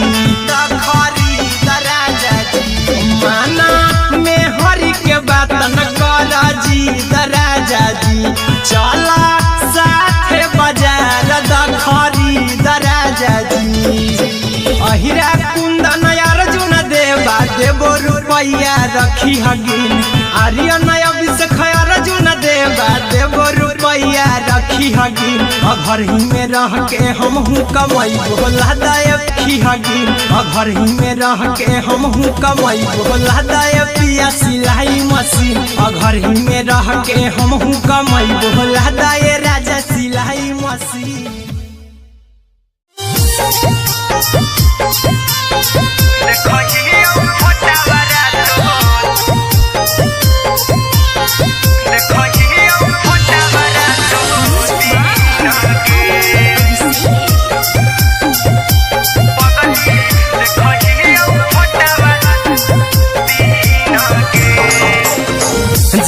दखरी दराजा जी माना में हरी के बात न कर जी दराजा जी चला साथे बाजार अहिरा कुंदन अर्जुन देवा देवो रुपैया रखी हगिन आर्यन अभिषेक अर्जुन देवा देवो रुपैया रखी हगिन घर ही में रह के हमहू कमाई बोला दायखी हगिन घर ही में रह के हमहू कमाई बोला दाय पिया सिलाई मशीन घर ही में रह के हमहू कमाई बोला दाय राजा सिलाई मशीन।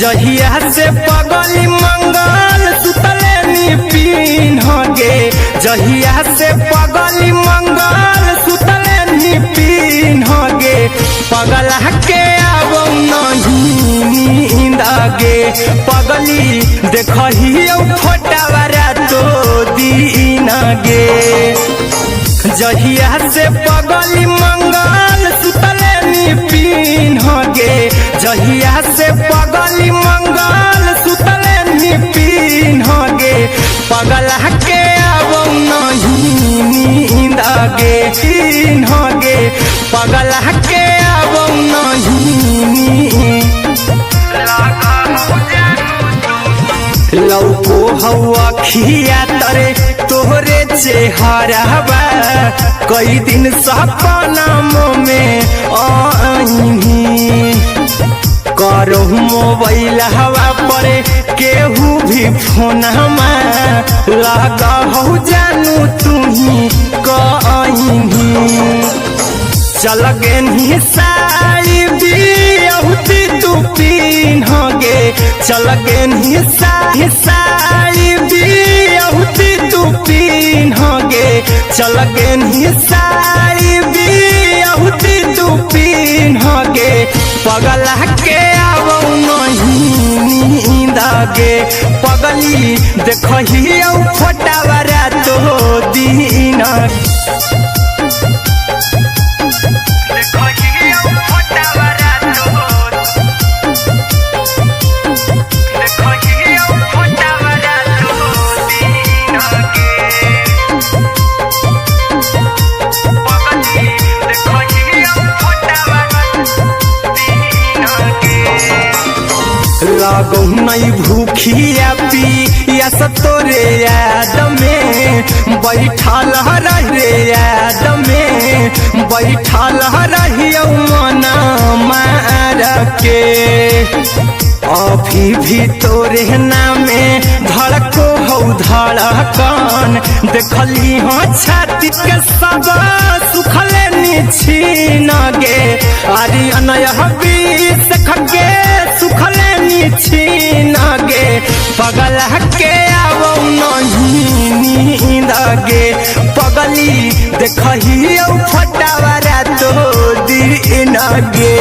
जहिया से पगली मंगल सुतले निपिन गे जहिया से पगली मंगल सुतले निपिन गे पगला के आब नहीं नींद गे पगली देखही फोटावारा तो दीन गे जहिया से पगली मंगल सुतले निपिन गे जहिया से पगली मंगल सुतले निपिन गे पगला के आब नहीं नींद गे तीन गे पगला के आब नहीं लौको हवा खिया तरे तोहरे चेहरा कई दिन सपना में आईनी करो मोबाइल हवा पर केहू भी फोन लगा हो जानू तुही कहीं चल गे साड़ी बिहुती तू पीन गे चल गे साड़ी बिहुती तू पीन गे चल गे साड़ी बिहुती तू पीन गे पगला के आब नहीं नींद गे पगली देखही फोटावारा तो दीन लागो नहीं भूखिया पिया तोरे याद में बैठल रे याद में बैठल रहियो मना मार के अभी भी तोरे नामे धड़को हो धड़कन देखली हो छाती के सब सुखले निछीन गे आर्यन अभिषेक के सुखले निछीन गे पगला के आब नहीं नींद गे पगली देखही फोटावारा तो दीन गे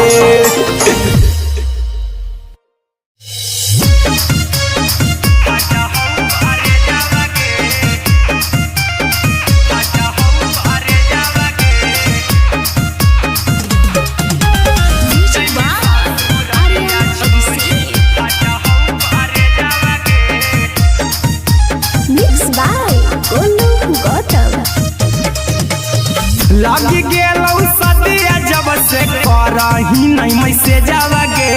लगी गेलौ सदिया जब से करही नहीं मैसेज गे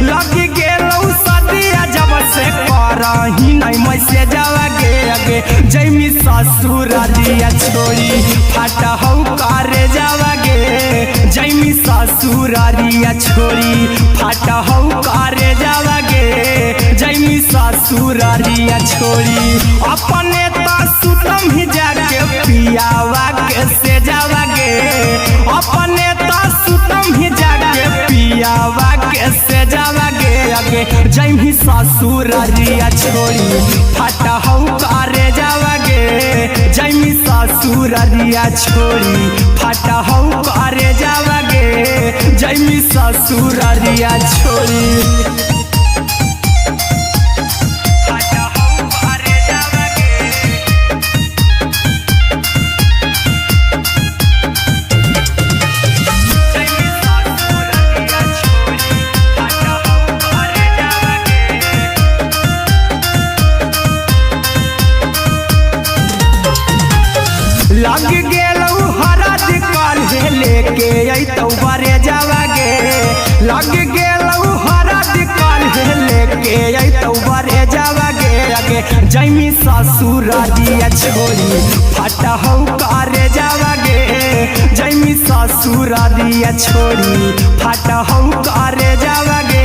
लगी गेलौ सदिया जब से करही नहीं मैसेज गे अगे जैमी ससुरालिया छोड़ी फाटा हौ करे जावा गे जैमी ससुरालिया छोड़ी फाटा हौ करे जावा गे जैमी ससुरालिया छोड़ी अपने तो सुतम ही जाके पियावा के से जावा गे अपने तो सुतम ही जाके पियावा के से जावा गे अगे जैमी ससुरालिया छोड़ी फाटा हौ करे जावा गे जैमी ससुरालिया छोड़ी फाटा हौ करे जावा गे जैमी ससुरालिया छोड़ी आगे जैमी ससुर दिया छोड़ी फटा हो करे जावागे जैमी ससुर दिया छोड़ी फटा हो करे जावागे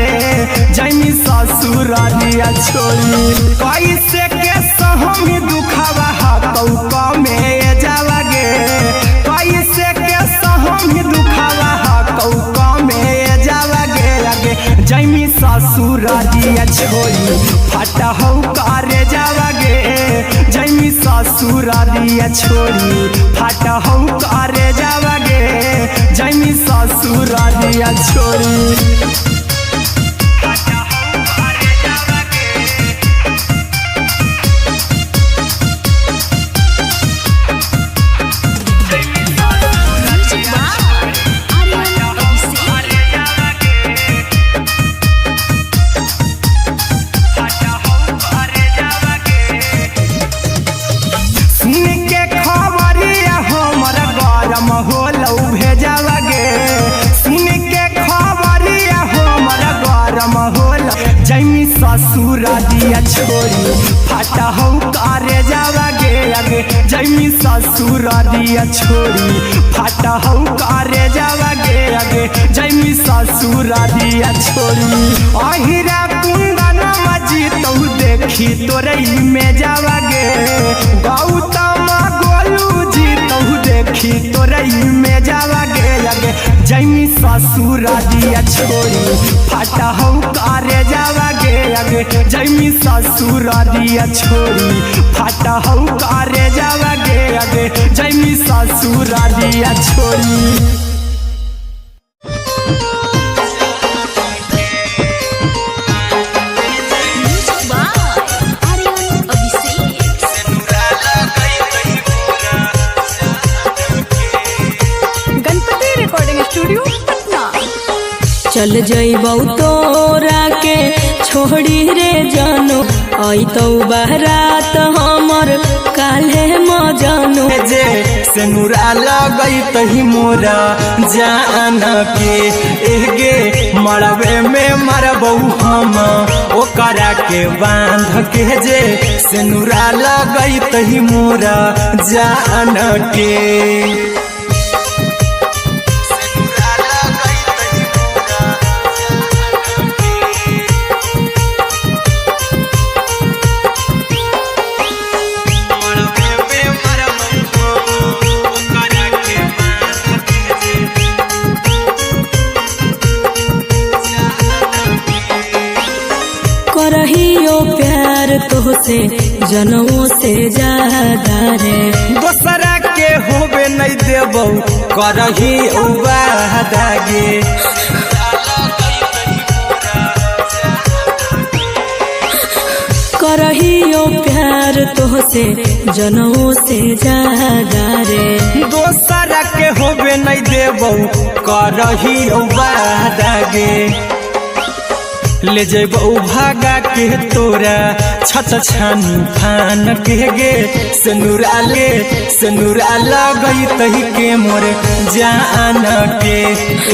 जैमी ससुर दिया छोड़ी कैसे के सहमी दुखावा कौका में जावागे कैसे के सहमी दुखावा कौका में जावागे आगे जैमी ससुर दिया छोड़ी फटा हो करे जावागे जैमी ससुर दिया छोड़ी फटा हो करे जावागे जैमी ससुर दिया छोड़ी जैमी ससुर दिया छोड़ी फटा हो करे जावागे आगे जैमी ससुर दिया छोड़ी फटा हो करे जावागे आगे जैमी ससुर दिया छोड़ी अहिरा कुंदन मजी तो देखी तोरई में जावागे गौतम गोलू जी तो देखी तोरई में जावागे आगे जैमी ससुर दिया छोड़ी फटा हो करे जावागे आगे जैमी ससुर दिया छोड़ी फटा हो करे जावागे आगे जैमी ससुर दिया छोड़ी चल जइबौ तोरा के छोड़ी रे जानो अइतौ बारात हमर काल्हे मजानो जे सेनुरा लगई तही मोरा जान के एगे मरबे में मरबौ हम ओकरा के बांध के जे सेनुरा लगई तही मोरा जान के करहियो प्यार तोहसे जनमों से ज्यादा रे दोसरा के होबे नहीं देबौ करही वादागे करहियो प्यार तोहसे जनमों से ज्यादा रे दोसरा के होबे नहीं देबौ करही वादागे ले जेबौ भागा के तोरा छछ छानी फान के गे सेनुरा लगई तही के मोरे जान के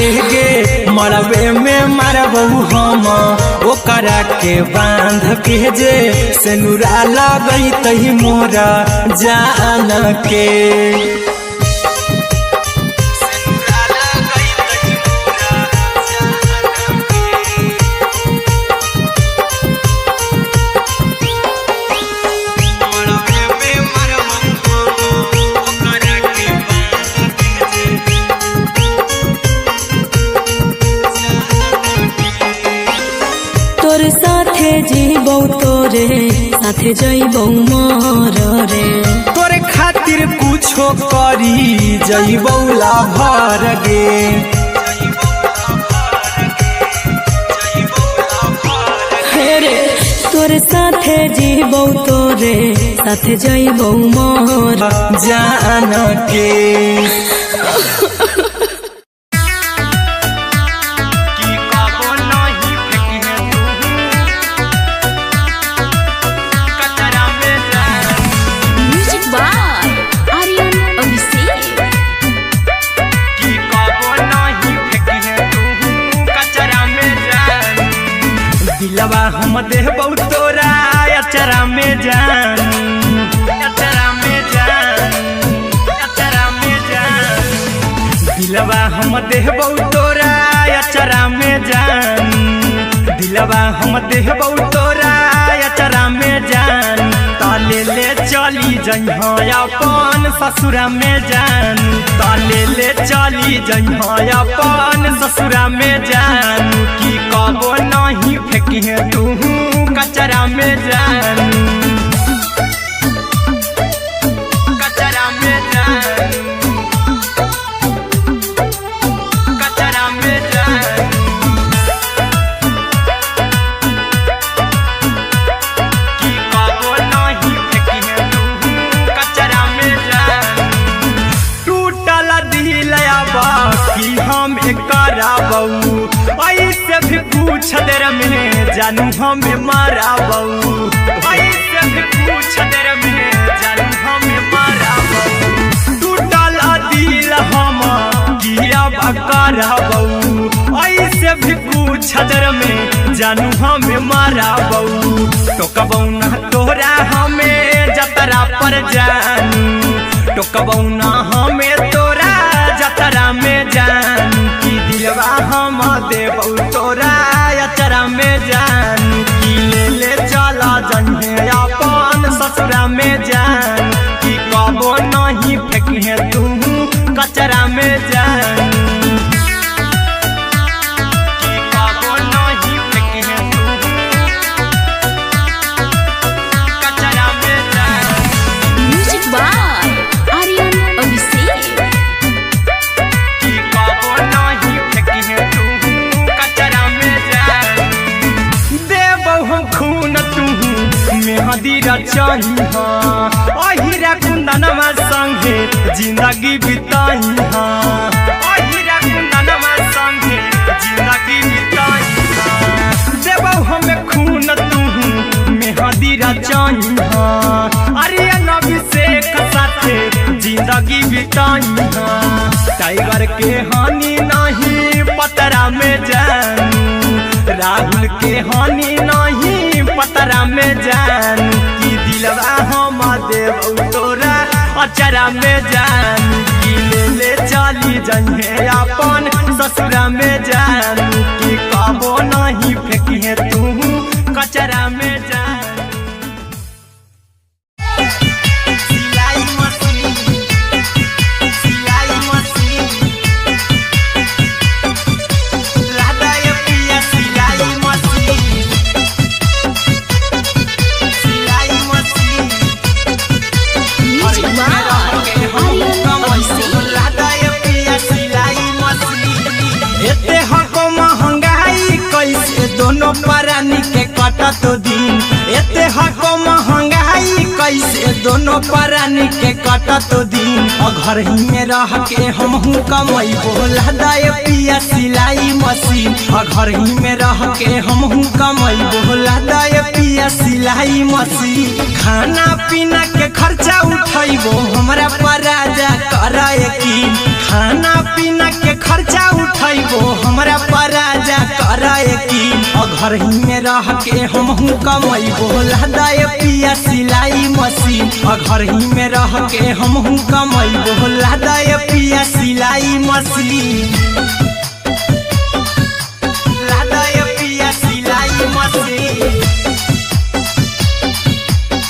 एगे मरबे में मरबौ हम ओकरा के बांध के जे सेनुरा लगई तही मोरा जान के तोर साथे जीबौ तोरे साथे जइबौ मोर रे तोरे खातिर कुछो करी जइबौ लाभर गे रे तोर साथे जीबौ तोरे साथे जइबौ मोर जान के दिलवा हम देबौ तोरा अचरा में हम देहबौ तोरा अचरा में जान, दिलवा हम देहबौ तोरा अचरा में जान, ताले ले चली जइहा अपन ससुरा में जान, ताले ले चली जइहा अपन ससुरा में जान, की कबो नहीं फेंकिहे तू कचरा में जान, कचरा में जान, कचरा में जान, की कबो नहीं फेंकिहे तू कचरा में जान, टूटल दिल बाकी हम कराबऊ, ऐसे भी पूछ देर में जानू हमें माराबऊ, ऐसे भी पूछ देर में जानू हमें माराबऊ, टूटल दिल हम किया कराबऊ, ऐसे भी पूछ देर में जानू हमें माराबऊ, टोकबऊ ना तोरा हमें जतरा पर जानू, टोकबऊ ना हमें तोरा जतरा में जान, की दिलवा हम देबौ तोरा अचरा में जान, की ले ले चला जइहे अपन ससुरा में जान, की कबो नहीं फेंकिहे तू कचरा में जान, की कबो नहीं फेंकिहे तू कचरा में जान। Music by Aryan Abhishek. की कबो नहीं फेंकिहे तू कचरा में जान, देबौ हम खून तू मेहंदी रचइहा, अहिरा कुंदनमा संगे जिंदगी बिताइहा, अहिरा कुंदनमा संगे जिंदगी बिताइहा, देबौ हम खून तू मेहंदी रचइहा, आर्यन अभिषेक साथे जिंदगी बिताइहा, टाइगर के हानि नहीं पतरा में जानू, राहुल के हानि नहीं पतरा में जान, की दिलवा हम देबौ तोरा अचरा में जान, की ले ले चली जइहे अपन ससुरा में जान, की कबो नहीं फेंकिहे तू कचरा में जान। सिलाई मशीन, सिलाई मशीन, लादा ये पिया सिलाई मशीन, सिलाई machine, music by Aryan Abhishek. लादा ये पिया सिलाई मशीन, एते हको महंगाई कैसे दोनों परानी के कटत दिन, एते हको महंगाई कैसे दोनों परानी के कटत दिन, और घर ही में रह के हमहू कमैबो लादा ये पिया सिलाई मशीन, और घर ही में रह के हमहू कमैबो लादा ये पिया सिलाई मशीन, खाना पीना के खर्चा उठैबो हमरा पर राजा करा यकीन, खाना पीना के खर्चा उठैबो हमरा पर राजा करा यकीन, और घर ही में रह के हमहू कमैबो लादा ये पिया सिलाई मशीन, और घर ही में रह के हमहू कमैबो लादा ये पिया सिलाई मशीन, लादा ये पिया सिलाई मशीन,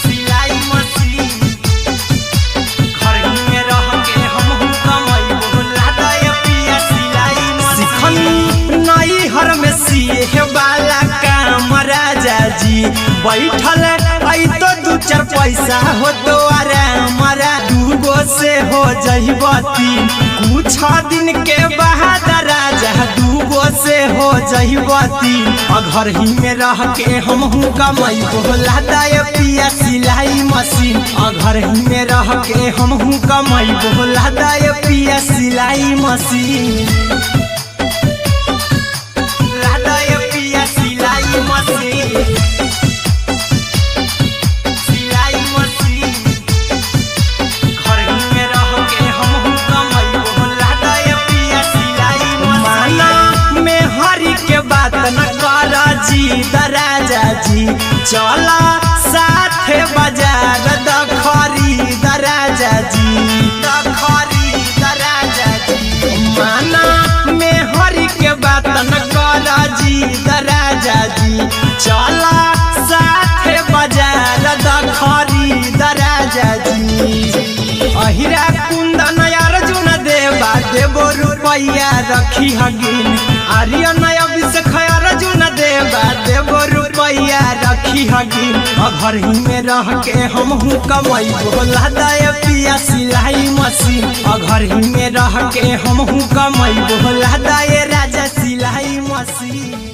सिलाई मशीन, घर ही में रह के हमहू कमैबो लादा ये पिया सिलाई मशीन, सिखनी नई हर में सिए वाला काम राजा जी, बैठल आई तो दू चार पैसा हो तो आराम, दूगो से हो जहिबती कुछ दिन के बाद राजा, दूगो से हो जहिबती, और घर ही में रह के हमहू कमैबो लादा ये पिया सिलाई मशीन, और घर ही में रह के हमहू कमैबो लादा ये पिया सिलाई मशीन, लादा ये पिया सिलाई मशीन, सिलाई मशीन, घर ही में रह के हमहू कमैबो लादा ये पिया सिलाई मशीन, माना में हरी के बात न करा जी दराजा जी, चला साथे बाजार दखरी दराजा जी, दखरी दराजा जी, माना राजा जी। अहिरा कुंदन अर्जुन देवा देवो रुपैया रखी हगिन। आर्यन अभिषेक अर्जुन देवा देवो रुपैया रखी हगिन। घर ही में रह के हमहू कमाई बोला दाय पिया सिलाई मशीन। घर ही में रह के हमहू कमाई बोला दाय राजा सिलाई मशीन।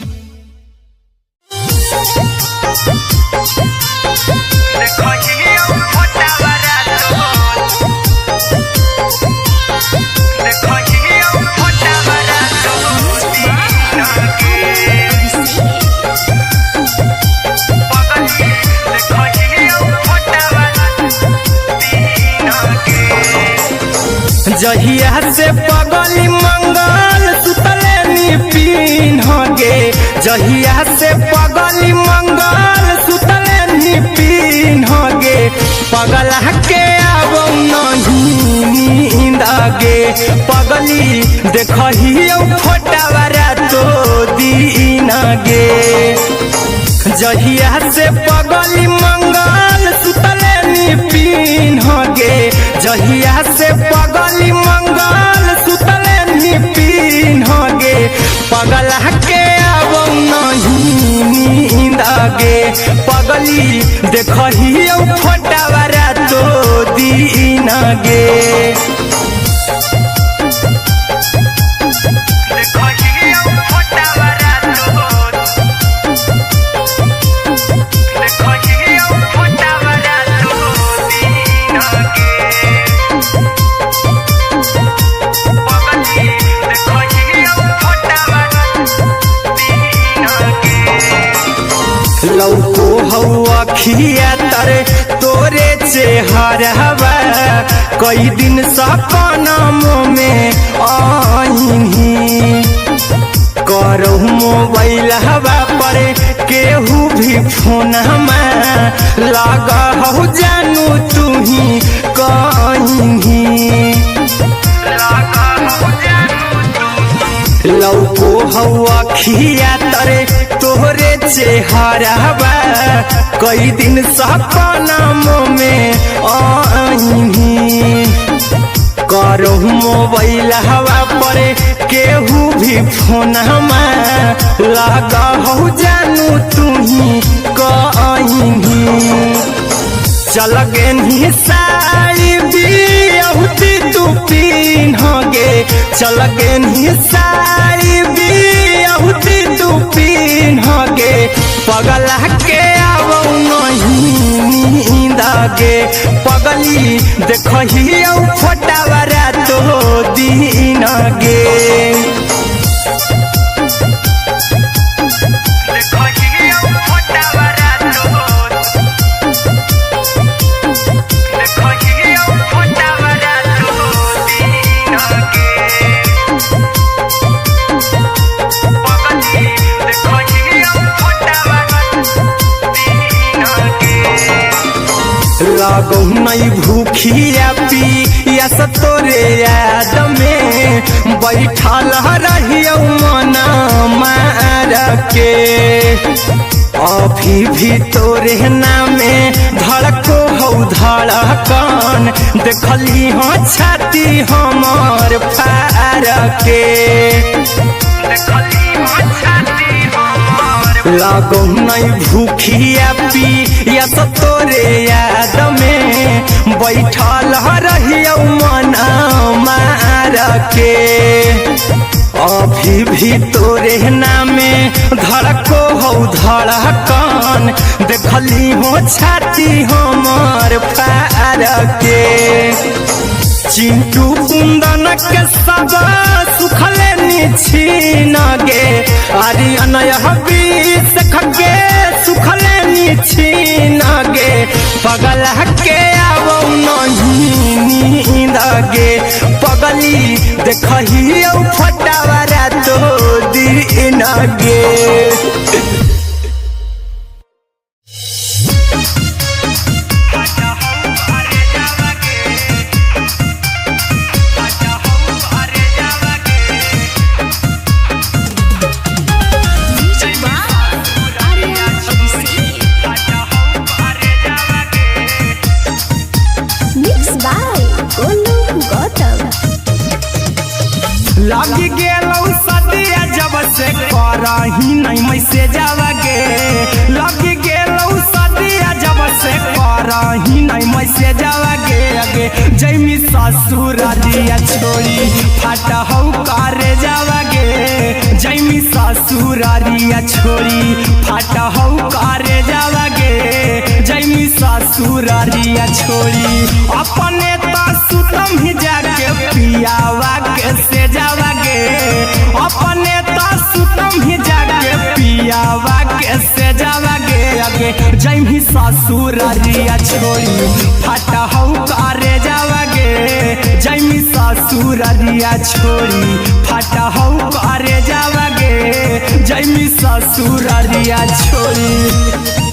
जहिया से पगली मंगल सुतले निपिन गे। जहिया से पगली मंगल सुतले निपिन गे। पगला के आवो नहीं नींद गे। पगली देखहियो फोटावारा तो दीन गे। जहिया से पगली मंगल सुतले निपिन गे। जहिया से पगली मंगल सुतले निपिन गे। पगला के आवो नहीं नींद गे। पगली देखहियो फोटावारा तो दीन गे। लौको हवा खिया तरे तोरे चेहरवा। कई दिन सपनों में आईनी। करहु मोबाइल हवा पर केहू भी फोन लगा हो जानू तू ही कहीं। लौको हवा खिया तरे तोहरे चेहरवा। कई दिन सपनों में आईनी। करहु मोबाइल हवा पर केहू भी फोन लगा हो जानू तू ही कहीं। चल गेनी साड़ी बियहुती तू पीन गे। चल गेनी साड़ी बियहुती तू पीन गे। पगला के आवो नहीं नींद गे। पगली देखहियो फोटावारा तो दीन गे। लागो नहीं भूखिया पिया तोरे याद में। बैठल रहियो मना मार के। अभी भी तोरे नामे धड़को हो धड़कन। देखली हो छाती हमार फार के। लागो नहीं भूखिया पिया तोरे याद में। बैठल रहियो मना मार के। अभी भी तोरे नामे धड़को हो धड़कन। देखली हो छाती हमार फार के। चिंटू कुंदन के सब सुखले निछीन गे। आर्यन अभिषेक के सुखले निछीन गे। पगला के आवो नहीं नींद गे। पगली देखहियो फोटावारा तो दीन गे। लग गेलौ सदिया जब से करही नहीं मैसेजवा गे लग गेलौ सदिया जब से करही नहीं मैसेजवा गे अगे जैमी ससुरारिया छोड़ी फाटा हौ करे जावा गे जैमी ससुरारिया छोड़ी फाटा हौ करे जावा गे जैमी ससुरारिया छोड़ी अपने तो सुतम ही जाके पियावा के से जावा गे अपने तो सुतम ही जाके पियावा के से जावा गे अगे जैमी ससुरारिया छोड़ी फाटा हौ करे जावा गे जैमी ससुरारिया छोड़ी फाटा हौ करे जावा गे जैमी ससुरारिया छोड़ी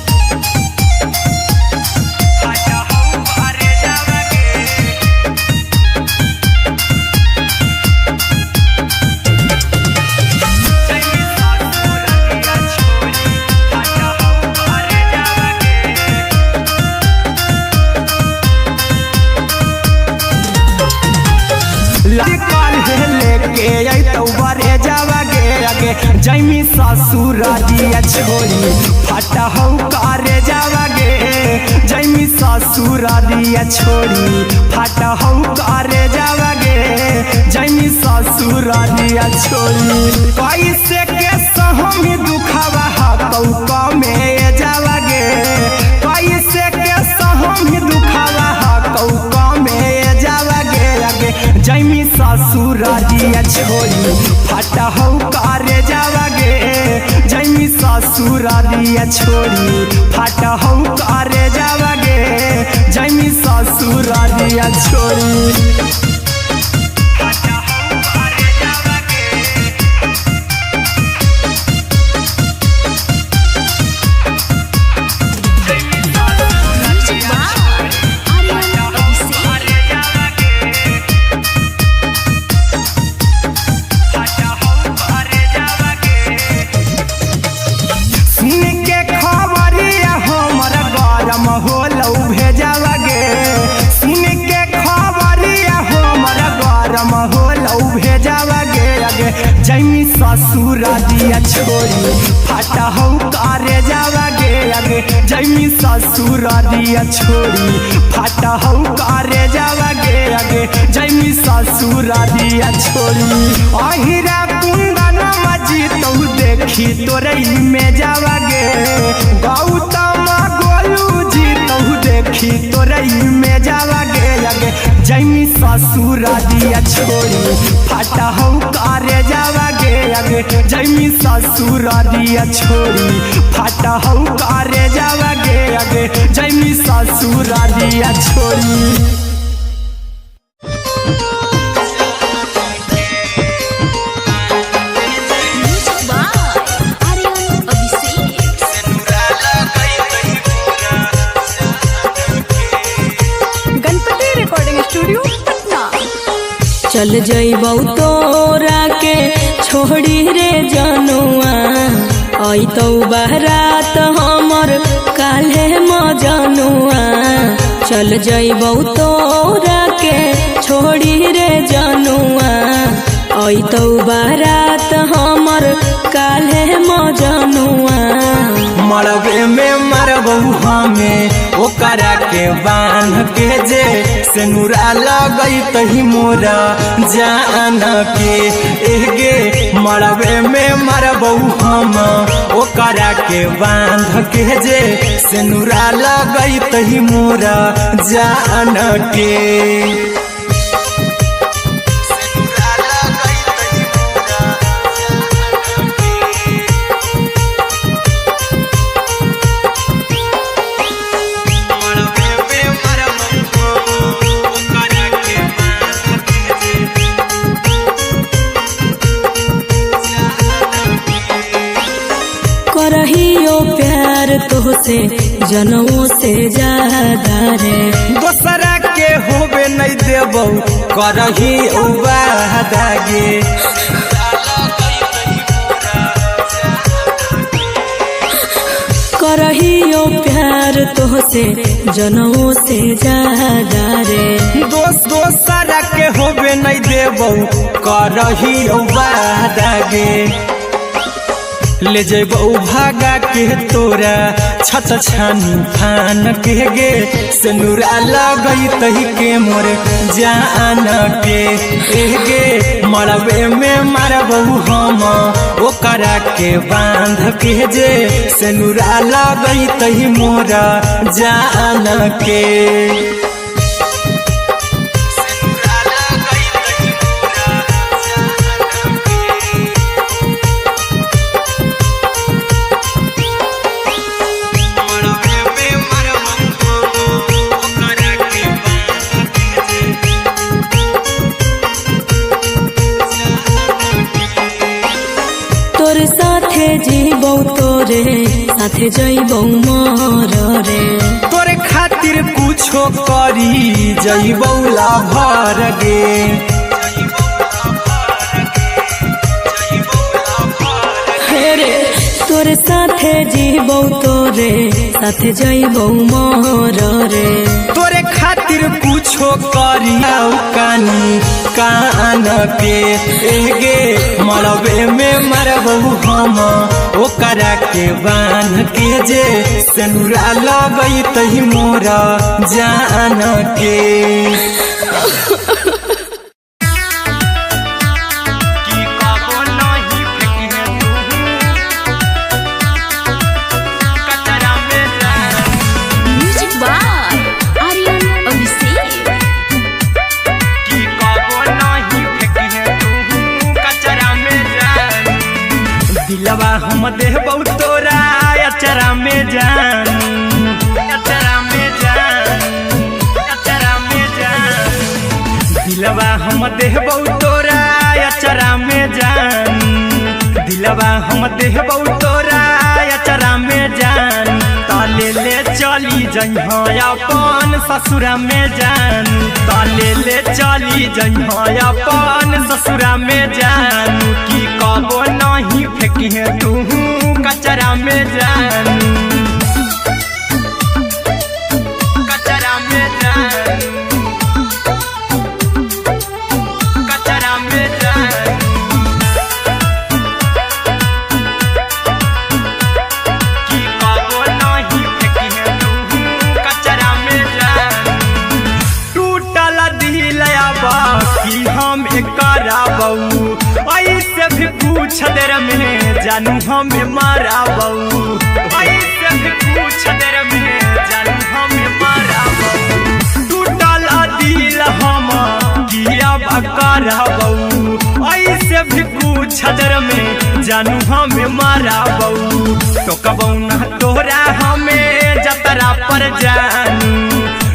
लेके अतौ बरे जावा गे अगे जैमी ससुरारिया छोड़ी फाटा हौ करे जावा गे जैमी ससुरारिया छोड़ी फाटा हौ करे जावा गे जैमी ससुरारिया छोड़ी कैसे के सहमी दुखावा हतौ कमे जावा गे कैसे के सहमी दुखावा हतौ कमे जावा गे अगे जैमी ससुरारिया छोड़ी फाटा हौ करे जावा गे जैमी ससुरारिया छोड़ी फाटा हौ करे जावा गे जैमी ससुरारिया छोड़ी जैमी ससुरारिया छोड़ी फाटा हौ करे जावा गे अगे जैमी ससुरारिया छोड़ी फाटा हौ करे जावा गे अगे जैमी ससुरारिया छोड़ी अहिरा कुंदन मजी तो देखी तोरई में जावा गे गौतम गोलू जी तो देखी तोरई में जावा गे अगे जैमी ससुरारिया छोड़ी फाटा हौ करे जावा गे अगे जैमी ससुरारिया छोड़ी फाटा हौ करे जावा गे अगे जैमी ससुरारिया छोड़ी चल जइबौ तोरा के छोड़ी रे जनुआ अइतौ बारात हमर काल्हे मजनुआ चल जइबौ तोरा के छोड़ी रे जनुआ अइतौ बारात हमर काल्हे मजनुआ मरबे में मरबौ हमें ओकरा के बांध के जे सेनुरा लगई तही मोरा जान के एगे मरबे में मरबौ हम ओकरा के बांध के जे सेनुरा लगई तही मोरा जान के करहियो प्यार तोहसे जनों से ज्यादा रे दोसरा के होबे नहीं देबौ करही वादा गे करहियो प्यार तोहसे जनों से ज्यादा रे दोसरा के होबे नहीं देबौ करही बादागे ले जेबौ भागा के तोरा छत छानी फान के गे सिनुरा लगई तही के मोर जान के गे मरबे में मारबौ हम ओकरा के बांध के जे सिनुरा लगई तही मोर जान के जीबौ तोरे साथे जइबौ मोर रे तोरे खातिर कुछो करी जइबौ लाभर गे रे तोरे साथे जीबौ तोरे साथे जइबौ मोर रे तोरे खातिर कुछो करी कानी कान के गे मरबे में मरबौ हम ओकरा के बांध के जे सिनुरा लगई तही मोरा जान के दिलवा हम देबौ तोरा अचरा में जान अचरा में जान अचरा में जान दिलवा हम देबौ तोरा अचरा में जान दिलवा हम देबौ तोरा अचरा में जान ताले ले चली जइहा अपन ससुरा में जान ताले ले चली जइहा अपन ससुरा में जान की कबो नहीं फेंकिहे तू कचरा में जान कचरा में जान कचरा में जान की कबो नहीं फेंकिहे तू कचरा में जान टूटल दिलया बाकी हम कराबौ ऐसे भी पूछ देर में जानू हमें माराबौ ऐसे भी पूछ देर में जानू हमें माराबौ टूटल दिल हम किया कराबौ ऐसे भी पूछ देर में जानू हमें माराबौ टोकबौ ना तोरा हमें जतरा पर जानू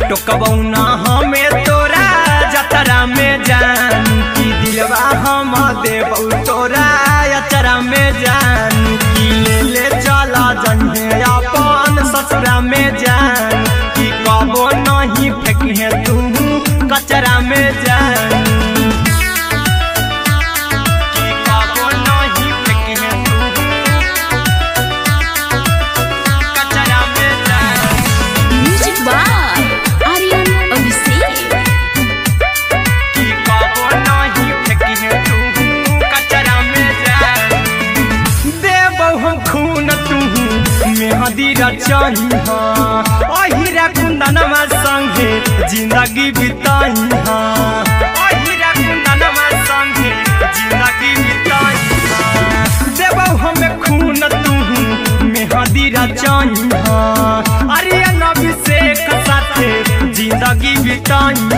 टोकबौ ना हमें तोरा जतरा में जानू की दिलवा हम देबौ तोरा अचरा में जान की ले चला जन्हे अपन ससुरा में जान की कबो नहीं फेंकिहे तू कचरा में जान की कबो नहीं फेंकिहे तू कचरा में जान म्यूजिक बाय आर्यन अभिषेक की कबो नहीं फेंकिहे तू कचरा में जान देबौ हम खून तू मेहदी रचाही अहिरा कुंदनमा संगे जिंदगी बिताई अहिरा कुंदनमा संगे जिंदगी बिताई देबौ हमें खून तू मेहदी रचाही आर्यन अभिषेक साथे जिंदगी बिताई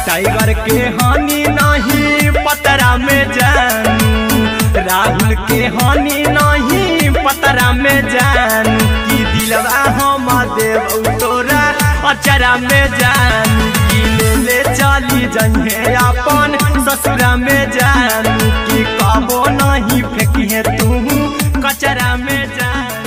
टाइगर के हानि नहीं पतरा में जानू राहुल के हानि नहीं पतरा में जानू की दिलवा हम देबौ तोरा अचरा में जानू की ले चली जइहे अपन ससुरा में जानू की कबो नहीं फेंकिहे तू कचरा में जानू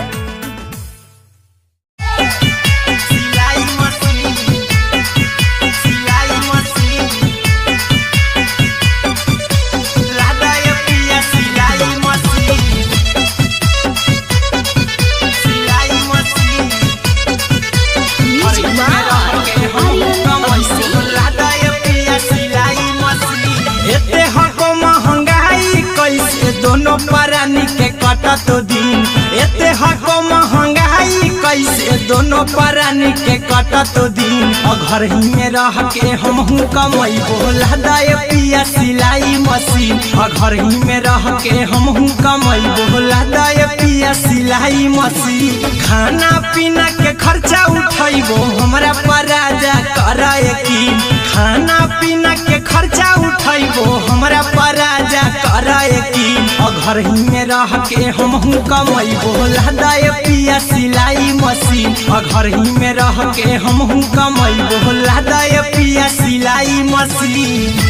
कटतो दिन एते हको महंगाई कैसे दोनों प्राणी के कटतो दिन घर ही में रह के हमहू कमाई बोला दाए पिया सिलाई मशीन घर ही में रह के हमहू कमाई बोला दाए पिया सिलाई मशीन खाना पीना के खर्चा उठाइबो हमरा पर राजा करा यकीन खाना पीना के खर्चा उठाइबो हमरा पर राजा करा यकीन घर ही में रह के हमहू कमाई बोला दाए पिया सिलाई मशीन घर ही में रह के हमहू कमाई बोला दाए पिया सिलाई मशीन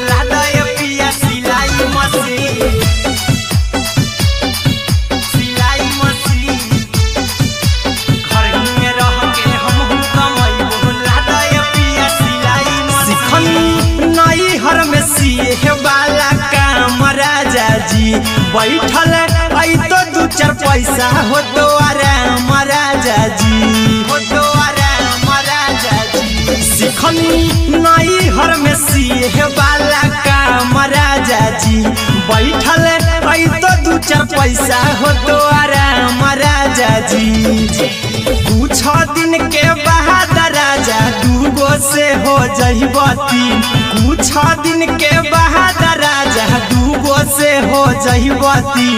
लादाए पिया सिलाई मशीन सिलाई मशीन घर ही में रह के हमहू कमाई बोला दाए पिया सिलाई मशीन नई हर में सिए वाला काम राजा जी बैठल आई तो दू चार पैसा हो तो आराम राजा जी हो तो आराम राजा जी सिखनी नई हर में सिए वाला काम राजा जी बैठल आई तो दू चार पैसा हो तो आराम राजा जी कुछ दिन के बाद राजा दूगो से हो जहिबती कुछ दिन के बाद राजा दूगो से हो जहिबती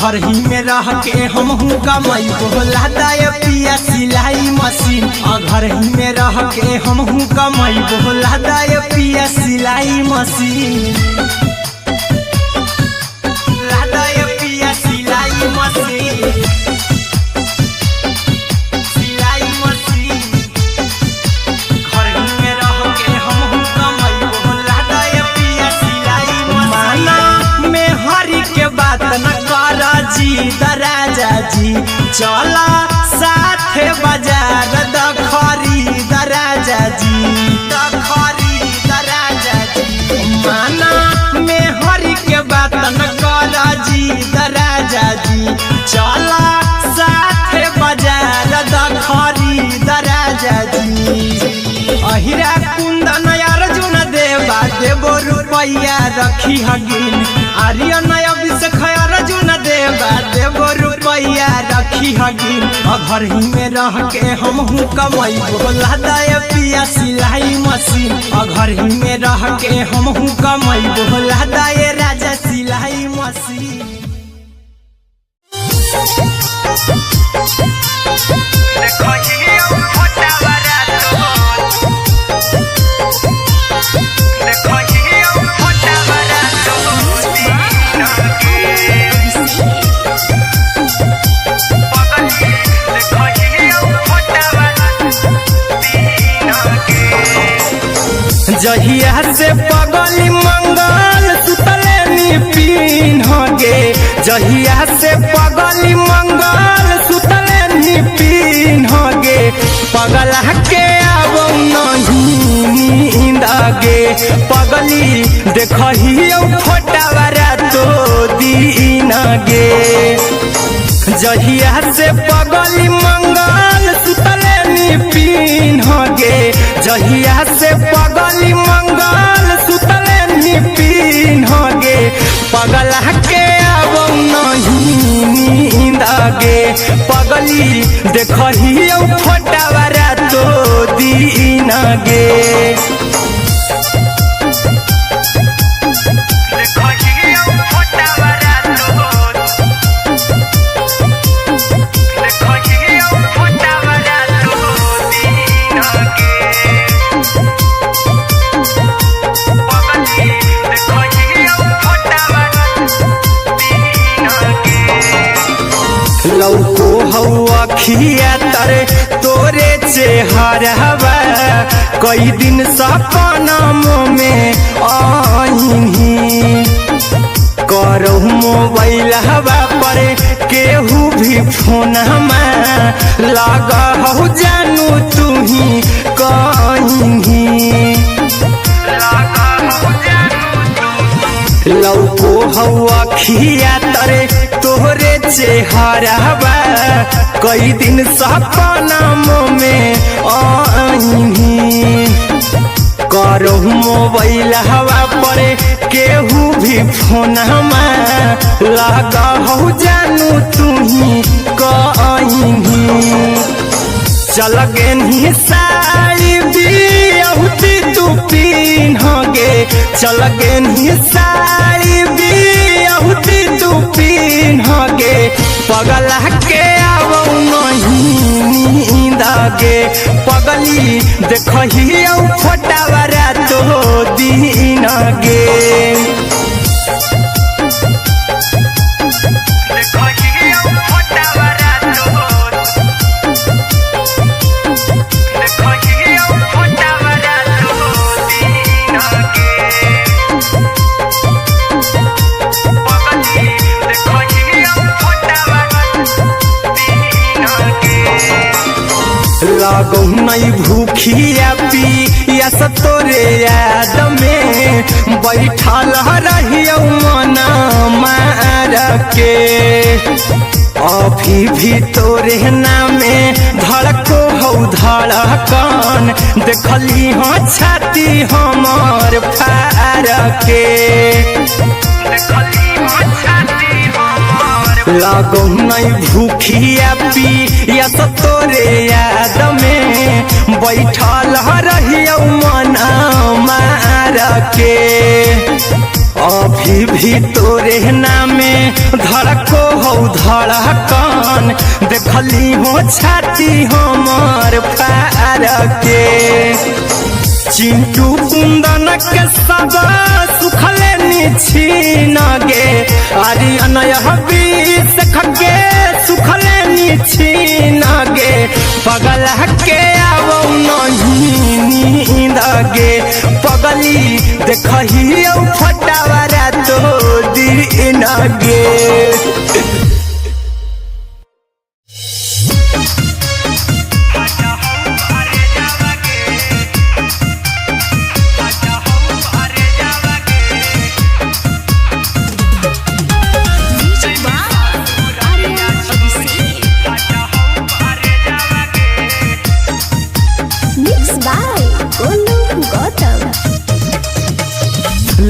घर ही में रह के हमहू कमाई बोला दाए पिया सिलाई मशीन घर ही में रह के हमहू कमाई बोला दाए पिया सिलाई मशीन लादाए पिया सिलाई मशीन सिलाई मशीन घर ही में रह के हमहू कमाई बोला दाए पिया सिलाई मशीन में हरी के बात न कर जी दराजा जी चला साथे बाजार दखरी दराजा जी दखरी दराजा जी माना में हरी के बात न कर जी दराजा जी चला साथे बाजार दखरी दराजा जी अहिरा कुंदन अर्जुन देवा देवो रुपैया रखी हगिन आर्यन अभिषेक अर्जुन देवा देवो रुपैया रखी हगिन घर ही में रह के हमहू कमाई बोला दाए पिया सिलाई मशीन घर ही में रह के हमहू कमाई बोला दाए राजा सिलाई मशीन जहिया से पगली मंगल सुतले पिन गे जहिया से पगली मंगल सुतले पिन गे पगला के अब नहीं नींद गे पगली देखही फोटावारा तो दीन गे जहिया से पगली मंगल सुतले पिन गे जहिया से पगली मंगल सुतले पिन गे पगला के अब नहीं नींद गे पगली देखही फोटावारा तो दीन गे लौको हवा खिया तरे तोरे चेहरवा कई दिन सपना में आईनी करो मोबाइल हवा पर केहू भी फोन में लगा हो जानू तू ही कहीं लौको हवा खिया तरे तोहरे चेहरवा कई दिन सपना में आईनी करो मोबाइल हवा पर केहू भी फोनमा लगा हो जानू तू ही कहीं चल गे साड़ी बियहुती तू पिन्हगे चल गे साड़ी बियहुती तू पिन्हगे पगला के आवौ नहीं नींदगे पगली देखही फोटावरा तो दिन गे लागो नहीं भूखिया पिया तोरे याद में बैठल रहियो मन मार के अभी भी तोरे नामे धड़को हो धड़कन देखली हो छाती हमर फार के लागो नहीं भूखिया पिया तोरे याद में बैठल रहियो मन मार के अभी भी तोरे नामे धड़को हो धड़कन देखली हो छाती हमर फार के चिंटू कुंदन के सब सुखले निछीन गे आर्यन हबीस खगे सुखले निछीन गे पगला के आवौ नहीं नींद गे पगली देखही फटावरा तो दिन गे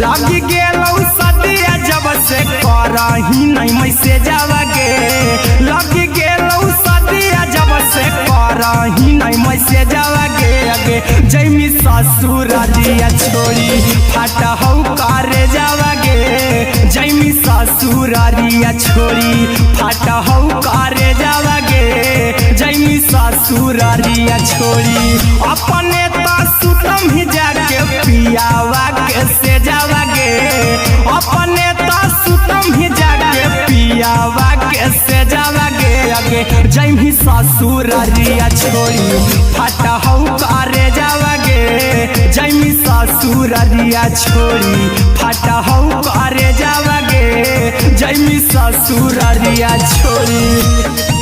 लागी गेलौ सदिया जब से करही नहीं मैसे जावगे लागी गेलौ सदिया जब से करही नहीं मैसे जावगे अगे जैमी ससुरारिया छोड़ी फाटा हौ करे जावगे जैमी ससुरारिया छोड़ी फाटा हौ करे जावगे जैमी ससुरारिया छोड़ी अपने तो सुतम ही जाके पियावा के से जावगे अपने तो सुतम ही जाके पियावा के से जावगे अगे जैमी ससुरारिया छोड़ी फाटा हौ करे जावगे जैमी ससुरारिया छोड़ी फाटा हौ करे जावगे जैमी ससुरारिया छोड़ी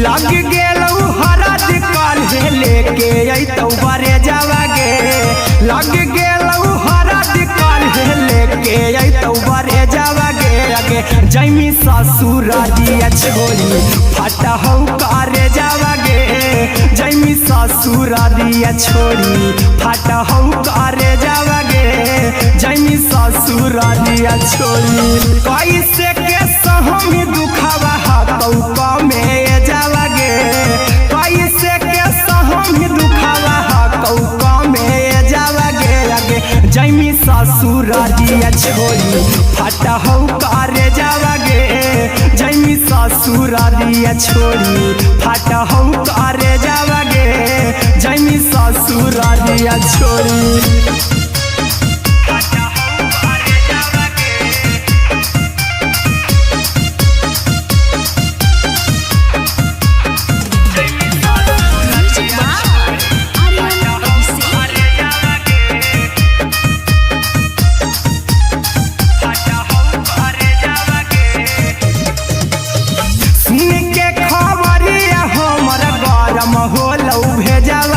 लग गेलौ हरा दिकाल लेके अइतौ बरे जावगे लग गेलौ हरा दिकाल लेके अइतौ बरे जावगे अगे जैमी ससुरारिया छोड़ी फाटा हौ करे जावगे जैमी ससुरारिया छोड़ी फाटा हौ करे जावगे जैमी ससुरारिया छोड़ी कैसे के सहमी दुखावा हाथौ कमे जावगे कैसे के सहमी दुखावा हाथौ कमे जावगे अगे जैमी ससुरारिया छोड़ी फाटा हौ करे जावगे जैमी ससुरारिया छोड़ी फाटा हौ करे जावगे जैमी ससुरारिया छोड़ी हो लौ भेजावा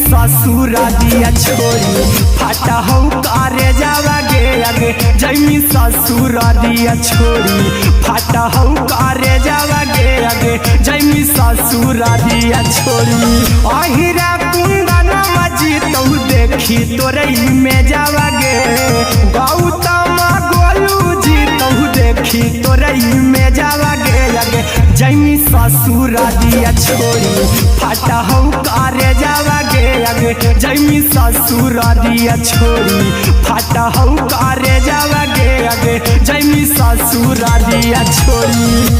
ससुर दिया छोड़ी फाटा हो करे जावा गे आगे जैमी ससुर दिया छोड़ी फाटा हो करे जावा गे आगे जैमी ससुर दिया छोड़ी अहिरा कुंदन मजी तो देखी तोरई में जावा गे गौतम गोलू जी तो देखी तोरई में जावा गे आगे जैमी ससुर दिया छोड़ी फाटा हो करे जावा गे आगे जैमी ससुर दिया छोड़ी फाटा हो करे जावा गे आगे जैमी ससुर दिया छोड़ी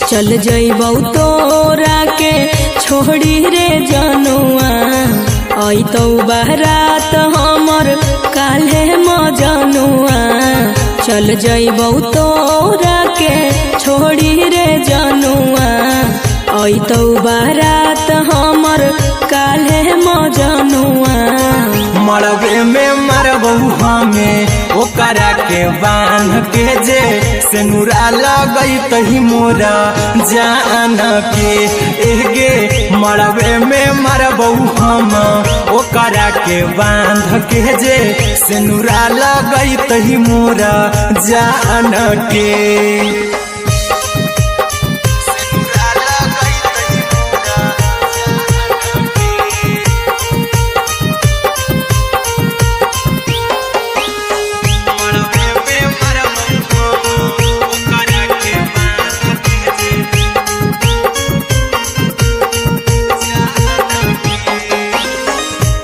चल जइबौ तोरा के छोड़ी रे जनुआ अइतौ बारात हमर काल्हे मजनुआ चल जइबौ तोरा के छोड़ी रे जनुआ अइतौ बारात हमर काल्हे मजनुआ मरबे में मरबू हमें ओकरा के बांध के जे सेनुरा लगई तही मोरा जान के एगे मरबे में मरबू हम ओकरा के बांध के जे सेनुरा लगई तही मोरा जान के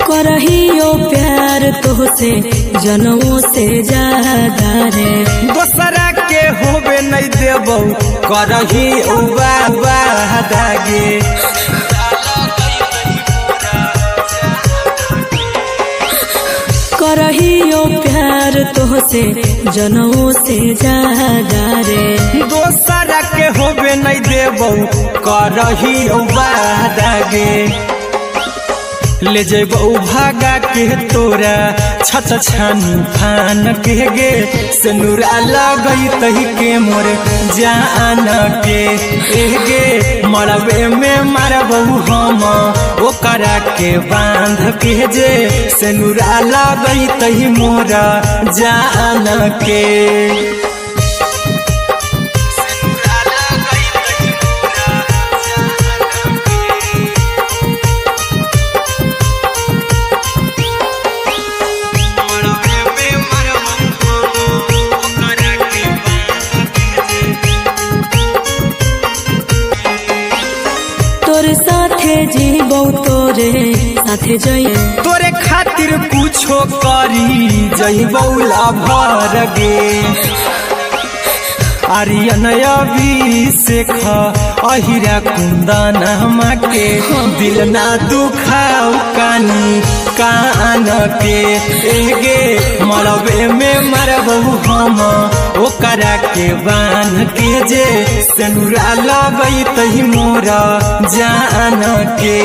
करहियो प्यार तोहसे जनमों से ज्यादा रे दोसरा के होबे नहीं देबौ करही बाबा दागे करहियो प्यार तोहसे जनमों से ज्यादा रे दोसरा के होबे नहीं देबौ करही बाबा दागे ले जेबौ भागा के तोरा छत छानी फान के गे सेनुरा लगई तही के मोर जान के एगे मरबे में मरबौ हम ओकरा के बांध के जे सेनुरा लगई तही मोरा जान के जीबौ तोरे साथे जइए तोरे खातिर कुछो करी जइबौ लाभर गे आर्यन अभिषेक अहिरा कुंदन के दिल ना दुखाऊ कानी कान के एगे मरबे में मरबौ हम ओकरा के बांध के जे सेनुरा लगई तही मोरा जान के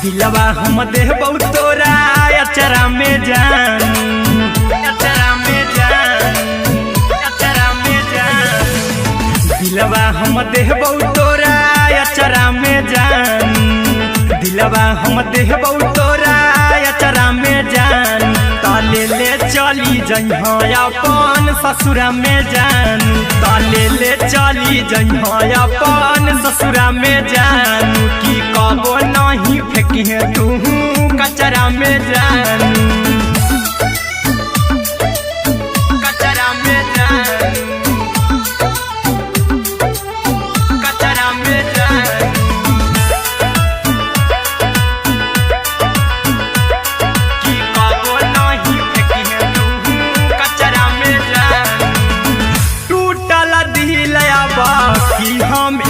दिलवा हम देबौ तोरा अचरा में जान अचरा में जान अचरा में जान दिलवा हम देबौ तोरा अचरा में जान दिलवा हम देबौ तोरा अचरा में जान ताले ले चली जइहा अपन ससुरा में जान ताले ले चली जइहा अपन ससुरा में जान की कबो नहीं फेंकी तू कचरा में जान कचरा में जान कचरा में जान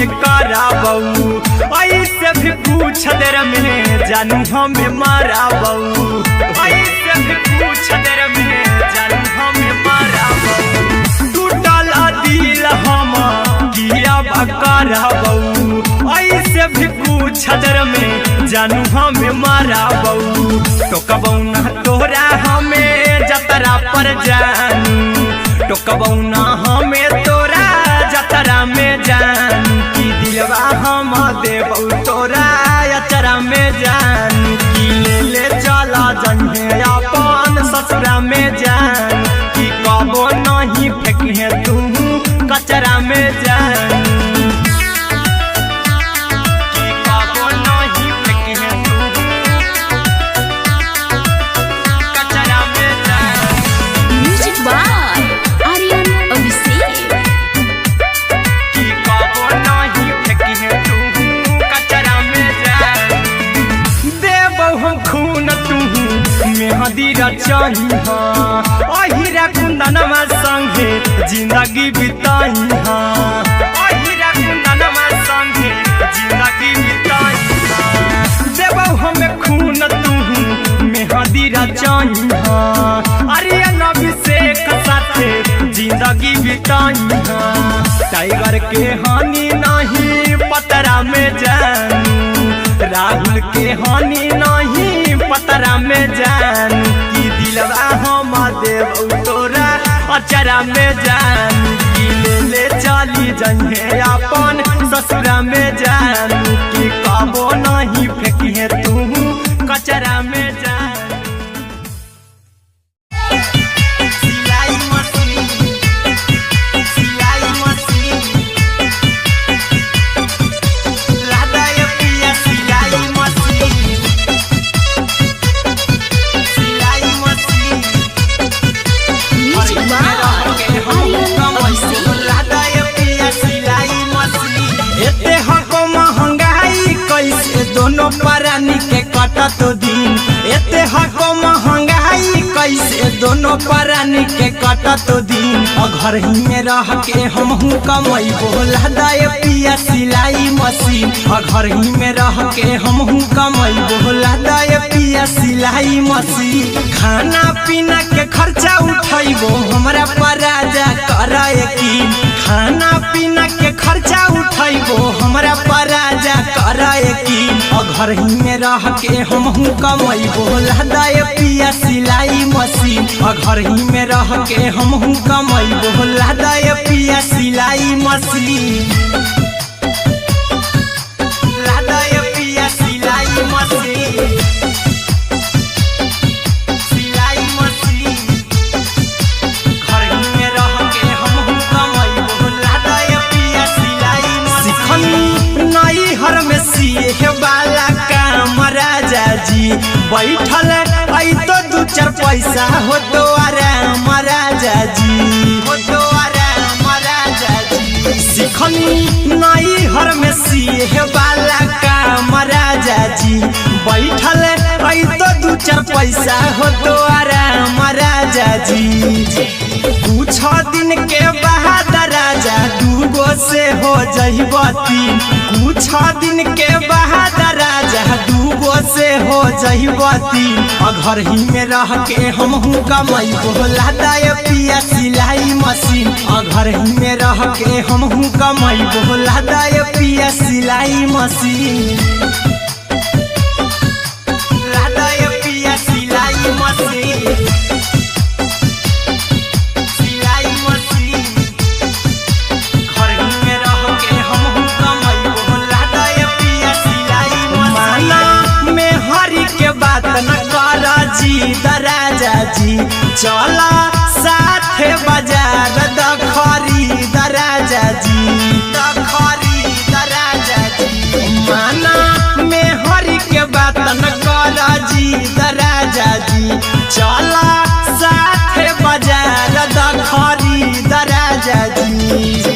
हमें कराबऊ ऐसे भी पूछ देर में जानू हमें माराबऊ ऐसे भी पूछ देर में जानू हमें माराबऊ टूटल दिल हम किया कराबऊ ऐसे भी पूछ देर में जानू हमें माराबऊ टोकबऊ ना तोरा हमें जतरा पर जानू टोकबऊ ना हमें तोरा जतरा में जानू की दिलवा हम देबऊ तोरा अचरा में जानू की ले चला जन्हे अपन ससुरा में जानू की कबो नहीं फेंके तू कचरा में जानू अहिरा कुंदनमा संगे जिंदगी बिताई अहिरा कुंदनमा संगे जिंदगी बिताई देबऊ हमें खून तू मेहदी रचाई अरे अभिषेक साथे जिंदगी बिताई टाइगर के हानि नहीं पतरा में जानू राहुल के हानि नहीं पतरा में जानू की दिलवा हम देबऊ तोरा अचरा में जानू की ले चली जन्हे अपन ससुरा में जानू की कबो नहीं फेंकिए तू कचरा में जानू दोनों परानी के कटत दिन एते हको महंगाई कैसे दोनों परानी के कटत दिन घर ही में रह के हमहू कमैबो लदाए पिया सिलाई मशीन घर ही में रह के हमहू कमैबो लदाए पिया सिलाई मशीन खाना पीना के खर्चा उठैबो हमरा पराजा कराए की खाना पीना के खर्चा उठैबो हमरा पराजा कराए की घर ही में रह के हमहू कमैबो लदाए पिया सिलाई मशीन घर ही में रह के हमहू कमैबो लदाए पिया सिलाई मशीन लदाए पिया सिलाई मशीन सिलाई मशीन घर ही में रह के हमहू कमैबो लदाए पिया सिलाई मशीन नई हर में सिए वाला काम राजा जी बैठल आई तो दू चार पैसा हो तो आराम राजा जी हो तो आराम राजा जी सिखनी नई हर में सिए वाला काम राजा जी बैठल आई तो दू चार पैसा हो तो आराम राजा जी कुछ दिन के बाद राजा दूगो से हो जइब तीन कुछ दिन के बाद राजा दूगो से हो जइब तीन घर ही में रह के हमहू कमैबो लदाए पिया सिलाई मशीन घर ही में रह के हमहू कमैबो लदाए पिया सिलाई मशीन लदाए पिया सिलाई मशीन राजा जी चला साथे बाजार द खरीद राजा जी द खरीद राजा जी माना में हरी के बात न कर जी द राजा जी चला साथे बाजार द खरीद राजा जी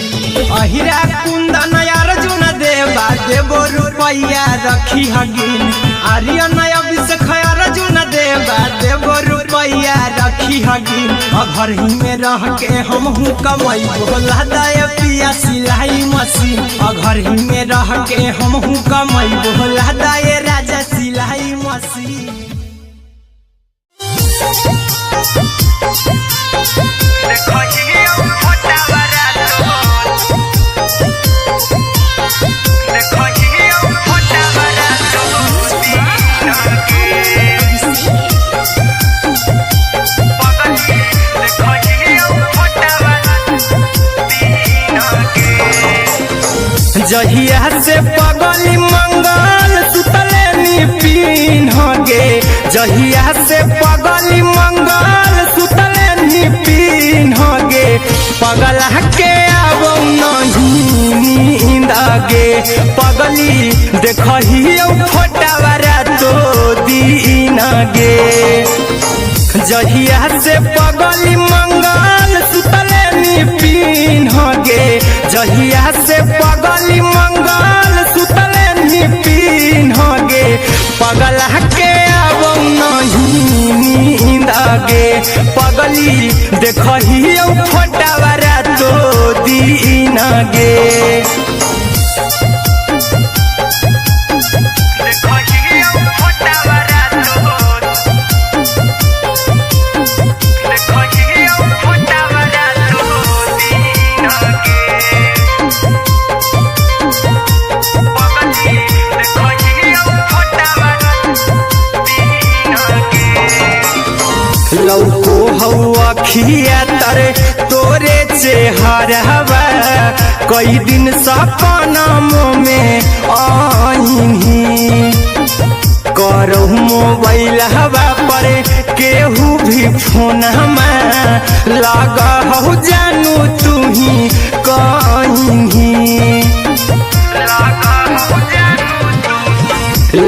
अहिरा कुंदन अर्जुन देवा देबो रुपया रखी हगिन आर्यन अभिषेक अर्जुन देवा देबो रुपया रखी रखी हगिन घर ही में रह के हम कमाई बोला दाए पिया सिलाई मशीन घर ही में रह के हम कमाई बोला दाए राजा सिलाई मशीन। जहिया से पगली मंगल सुतले निपिन गे जहिया से पगली मंगल सुतले निपिन गे पगला के आवो नहीं नींद गे पगली देखही फोटावारा तो दीन गे जहिया से पगली मंगल सुतले निपिन गे जहिया से पगली मंगल सुतले निपिन गे पगला के आवो नहीं नींद गे पगली देखही फोटावारा तो दीन गे लौको हवा खिया तरे तोरे चेहरवा कई दिन सपनों में आईनी करो मोबाइल हवा पर केहू भी फोन लगा हो जानू तू ही कहीं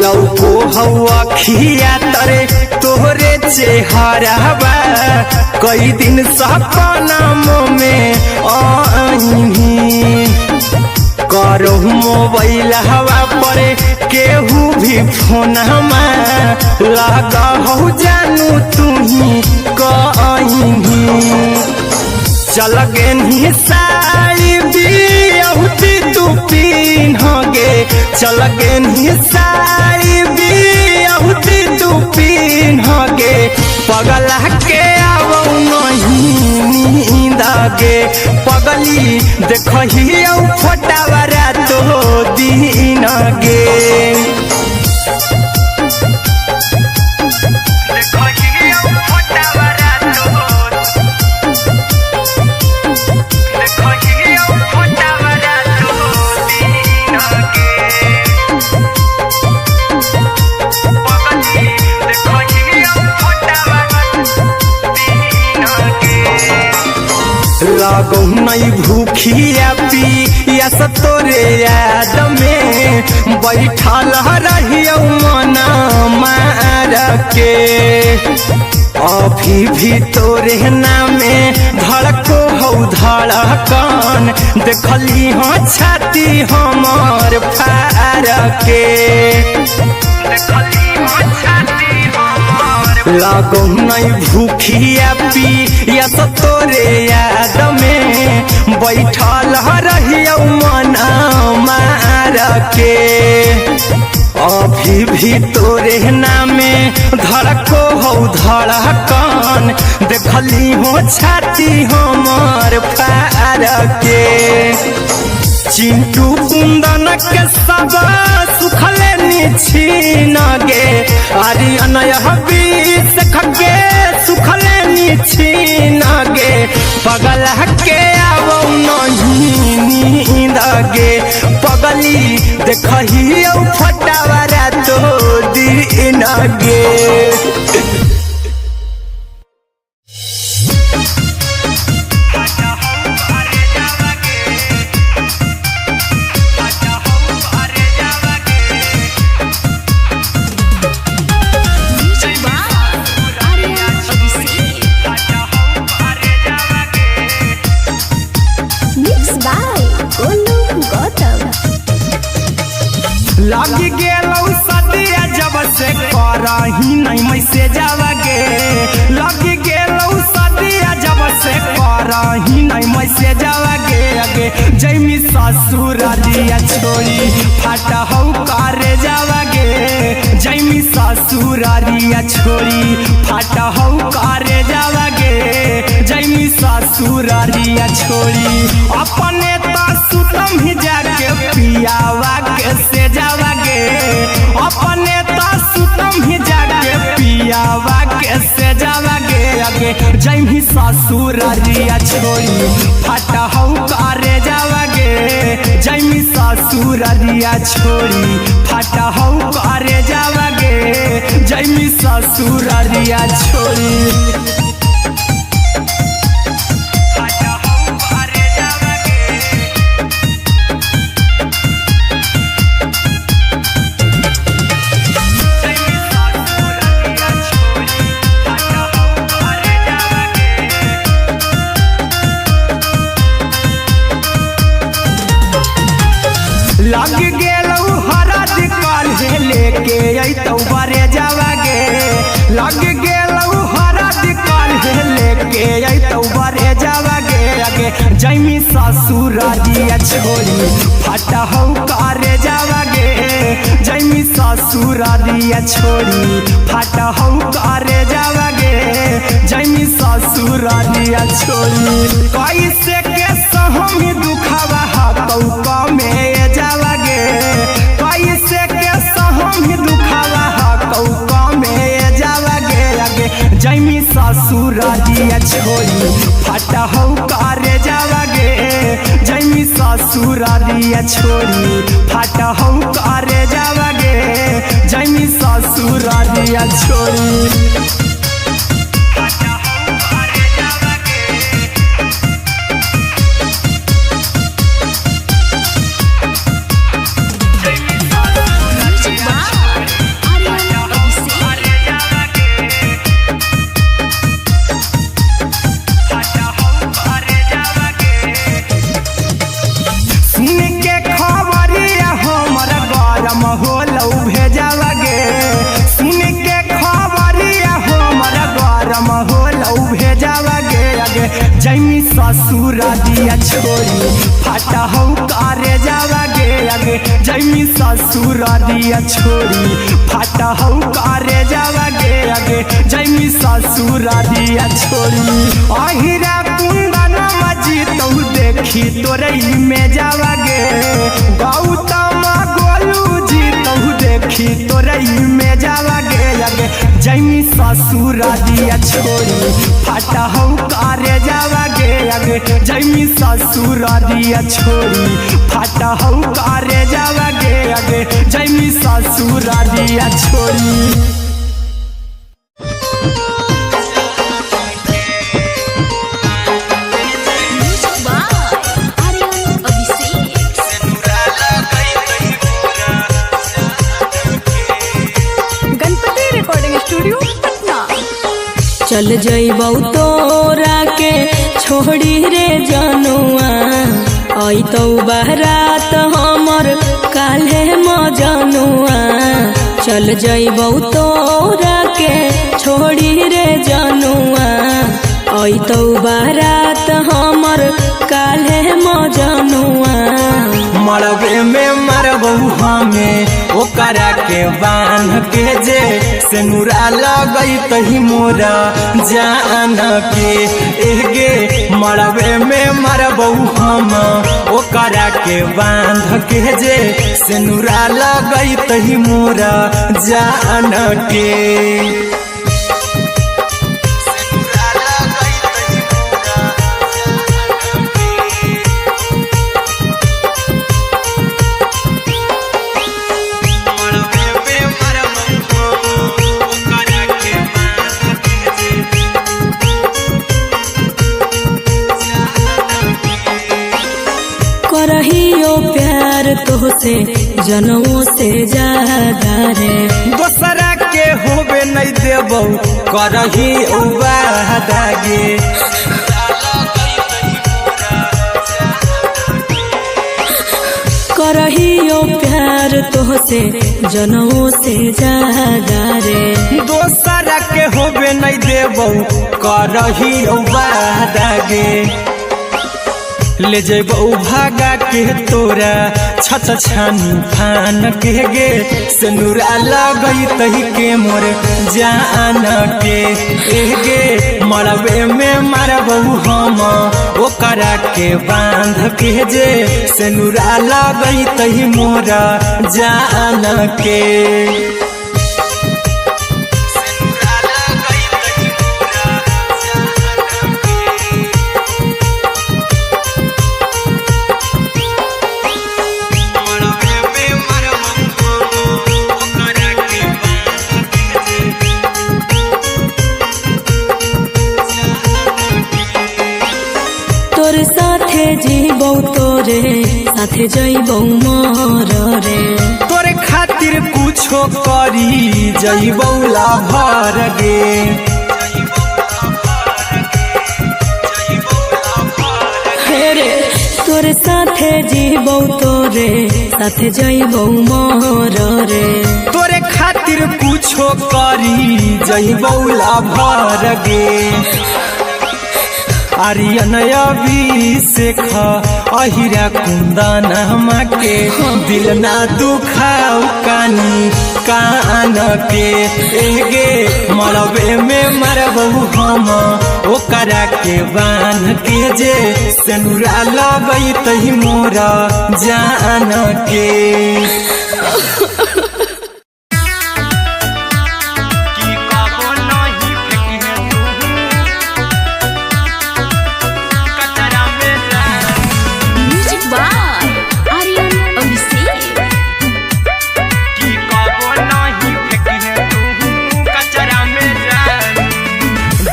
लौको हवा खिया तरे तोहरे चेहरवा कई दिन सपनों में आईनी करो मोबाइल हवा पर केहू भी फोन लगा हो जानू तू ही कहीं चल गे साड़ी बिहुती तू पीन गे चल गे साड़ी बिहुती तू पीन गे पगला के आवो नहीं नींद गे पगली देखही फोटावारा तो दीन गे लागो नहीं भूखिया पिया तोरे याद में बैठल रहियो मना मार के अभी भी तोरे नामे धड़को हो धड़कन देखली हाँ छाती हमार फार के लागो नहीं भूखिया पिया तोरे याद में बैठल रहियो मना मार के अभी भी तोरे नामे धड़को हो धड़कन देखली हो छाती हमार फार के चिंटू कुंदन के सब सुखले निछीन गे आर्यन बीस खगे सुखले निछीन गे पगला के आवो नहीं नींद गे पगली देखही फोटावारा तो दीन गे लगी गेलौ सदिया जब से करही नहीं मैसेज आवा गे लगी गेलौ से करही नहीं मैसेज आगे जैमी ससुरारिया छोड़ी फाटा हौ करे जावागे जैमी ससुरारिया छोड़ी फाटा हौ करे जावागे जैमी ससुरारिया छोड़ी अपने तो सुतम ही जाके पियावा के से जावागे अपने तो सुतम ही जाके पियावा के से जावागे आगे जैमी ससुरारिया छोड़ी फाटा हौ करे जावागे जैमी ससुरारिया छोड़ी फाटा हौ करे जावागे जैमी ससुरारिया छोड़ी लग गेलौ हरद काल्हे लेके अइतौ बरे जावागे लग गेलौ हरद काल्हे लेके अइतौ बरे जावागे आगे जैमी ससुरारिया छोड़ी फाटा हौ करे जावागे जैमी ससुरारिया छोड़ी फाटा हौ करे जावागे जैमी ससुरारिया छोड़ी कैसे के सहम दुखावा हतौ कमे जावागे कैसे के सहम दुखावा हतौ कमे जावागे आगे जैमी ससुरारिया छोड़ी फाटा हौ करे जावागे जैमी ससुरारिया छोड़ी फाटा हौ करे जावागे जैमी ससुरारिया छोड़ी जैमी ससुरारिया छोड़ी फाटा हौ करे जावागे आगे जैमी ससुरारिया छोड़ी फाटा हौ करे जावागे आगे जैमी ससुरारिया छोड़ी अहिरा कुंदन मजी तौ देखी तोरई में जावागे गौतम गोलू जी तौ देखी तोरई में जावागे आगे जैमी ससुरारिया छोड़ी फाटा हौ करे जावागे आगे जैमी ससुरारिया छोड़ी फाटा हौ करे जावागे आगे जैमी ससुरारिया छोड़ी चल जइबौ तोरा के छोड़ी रे जनुआ अइतौ बारात हमर काल्हे मजनुआ चल जइबौ तोरा के छोड़ी रे जनुआ अइतौ बारात हमर काल्हे मजनुआ मरबे में मरबौ हमें ओकरा के बांध के जे सेनुरा लगई तही मोरा जान के एगे मरबे में मरबौ हम ओकरा के बांध के जे सेनुरा लगई तही मोरा जान के करहियो प्यार तोहसे जनमों से ज्यादा रे दोसरा के होबे नहीं देबौ करही उबादागे करहियो प्यार तोहसे जनमों से ज्यादा रे दोसरा के होबे नहीं देबो करही बादागे ले जेबो भागा के तोरा छत छानी फान के गे सिनुरा लगई तही के मोर जान के गे मरबे में मारबो हम ओकरा के बांध के जे सिनुरा लगई तही मोर जान के तोर साथे जीबौ तोरे साथे जइबौ मोर रे तोरे खातिर कुछो करी जइबौ लाभर गे रे तोर साथे जीबौ तोरे साथे जइबौ मोर रे तोरे खातिर कुछो करी जइबौ लाभर गे आर्यन अभिषेक अहिरा कुंदन के दिल ना दुखाऊ कानी कान के गे मरबे में मरबो हम ओकरा के बांध के जे सिनुरा लगई तही मोरा जान के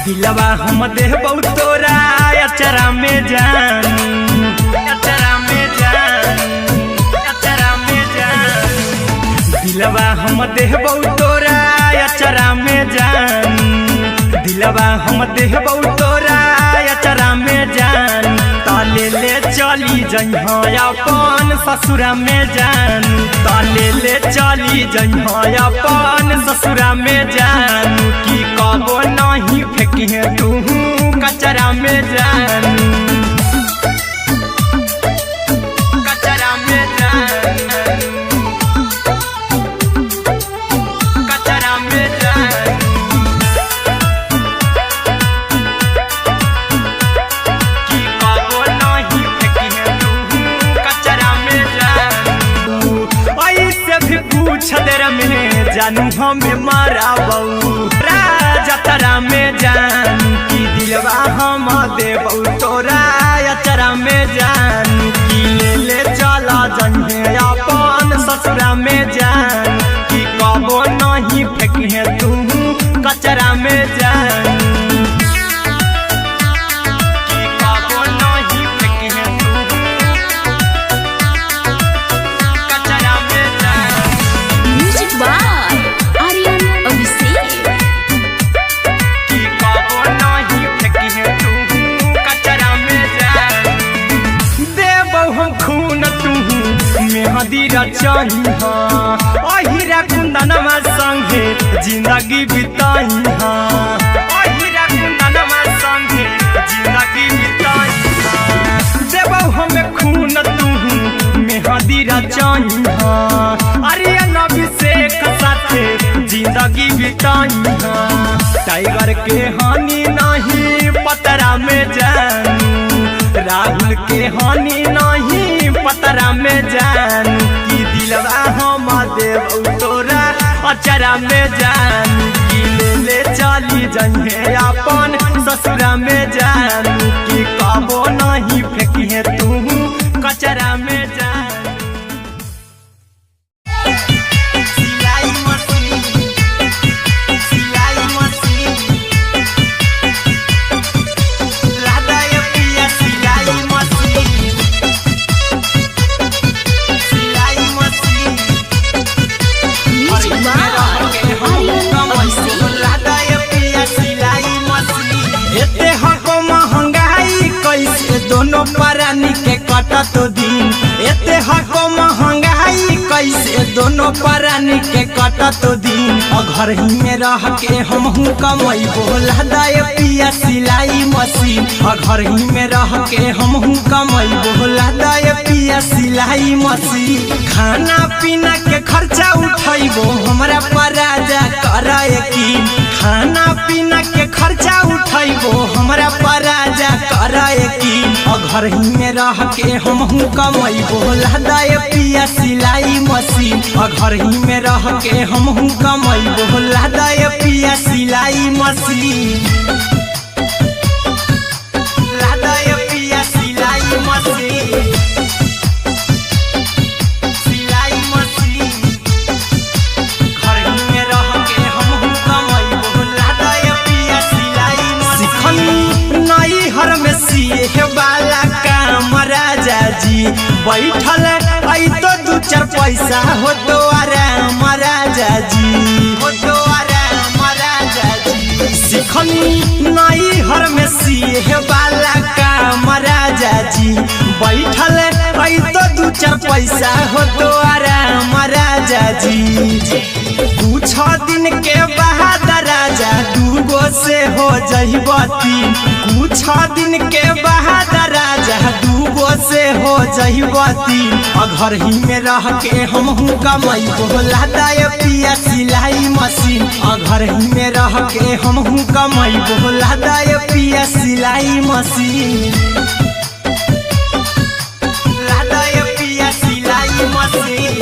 दिलवा हम देबौ तोरा अचरा में जान अचरा में जान अचरा में जान दिलवा हम देबौ तोरा अचरा में जान दिलवा हम देबौ तोरा अचरा में जान ताले ले चली जइहा अपन ससुरा में जान ताले ले चली जइहा अपन ससुरा में जान की कबो नहीं फेंकिहे तू कचरा में जान कचरा में जान कचरा में जान की कबो नहीं फेंकिहे तू कचरा में जान ऐसे भी पूछ देर में जानू हमें माराबू जतरा में जान की दिलवा हम देबौ तोरा अचरा में जान की ले चला जइहे अपन ससुरा में जान की कबो नहीं फेंकिहे तू कचरा में जान की कबो नहीं फेंकिहे तू कचरा में जान म्यूजिक बाय आर्यन अभिषेक मेहदीरा चाहिहा अहिरा कुंदनमा संगे जिंदगी बिताइहा अहिरा कुंदनमा संगे जिंदगी बिताइहा देबौ हमें खून तू मेहदीरा चाहिहा आर्यन अभिषेक साथे जिंदगी बिताइहा टाइगर के हानि नहीं पतरा में जानू राहुल के हानि नहीं पतरा में जान की दिलवा हम देबौ तोरा अचरा में जान की ले चली जइहे अपन ससुरा में जान की कबो नहीं फेंकिहे तू कचरा में जान दोनों परानी के कटत दिन एते हको महंगाई कैसे दोनों प्राणी के कटत दिन घर ही में रह के हमहू कमैबो लहदाय पिया सिलाई मशीन घर ही में रह के हमहू कमैबो लहदाय पिया सिलाई मशीन खाना पीना के खर्चा उठैबो हमरा पराजा कराय की खाना पीना के खर्चा उठैबो हमरा पराजा कराय की घर ही में रह के हमहू कमैबो लहदाय पिया सिलाई मशीन घर ही में रह के हमहू कमैबो लहदाय पिया सिलाई मशीन लहदाय पिया सिलाई मशीन सिलाई मशीन घर ही में रह के हमहू कमैबो लहदाय पिया सिलाई मशीन नई हर में सिए वाला काम राजा जी बैठल आई तो दू चार पैसा हो तो आराम राजा जी हो तो आराम राजा जी सिखनी नई हर में सिए वाला काम राजा जी बैठल आई तो दू चार पैसा हो तो आराम राजा जी कुछ दिन के बाद राजा दूगो से हो जहिबती कुछ दिन के बाद राजा दूगो से हो जहिबती घर ही में रह के हमहू कमैबो लहदाय पिया सिलाई मशीन घर ही में रह के हमहू कमैबो लहदाय पिया सिलाई मशीन लहदाय पिया सिलाई मशीन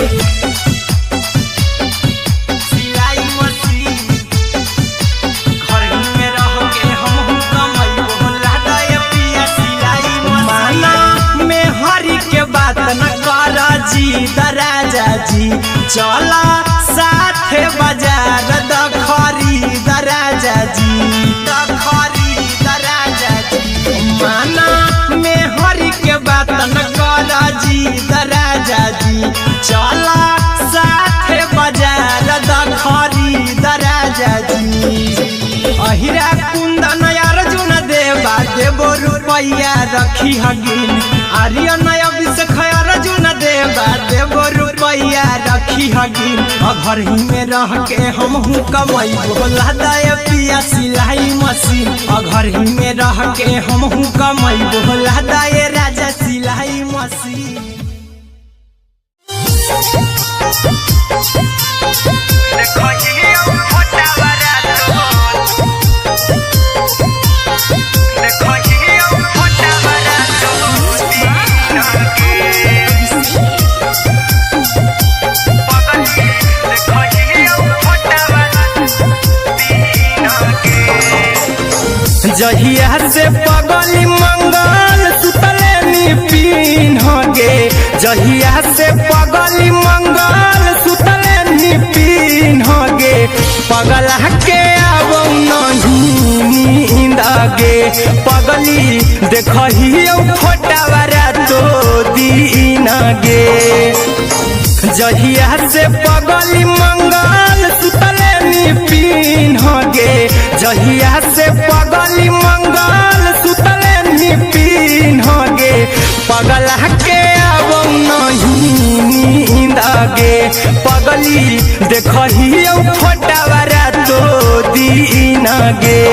सिलाई मशीन घर ही में रह के हमहू कमैबो लहदाय पिया सिलाई मशीन में हरी के बात न कर जी दराजा जी चला साथे बाजार दखरी दराजा जी दखरी दराजा जी माना में हरी के बात न कर जी दराजा जी चला साथे बाजार दखरी दराजा जी अहिरा कुंदन अर्जुन देवा देबो रुपैया रखी हगिन आर्यन अभिषेक अर्जुन देवा देबो रुपैया रखी हगिन घर ही में रह के हमहू कमैबो लहदाय पिया सिलाई मशीन घर ही में रह के हमहू कमैबो लहदाय राजा सिलाई मशीन जहिया से पगली मंगल सुतले निपिन गे जहिया से पगली मंगल सुतले निपिन गे पगला के आबो नहीं नींद गे पगली देखहियो फोटावारा तो दीन गे जहिया से पगली मंगल सुतले निपिन गे जहिया से पगली मंगल सुतले निपिन गे पगला के आबो नहीं नींद गे पगली देखहियो फोटावारा तो दीन गे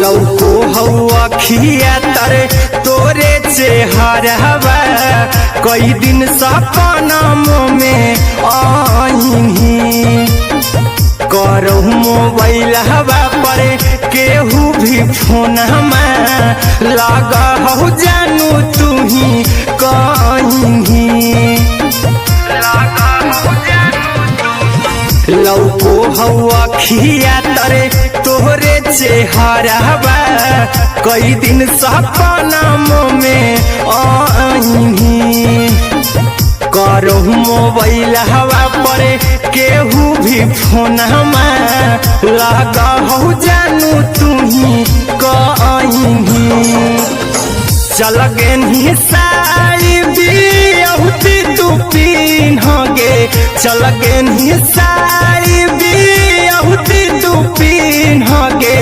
लौको हवा खिया तरे तोरे चेहरवा कई दिन सपना में आईनी करहु मोबाइल हवा पर केहू भी फोन में लगा हो जानू तू ही कहीं लौको हवा खिया तरे तोहरे चेहरवा कई दिन सपना में आईनी करहु मोबाइल हवा पर केहू भी फोन में लगा हो जानू तू ही चल गे साड़ी बिहुती तू पिन्हगे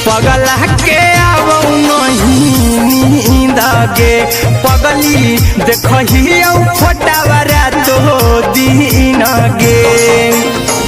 पगला के आवौ नहीं नींद गे पगली देखही फोटावरा तो दिन गे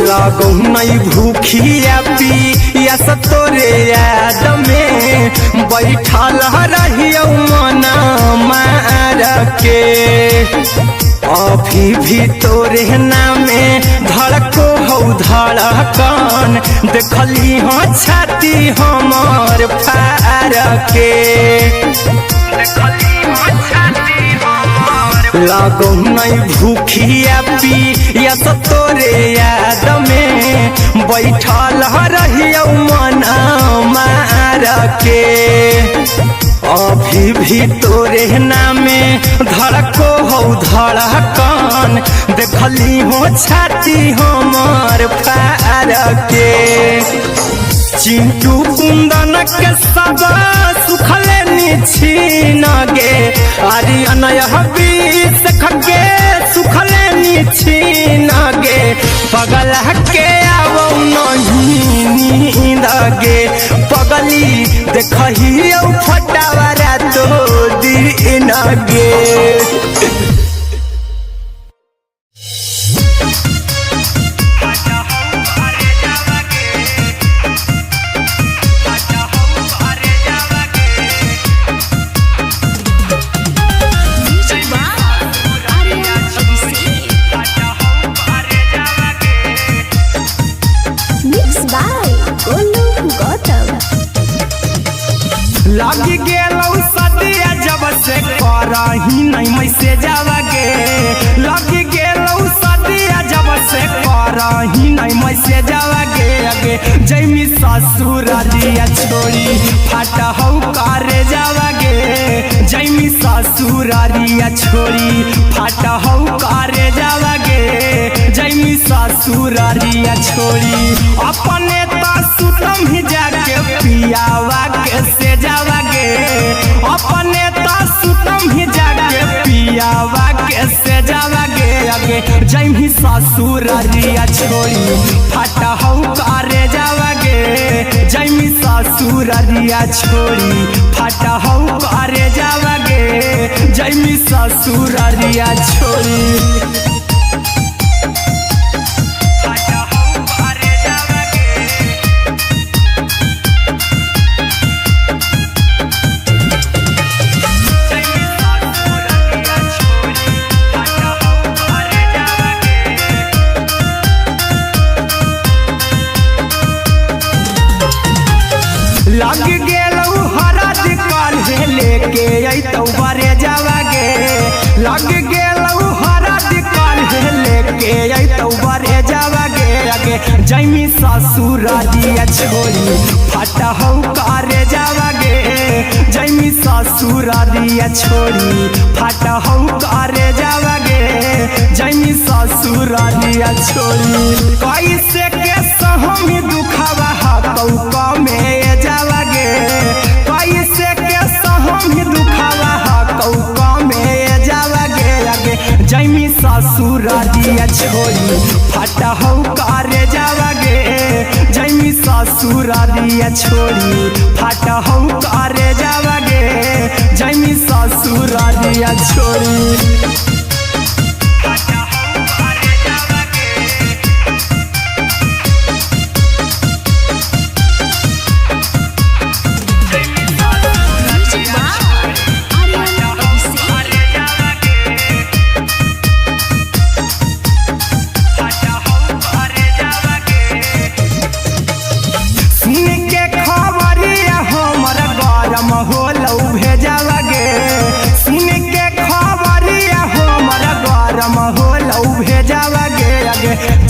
लागौ नहीं भूखिया पिया तोरे याद में बैठल रहियो मना मार के अभी भी तोरे नामे धड़को हौ धड़कन देखली हो छाती हमर फार के लागौ नहीं भूखिया पिया तोरे याद में बैठल रहियो मना मार के अभी भी तोरे नामे धड़को हौ धड़कन देखली हो छाती हमर फार के चिंटू कुंदन के सब सुखले निछीन गे आर्यन बीस खगे सुखले निछीन गे पगला के आवौ नहीं नींद गे पगली देखही फटावरा तो दिन गे लागी गेलौ सदिया जब से करही नहीं मैसे जावगे लागी गेलौ सदिया जब से करही नहीं मैसे जावगे अगे जैमी ससुरारिया छोड़ी फाटा हौ करे जावगे जैमी ससुरारिया छोड़ी फाटा हौ करे जावगे जैमी ससुरारिया छोड़ी अपने सुतम ही जाके पियावा के से जावगे अपने सुतम ही जाके पियावा के से जावगे अगे जैमी ससुरारिया छोड़ी फाटा हौ करे जावगे जैमी ससुरारिया छोड़ी फाटा हौ करे जावगे जैमी ससुरारिया छोड़ी लग गेलौ हरद काल्हे लेके अइतौ बरे जावगे लग गेलौ हरद काल्हे लेके अइतौ बरे जावगे अगे जैमी ससुरारिया छोड़ी फाटा हौ करे जावगे जैमी ससुरारिया छोड़ी फाटा हौ करे जावगे जैमी ससुरारिया छोड़ी कैसे के सहमी दुखावा हकौ में जावगे कैसे के सहमी दुखावा हकौ में जावगे अगे जैमी ससुरारिया छोड़ी फाटा हौ करे जावगे जैमी ससुरारिया छोड़ी फाटा हौ करे जावगे जैमी ससुरारिया छोड़ी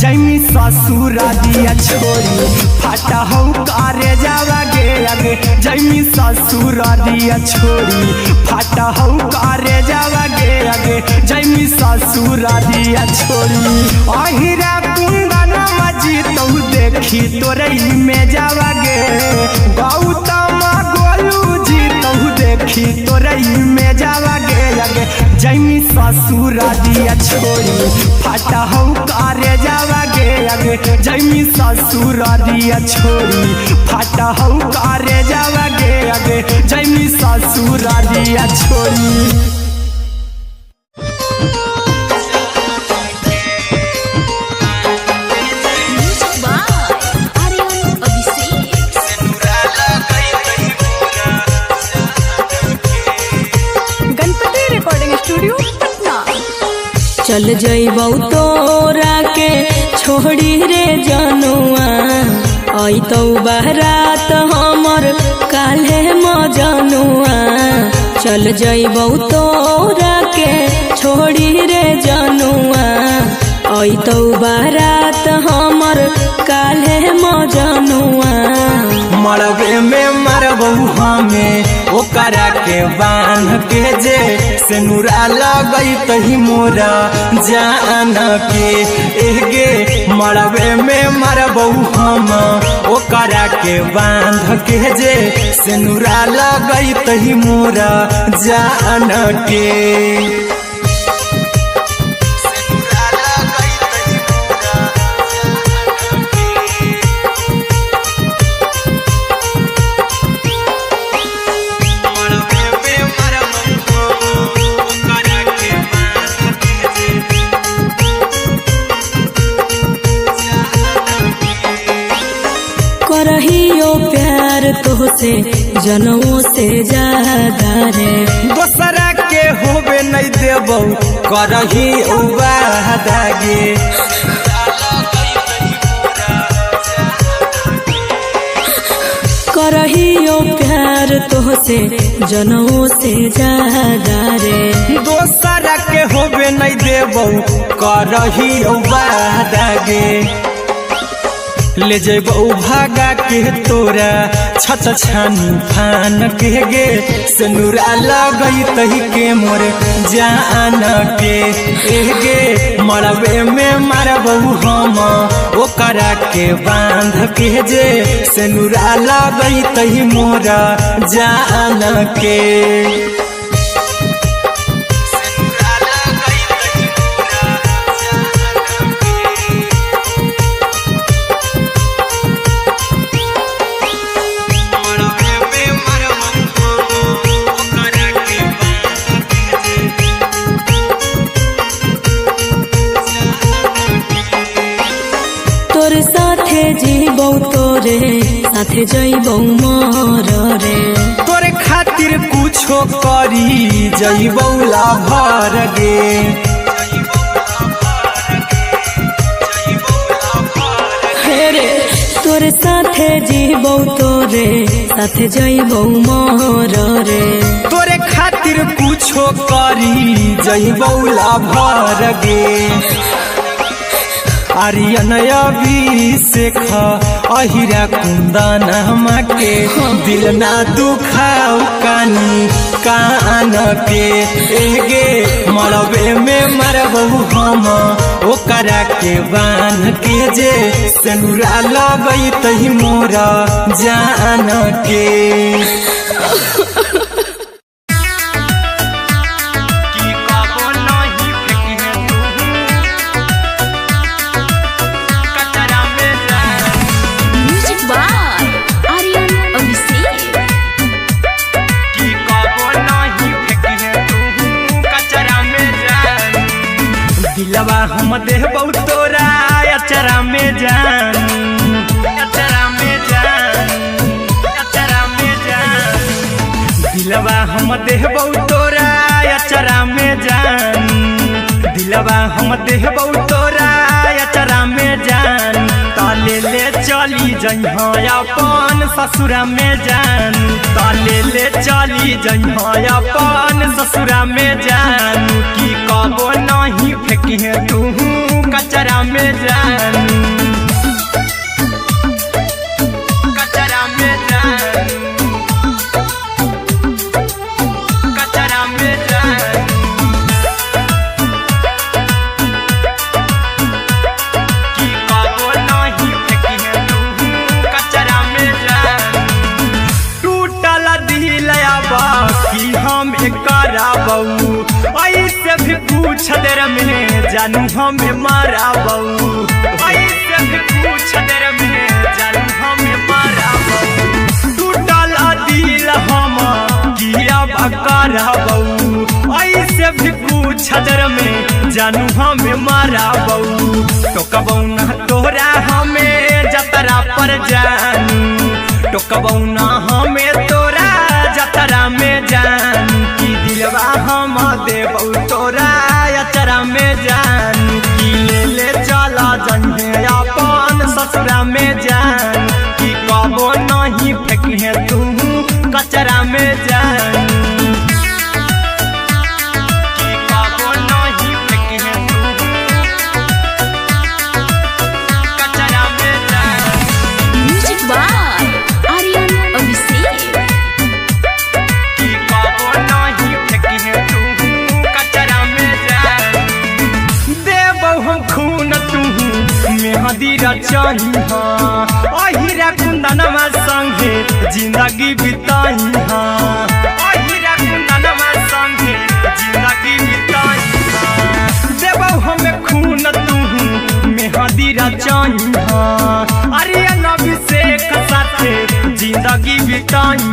जैमी ससुरारिया छोड़ी फाटा हौ करे जावगे आगे जैमी ससुरारिया छोड़ी फाटा हऊ करे जावागे आगे जैमी ससुरारिया छोड़ी अहिरा कुंदन मजी तू देखी तोरई में जावागे गौतम गोलू जी तू देखी तोरई में जावागे आगे जैमी ससुरारिया छोड़ी फाटा हऊ करे जावागे आगे जैमी ससुरारिया छोड़ी फाटा हऊ करे जावागे आगे जैमी ससुरारिया छोड़ी चल जइबौ तोरा के छोड़ी रे जनुआ अइतौ बारात हमर काल्हे मजनुआ चल जइबौ तोरा के छोड़ी रे जनुआ अइतौ बारात हमर काल्हे मजनुआ मरबे में मरबौ हमें ओकरा के बांध के जे सेनुरा लगई तही मोरा जान के एगे मरबे में मरबौ हम ओकरा के बांध के जे सेनुरा लगई तही मोरा जान के करहियो प्यार तोहसे जनमों से ज्यादा रे दोसरा के होबे नहीं देबौ करही उबादागे करहियो प्यार तोहसे जनमों से ज्यादा रे दोसरा के होबे नहीं देबौ करही उबादागे ले जेबौ भागा के तोरा छत छानी फान के गे सेनुरा लगई तही के मोर जान के एगे मरबे में मरबौ हम ओकरा के बांध के जे सेनुरा लगई तही मोरा जान के तोरे साथे जीबौ तोरे साथे जइबौ मर रे तोरे खातिर कुछो करी जइबौ लाभर गे रे तोरे साथे जीबौ तोरे साथे जइबौ मर रे तोरे खातिर कुछो करी जइबौ लाभर गे आर्यन अभिषेक अहिरा कुंदन के दिल ना दुखाऊ कानी कान के एगे मरबे में मरबौ हम ओकरा के बांध के जे सेनुरा लगई तही मोरा जान के दिलवा हम देबौ तोरा अचरा में जान अचरा में जान अचरा में जान दिलवा हम देबौ तोरा अचरा में जान दिलवा हम देबौ तोरा अचरा में जान ताले ले चली जइहा अपन ससुरा में जान ताले ले चली जइहा अपन ससुरा में जान की कबो नहीं फेंकी तू कचरा में जान कचरा में जान में जानू हमें मारा बहू, ऐसे भी कुछ देर में जानू हमें मारा बहू। टूटल दिल हम किया बकरा बहू, ऐसे भी कुछ देर में जानू हमें मारा बहू। तो कबौ ना तोरा हमें जतरा पर जानू, तो कबौ ना हमें तोरा जतरा में जानू। की दिलवा हम देबौ तोरा अचरा में जानू, की ले चला जन्हे अपन ससुरा में जानू। की कबो नहीं फेंके तू कचरा में जानू, की कबो नहीं फेंके तू कचरा में जानू। Music by Aryan Abhishek. की कबो नहीं फेंके तू कचरा में जानू। देबौ हम खून तू मेहदी रचही, अहिरा कुंदनमा संगे जिंदगी बिताई। अहिरा कुंदनमा संगे जिंदगी बिताई। देबौ हमें खून तू मेहदी रचही, आर्यन अभिषेक साथे जिंदगी बिताई।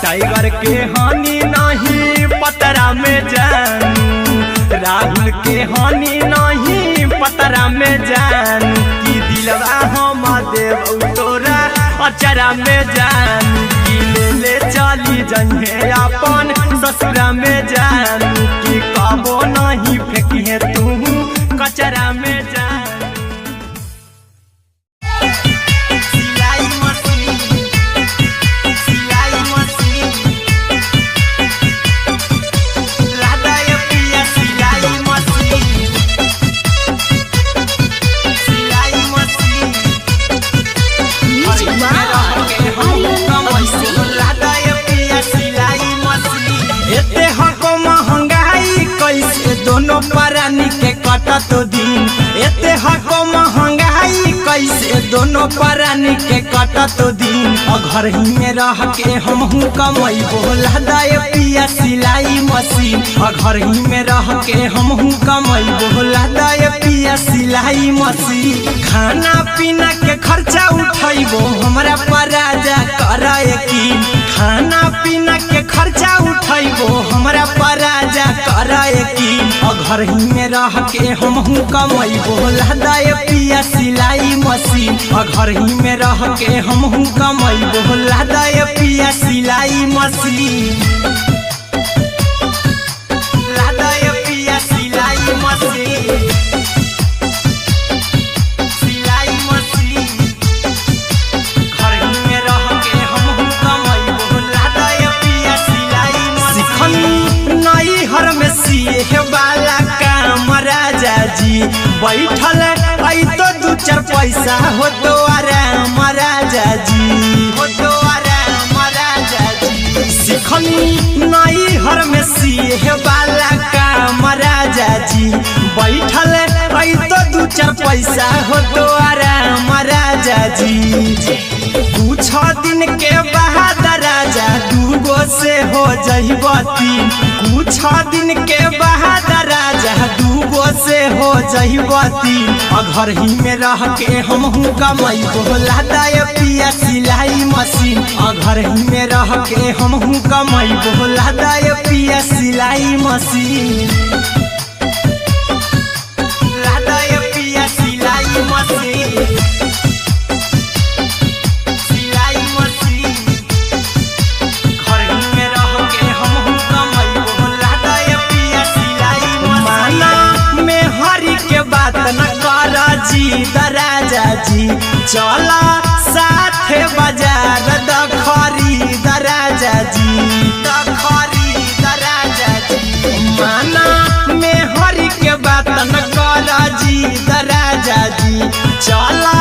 टाइगर के हानि नहीं पतरा में जानू, राहुल के हानि नहीं पतरा में जानू। की दिलवा हम देबौ तोरा अचरा में जानू, की ले चली जन्हे अपन ससुरा में जानू। की कबो नहीं फेंकिए तू कचरा में जानू। सिलाई मशीन, सिलाई मशीन, राधा ये पिया सिलाई मशीन, सिलाई machine. Music by Aryan Abhishek. Radha ये पिया सिलाई मशीन। एते हको महंगाई कैसे दोनों परानी के कटत दिन, एते हको महंगाई कैसे दोनों परानी के कटत दिन। घर ही में रह के हमहू कमैबो लादा ये पिया सिलाई मशीन। घर ही में रह के हमहू कमैबो लादा ये पिया सिलाई मशीन। खाना पीना के खर्चा उठैबो हमरा पराजा करे की, खाना पीना के खर्चा उठैबो हमरा पराजा करे की। घर ही में रह के हमहू कमैबो लादा ये पिया सिलाई मशीन। घर ही में रह के हमहू कमैबो लादा ये पिया सिलाई मशीन। लादा ये पिया सिलाई मशीन, सिलाई मशीन। घर ही में रह के हमहू कमैबो लादा ये पिया सिलाई मशीन। सिखनी नई हर में सिए वाला काम राजा जी, बैठल आई तो दू चार पैसा हो तो आराम राजा जी, हो तो आराम राजा जी। सिखनी नई हर में सिए वाला काम राजा जी, बैठल आई तो दू चार पैसा हो तो आराम राजा जी। कुछ दिन के बाद राजा दूगो से हो जहिबती, कुछ दिन के बाद राजा दूगो से हो जहिबती। घर ही में रह के हमहू कमैबो लादा ये पिया सिलाई मशीन। घर ही में रह के हमहू कमैबो लादा ये पिया सिलाई मशीन। लादा ये पिया सिलाई मशीन, सिलाई मशीन। घर ही में रह के हमहू कमैबो लादा ये पिया सिलाई मशीन। माना में हरी के बात न कर जी दराजा जी, चला साथे बाजार दखरी दराजा जी, दखरी दराजा जी। माना में हरी के बात न कर जी दराजा जी, चला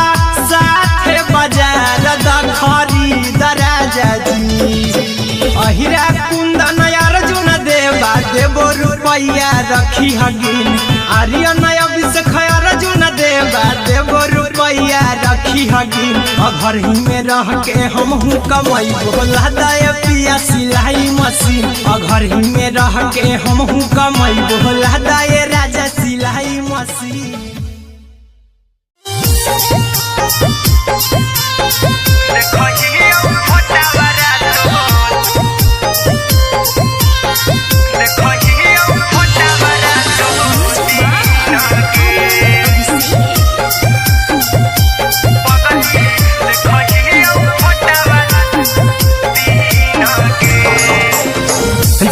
साथे बाजार दखरी दराजा जी। अहिरा कुंदन अर्जुन देवा देबो रुपैया रखी हगिन, आर्यन अभिषेक अर्जुन देवा देबो रुपैया रखी हगिन। घर ही में रह के हमहू कमैबो लादा ये पिया सिलाई मशीन। घर ही में रह के हमहू कमैबो लादा ये राजा सिलाई मशीन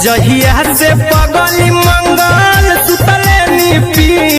जहिया से पगली मंगल सुतले नी पी